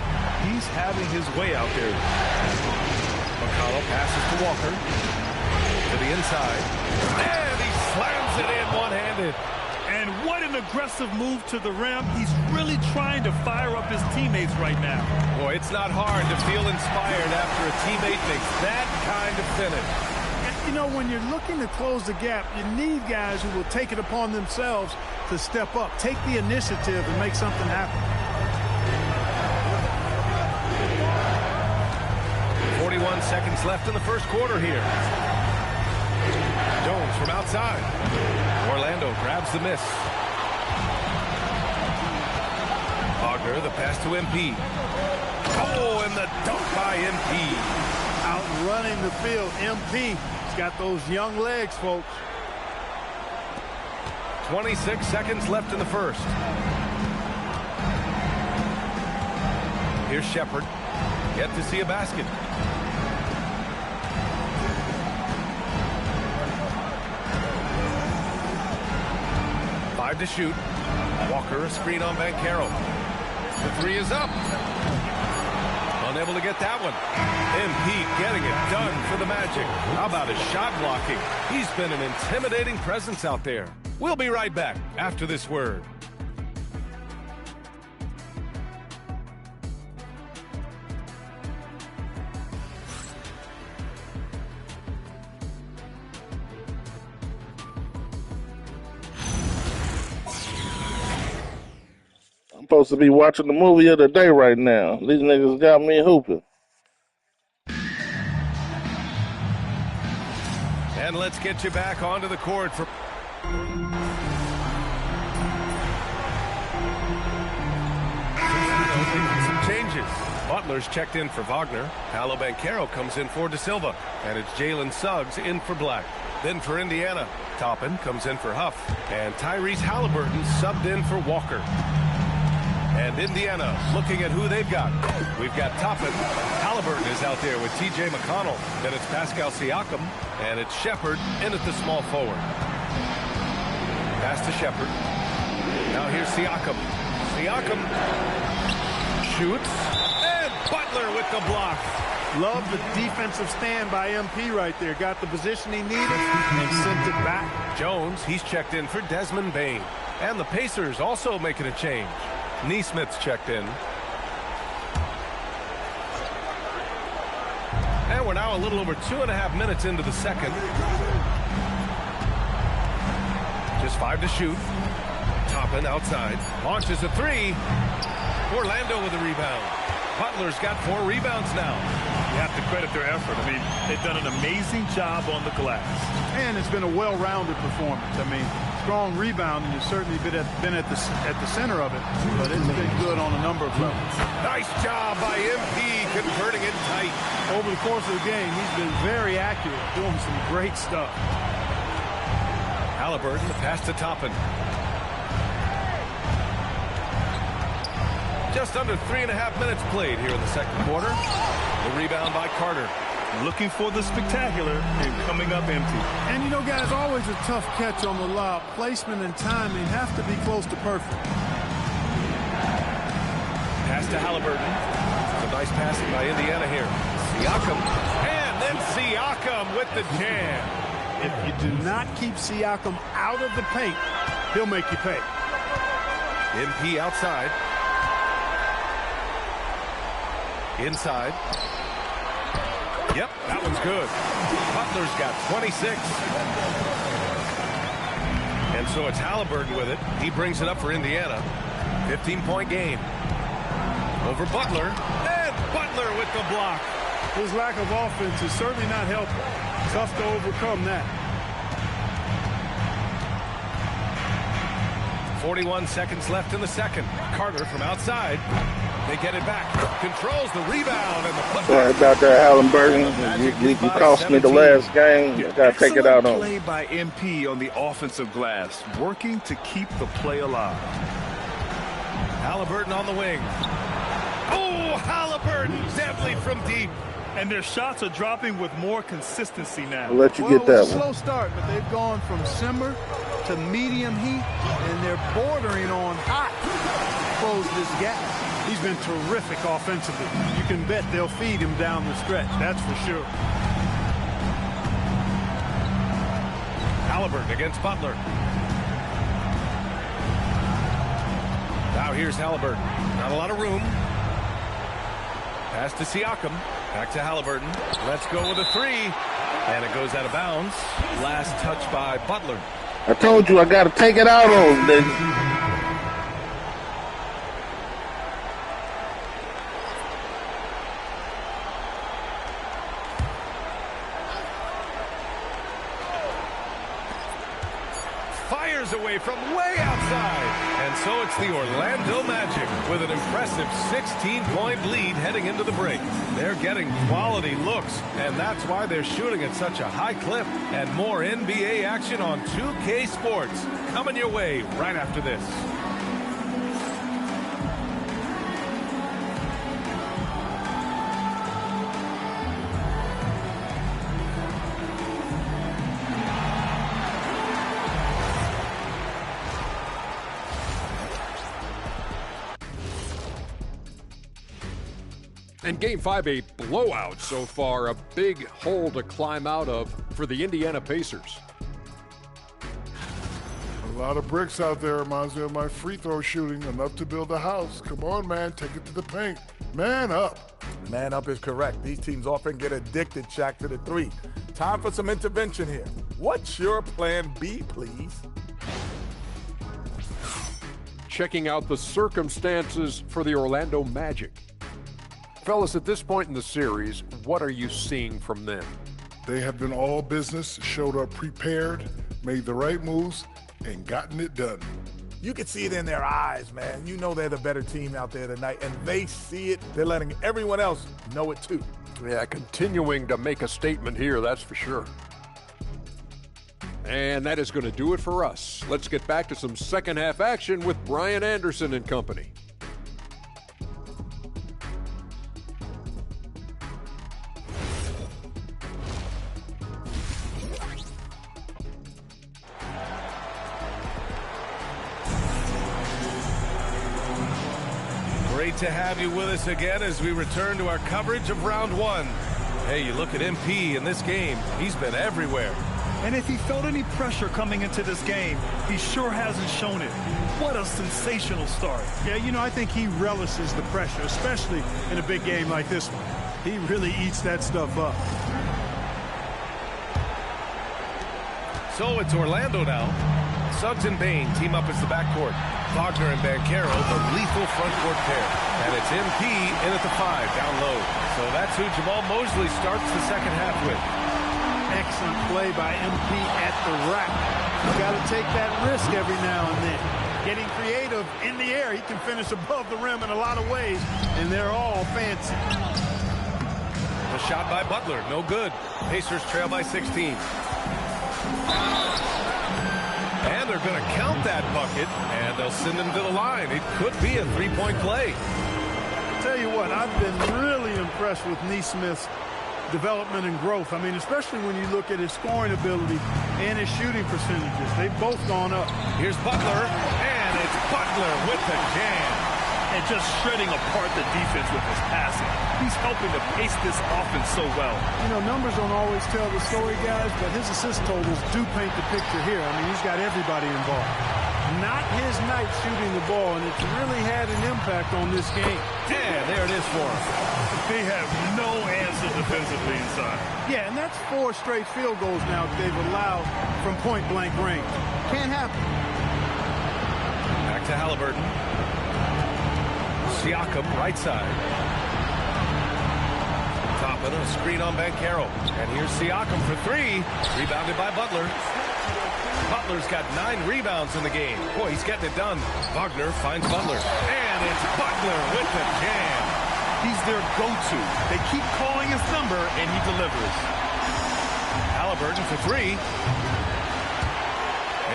He's having his way out there. McConnell passes to Walker. To the inside. And he slams it in one-handed. And what an aggressive move to the rim. He's really trying to fire up his teammates right now. Boy, it's not hard to feel inspired after a teammate makes that kind of finish. You know, when you're looking to close the gap, you need guys who will take it upon themselves to step up, take the initiative, and make something happen. 41 seconds left in the first quarter here. Jones from outside. Orlando grabs the miss. Wagner, the pass to MP. Oh, and the dunk by MP. Outrunning the field, MP. He's got those young legs, folks. 26 seconds left in the first. Here's Shepard. Yet to see a basket. To shoot. Walker, a screen on Banchero. The three is up. Unable to get that one. MP getting it done for the Magic. How about his shot blocking? He's been an intimidating presence out there. We'll be right back after this word. Supposed to be watching the movie of the day right now. These niggas got me hooping. And let's get you back onto the court for some changes. Butler's checked in for Wagner. Paolo Banchero comes in for De Silva. And it's Jalen Suggs in for Black. Then for Indiana, Toppin comes in for Huff. And Tyrese Halliburton subbed in for Walker. And Indiana looking at who they've got. We've got Toppin. Halliburton is out there with T.J. McConnell. Then it's Pascal Siakam. And it's Shepard in at the small forward. Pass to Shepard. Now here's Siakam. Siakam shoots. And Butler with the block. Love the defensive stand by MP right there. Got the position he needed and sent it back. Jones, he's checked in for Desmond Bane. And the Pacers also making a change. Neesmith's checked in. And we're now a little over 2.5 minutes into the second. Just 5 to shoot. Toppin outside. Launches a three. Orlando with a rebound. Butler's got 4 rebounds now. You have to credit their effort. I mean, they've done an amazing job on the glass. And it's been a well-rounded performance. I mean, strong rebound, and you've certainly been at the center of it, but it's been good on a number of levels. Nice job by MP converting it tight. Over the course of the game, he's been very accurate, doing some great stuff. Halliburton, the pass to Toppin. Just under 3.5 minutes played here in the second quarter. The rebound by Carter. Looking for the spectacular and coming up empty. And you know, guys, always a tough catch on the lob. Placement and timing have to be close to perfect. Pass to Halliburton. It's a nice passing by Indiana here. Siakam, and then Siakam with the jam. If you do not keep Siakam out of the paint, he'll make you pay. MP outside. Inside. Yep, that one's good. Butler's got 26. And so it's Halliburton with it. He brings it up for Indiana. 15-point game. Over Butler. And Butler with the block. His lack of offense is certainly not helping. Tough to overcome that. 41 seconds left in the second. Carter from outside. They get it back. Controls the rebound and the putback. Sorry about that, Halliburton. You cost me the last game. You got to take it out on. Play by MP on the offensive glass, working to keep the play alive. Halliburton on the wing. Oh, Halliburton deadly from deep. And their shots are dropping with more consistency now. I'll let you get that one. Slow start, but they've gone from simmer to medium heat, and they're bordering on hot to close this gap. He's been terrific offensively. You can bet they'll feed him down the stretch, that's for sure. Halliburton against Butler. Now here's Halliburton. Not a lot of room. Pass to Siakam. Back to Halliburton. Let's go with a three. And it goes out of bounds. Last touch by Butler. I told you I got to take it out on them. Fires away from way outside. And so it's the Orlando Magic with an impressive 16-point lead heading into the break. They're getting quality looks, and that's why they're shooting at such a high clip. And more NBA action on 2K Sports coming your way right after this. And Game 5, a blowout so far, a big hole to climb out of for the Indiana Pacers. A lot of bricks out there. Reminds me of my free throw shooting. Enough to build a house. Come on, man. Take it to the paint. Man up. Man up is correct. These teams often get addicted, Shaq, to the three. Time for some intervention here. What's your plan B, please? Checking out the circumstances for the Orlando Magic. Fellas, at this point in the series, what are you seeing from them? They have been all business, showed up prepared, made the right moves, and gotten it done. You can see it in their eyes, man. You know they're the better team out there tonight, and they see it. They're letting everyone else know it too. Yeah, continuing to make a statement here, that's for sure. And that is going to do it for us. Let's get back to some second half action with Brian Anderson and company. Great to have you with us again as we return to our coverage of round one. Hey, you look at MP in this game, he's been everywhere. And if he felt any pressure coming into this game, he sure hasn't shown it. What a sensational start. Yeah, you know, I think he relishes the pressure, especially in a big game like this one. He really eats that stuff up. So it's Orlando now. Suggs and Bain team up as the backcourt. Wagner and Banchero, the lethal front court pair. And it's MP in at the 5, down low. So that's who Jamal Mosley starts the second half with. Excellent play by MP at the rack. You got to take that risk every now and then. Getting creative in the air. He can finish above the rim in a lot of ways, and they're all fancy. The shot by Butler, no good. Pacers trail by 16. And they're going to count that bucket, and they'll send him to the line. It could be a three-point play. I'll tell you what, I've been really impressed with Neesmith's development and growth. I mean, especially when you look at his scoring ability and his shooting percentages. They've both gone up. Here's Butler, and it's Butler with the jam. and just shredding apart the defense with his passing. He's helping to pace this offense so well. You know, numbers don't always tell the story, guys, but his assist totals do paint the picture here. I mean, he's got everybody involved. Not his night shooting the ball, and it's really had an impact on this game. Yeah, there it is for him. They have no answer defensively inside. Yeah, and that's 4 straight field goals now that they've allowed from point-blank range. Can't happen. Back to Halliburton. Siakam, right side. Top of a screen on Banchero. And here's Siakam for 3. Rebounded by Butler. Butler's got 9 rebounds in the game. Boy, he's getting it done. Wagner finds Butler. And it's Butler with the jam. He's their go-to. They keep calling his number, and he delivers. Halliburton for 3.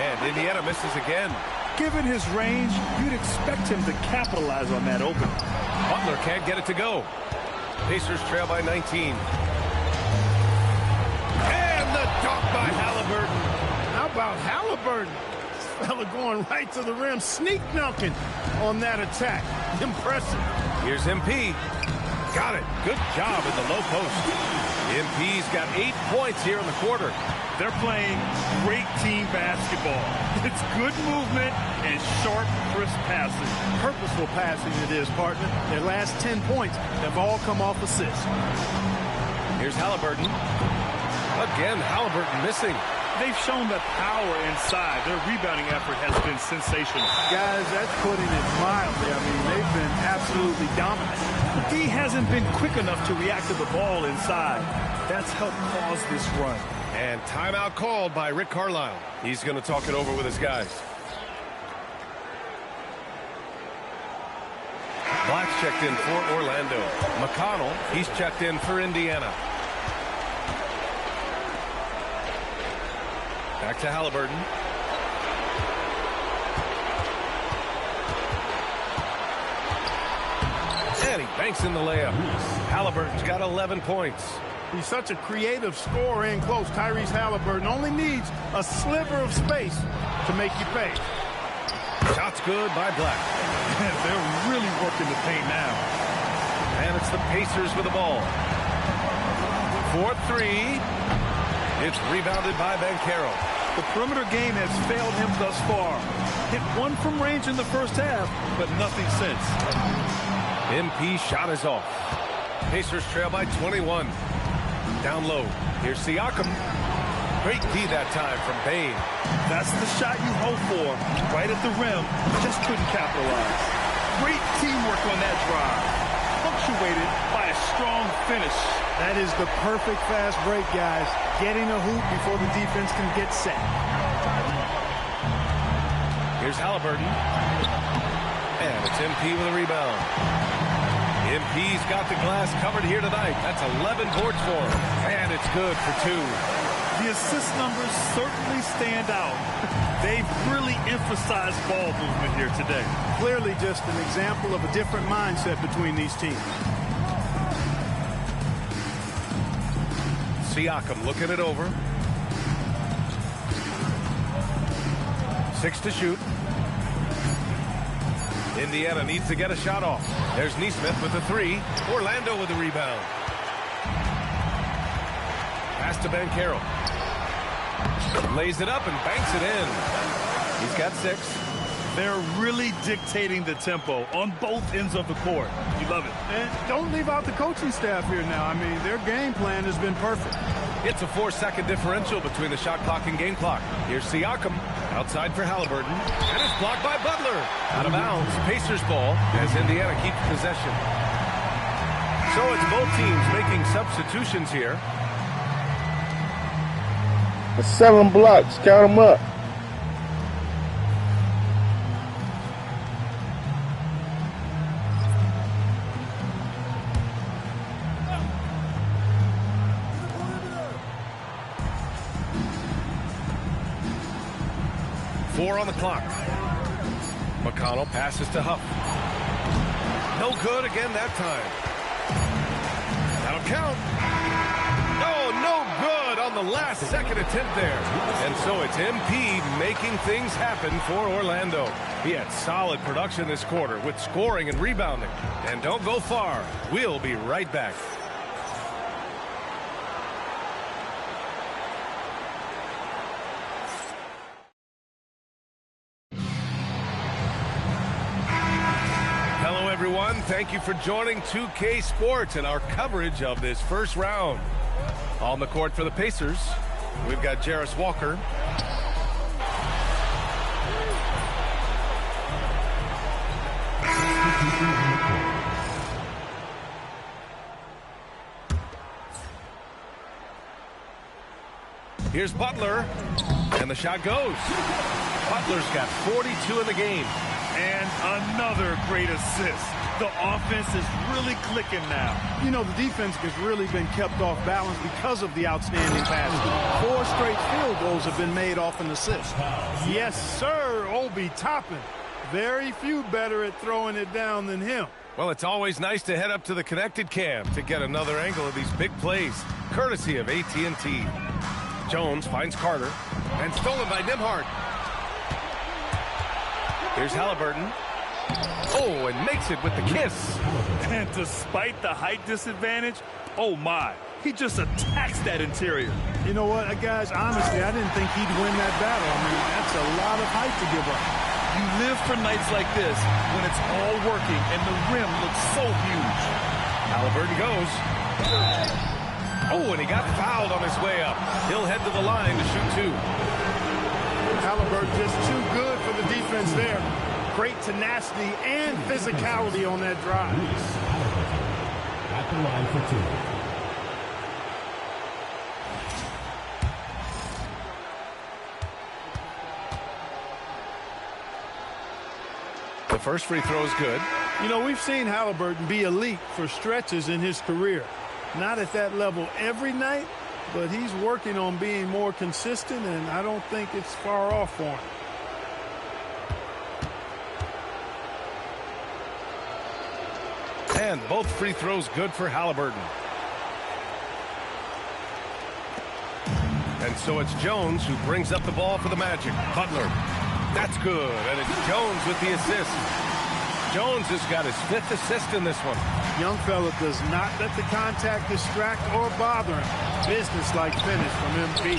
And Indiana misses again. Given his range, you'd expect him to capitalize on that opening. Butler can't get it to go. Pacers trail by 19. And the dunk by Halliburton. How about Halliburton? This fella going right to the rim, sneak dunking on that attack. Impressive. Here's MP. Got it. Good job in the low post. MP's got 8 points here in the quarter. They're playing great team basketball. It's good movement and sharp, crisp passing. Purposeful passing it is, partner. Their last 10 points have all come off assists. Here's Halliburton. Again, Halliburton missing. They've shown the power inside. Their rebounding effort has been sensational. Guys, that's putting it mildly. I mean, they've been absolutely dominant. But he hasn't been quick enough to react to the ball inside. That's helped cause this run. And timeout called by Rick Carlisle. He's going to talk it over with his guys. Black's checked in for Orlando. McConnell, he's checked in for Indiana. Back to Halliburton. And he banks in the layup. Halliburton's got 11 points. He's such a creative scorer in close. Tyrese Halliburton only needs a sliver of space to make you pay. Shot's good by Black. They're really working the paint now. And it's the Pacers with the ball. 4-3. It's rebounded by Banchero. The perimeter game has failed him thus far. Hit 1 from range in the first half, but nothing since. MP shot is off. Pacers trail by 21. Down low. Here's Siakam. Great D that time from Bain. That's the shot you hope for. Right at the rim. Just couldn't capitalize. Great teamwork on that drive. Punctuated by a strong finish. That is the perfect fast break, guys. Getting a hoop before the defense can get set. Here's Halliburton. And it's MP with a rebound. MP's got the glass covered here tonight. That's 11 boards for him. And it's good for 2. The assist numbers certainly stand out. They've really emphasized ball movement here today. Clearly just an example of a different mindset between these teams. Siakam looking it over. 6 to shoot. Indiana needs to get a shot off. There's Neesmith with the 3. Orlando with the rebound. Pass to Banchero. Lays it up and banks it in. He's got 6. They're really dictating the tempo on both ends of the court. You love it. And don't leave out the coaching staff here now. I mean, their game plan has been perfect. It's a 4-second differential between the shot clock and game clock. Here's Siakam. Outside for Halliburton. And it's blocked by Butler. Out of bounds. Pacers ball as Indiana keeps possession. So it's both teams making substitutions here. 7 blocks. Count them up. On the clock. McConnell passes to Huff. No good again that time. That'll count. Oh, no good on the last-second attempt there. And so it's MP making things happen for Orlando. He had solid production this quarter with scoring and rebounding. And don't go far. We'll be right back. Hello, everyone. Thank you for joining 2K Sports and our coverage of this first round. On the court for the Pacers, we've got Jarris Walker. Here's Butler, and the shot goes. Butler's got 42 in the game. And another great assist. The offense is really clicking now. You know, the defense has really been kept off balance because of the outstanding passing. 4 straight field goals have been made off an assist. Yes, sir, Obi Toppin. Very few better at throwing it down than him. Well, it's always nice to head up to the connected cam to get another angle of these big plays, courtesy of AT&T. Jones finds Carter, and stolen by Nembhard. Here's Halliburton. Oh, and makes it with the kiss. And despite the height disadvantage, oh my, he just attacks that interior. You know what, guys, honestly, I didn't think he'd win that battle. I mean, that's a lot of height to give up. You live for nights like this when it's all working and the rim looks so huge. Halliburton goes. Oh, and he got fouled on his way up. He'll head to the line to shoot 2. Halliburton just too good for the defense there. Great tenacity and physicality on that drive. At the line for 2. The first free throw is good. You know, we've seen Halliburton be elite for stretches in his career. Not at that level every night, but he's working on being more consistent, and I don't think it's far off for him. And both free throws good for Halliburton. And so it's Jones who brings up the ball for the Magic. Butler. That's good. And it's Jones with the assist. Jones has got his 5th assist in this one. Young fella does not let the contact distract or bother him. Business-like finish from MP.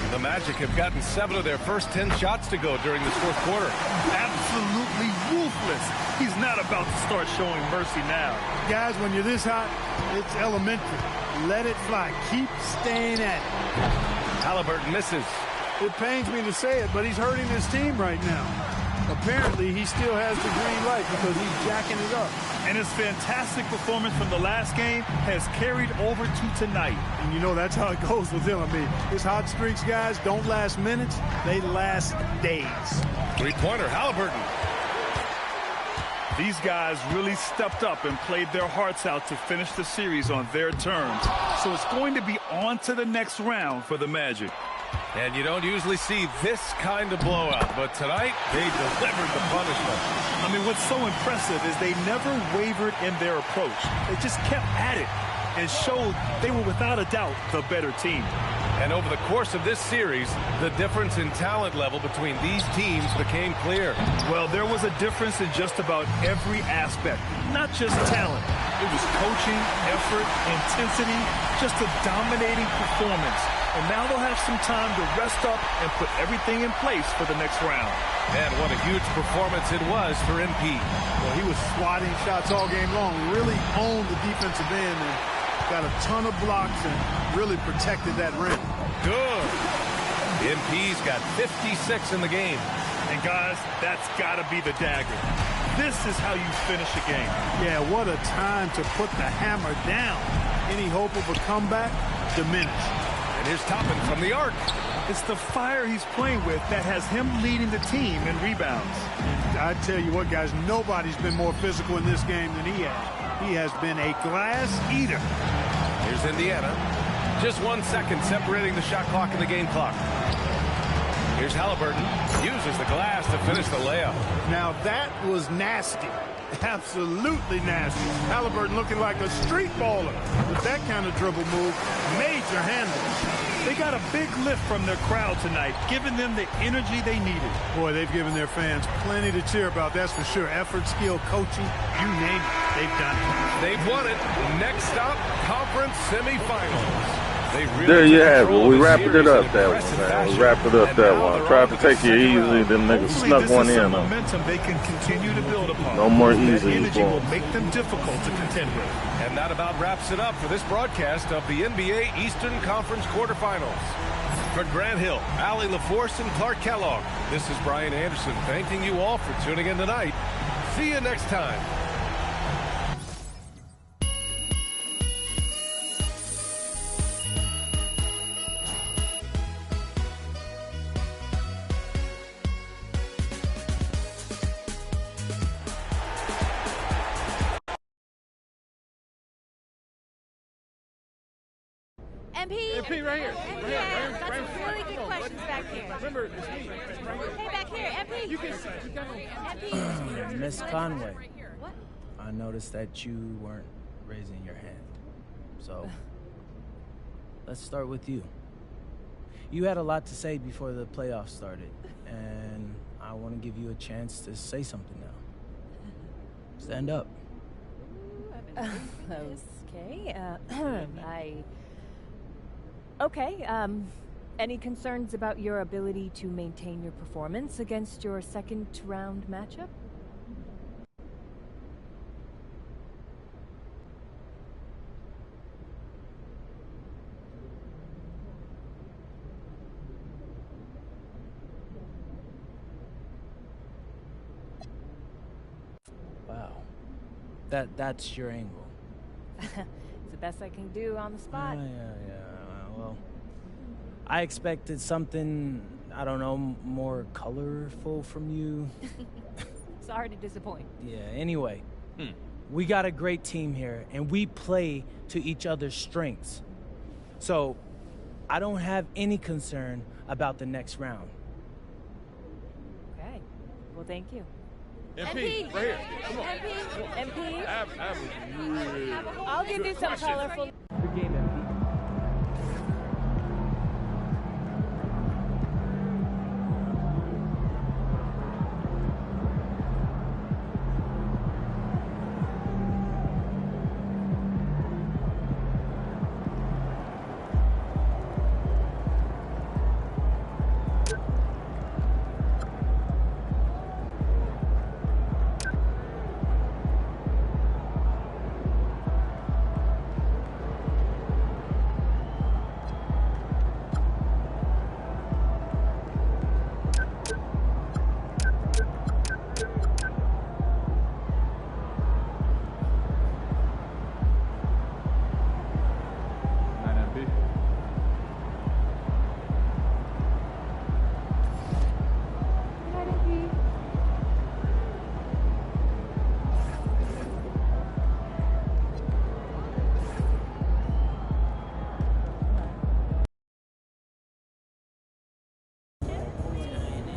The Magic have gotten 7 of their first 10 shots to go during this fourth quarter. Absolutely ruthless. He's not about to start showing mercy now. Guys, when you're this hot, it's elementary. Let it fly. Keep staying at it. Halliburton misses. It pains me to say it, but he's hurting his team right now. Apparently, he still has the green light because he's jacking it up. And his fantastic performance from the last game has carried over to tonight. And you know, that's how it goes with him. I mean, his hot streaks, guys, don't last minutes. They last days. Three-pointer, Halliburton. These guys really stepped up and played their hearts out to finish the series on their terms. So it's going to be on to the next round for the Magic. And you don't usually see this kind of blowout, but tonight they delivered the punishment. I mean, what's so impressive is they never wavered in their approach. They just kept at it and showed they were without a doubt the better team. And over the course of this series, the difference in talent level between these teams became clear. Well, there was a difference in just about every aspect, not just talent. It was coaching, effort, intensity, just a dominating performance. And now they'll have some time to rest up and put everything in place for the next round. And what a huge performance it was for MP. Well, he was swatting shots all game long, really owned the defensive end and got a ton of blocks and really protected that rim. Good. MP's got 56 in the game. And guys, that's got to be the dagger. This is how you finish a game. Yeah, what a time to put the hammer down. Any hope of a comeback diminished. And here's Toppin from the arc. It's the fire he's playing with that has him leading the team in rebounds. And I tell you what, guys, nobody's been more physical in this game than he has. He has been a glass eater. Here's Indiana. Just 1 second separating the shot clock and the game clock. Here's Halliburton. Uses the glass to finish the layup. Now that was nasty. Absolutely nasty. Halliburton looking like a street baller. With that kind of dribble move, major handle. They got a big lift from their crowd tonight, giving them the energy they needed. Boy, they've given their fans plenty to cheer about, that's for sure. Effort, skill, coaching, you name it, they've done it. They've won it. Next stop, conference semifinals. There you have it. We wrapped it up that one, man. We wrapped it up that one. Tried to take it easy, then niggas snuck one in. Momentum they can continue to build upon. No more easy. Energy will make them difficult to contend with. And that about wraps it up for this broadcast of the NBA Eastern Conference quarterfinals. For Grant Hill, Allie LaForce, and Clark Kellogg, this is Brian Anderson thanking you all for tuning in tonight. See you next time. MP right here. Got some really good questions back here. Remember, it's me. Hey, back here, MP. You can MP. Miss Conway. What? I noticed that you weren't raising your hand. So, let's start with you. You had a lot to say before the playoffs started, and I want to give you a chance to say something now. Stand up. Okay. Okay, any concerns about your ability to maintain your performance against your second-round matchup? Wow. That's your angle. It's the best I can do on the spot. Yeah. Well, I expected something, I don't know, more colorful from you. Sorry to disappoint. Yeah, anyway, we got a great team here, and we play to each other's strengths. So, I don't have any concern about the next round. Okay. Well, thank you. MP, right here. Come on. MP. I'll give you some colorful. Good game, MP.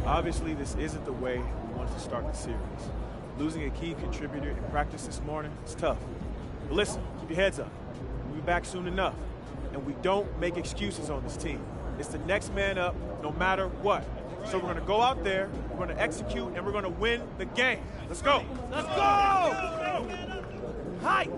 Obviously, this isn't the way we wanted to start the series. Losing a key contributor in practice this morning is tough. But listen, keep your heads up. We'll be back soon enough. And we don't make excuses on this team. It's the next man up no matter what. So we're going to go out there, we're going to execute, and we're going to win the game. Let's go. Let's go! Hi.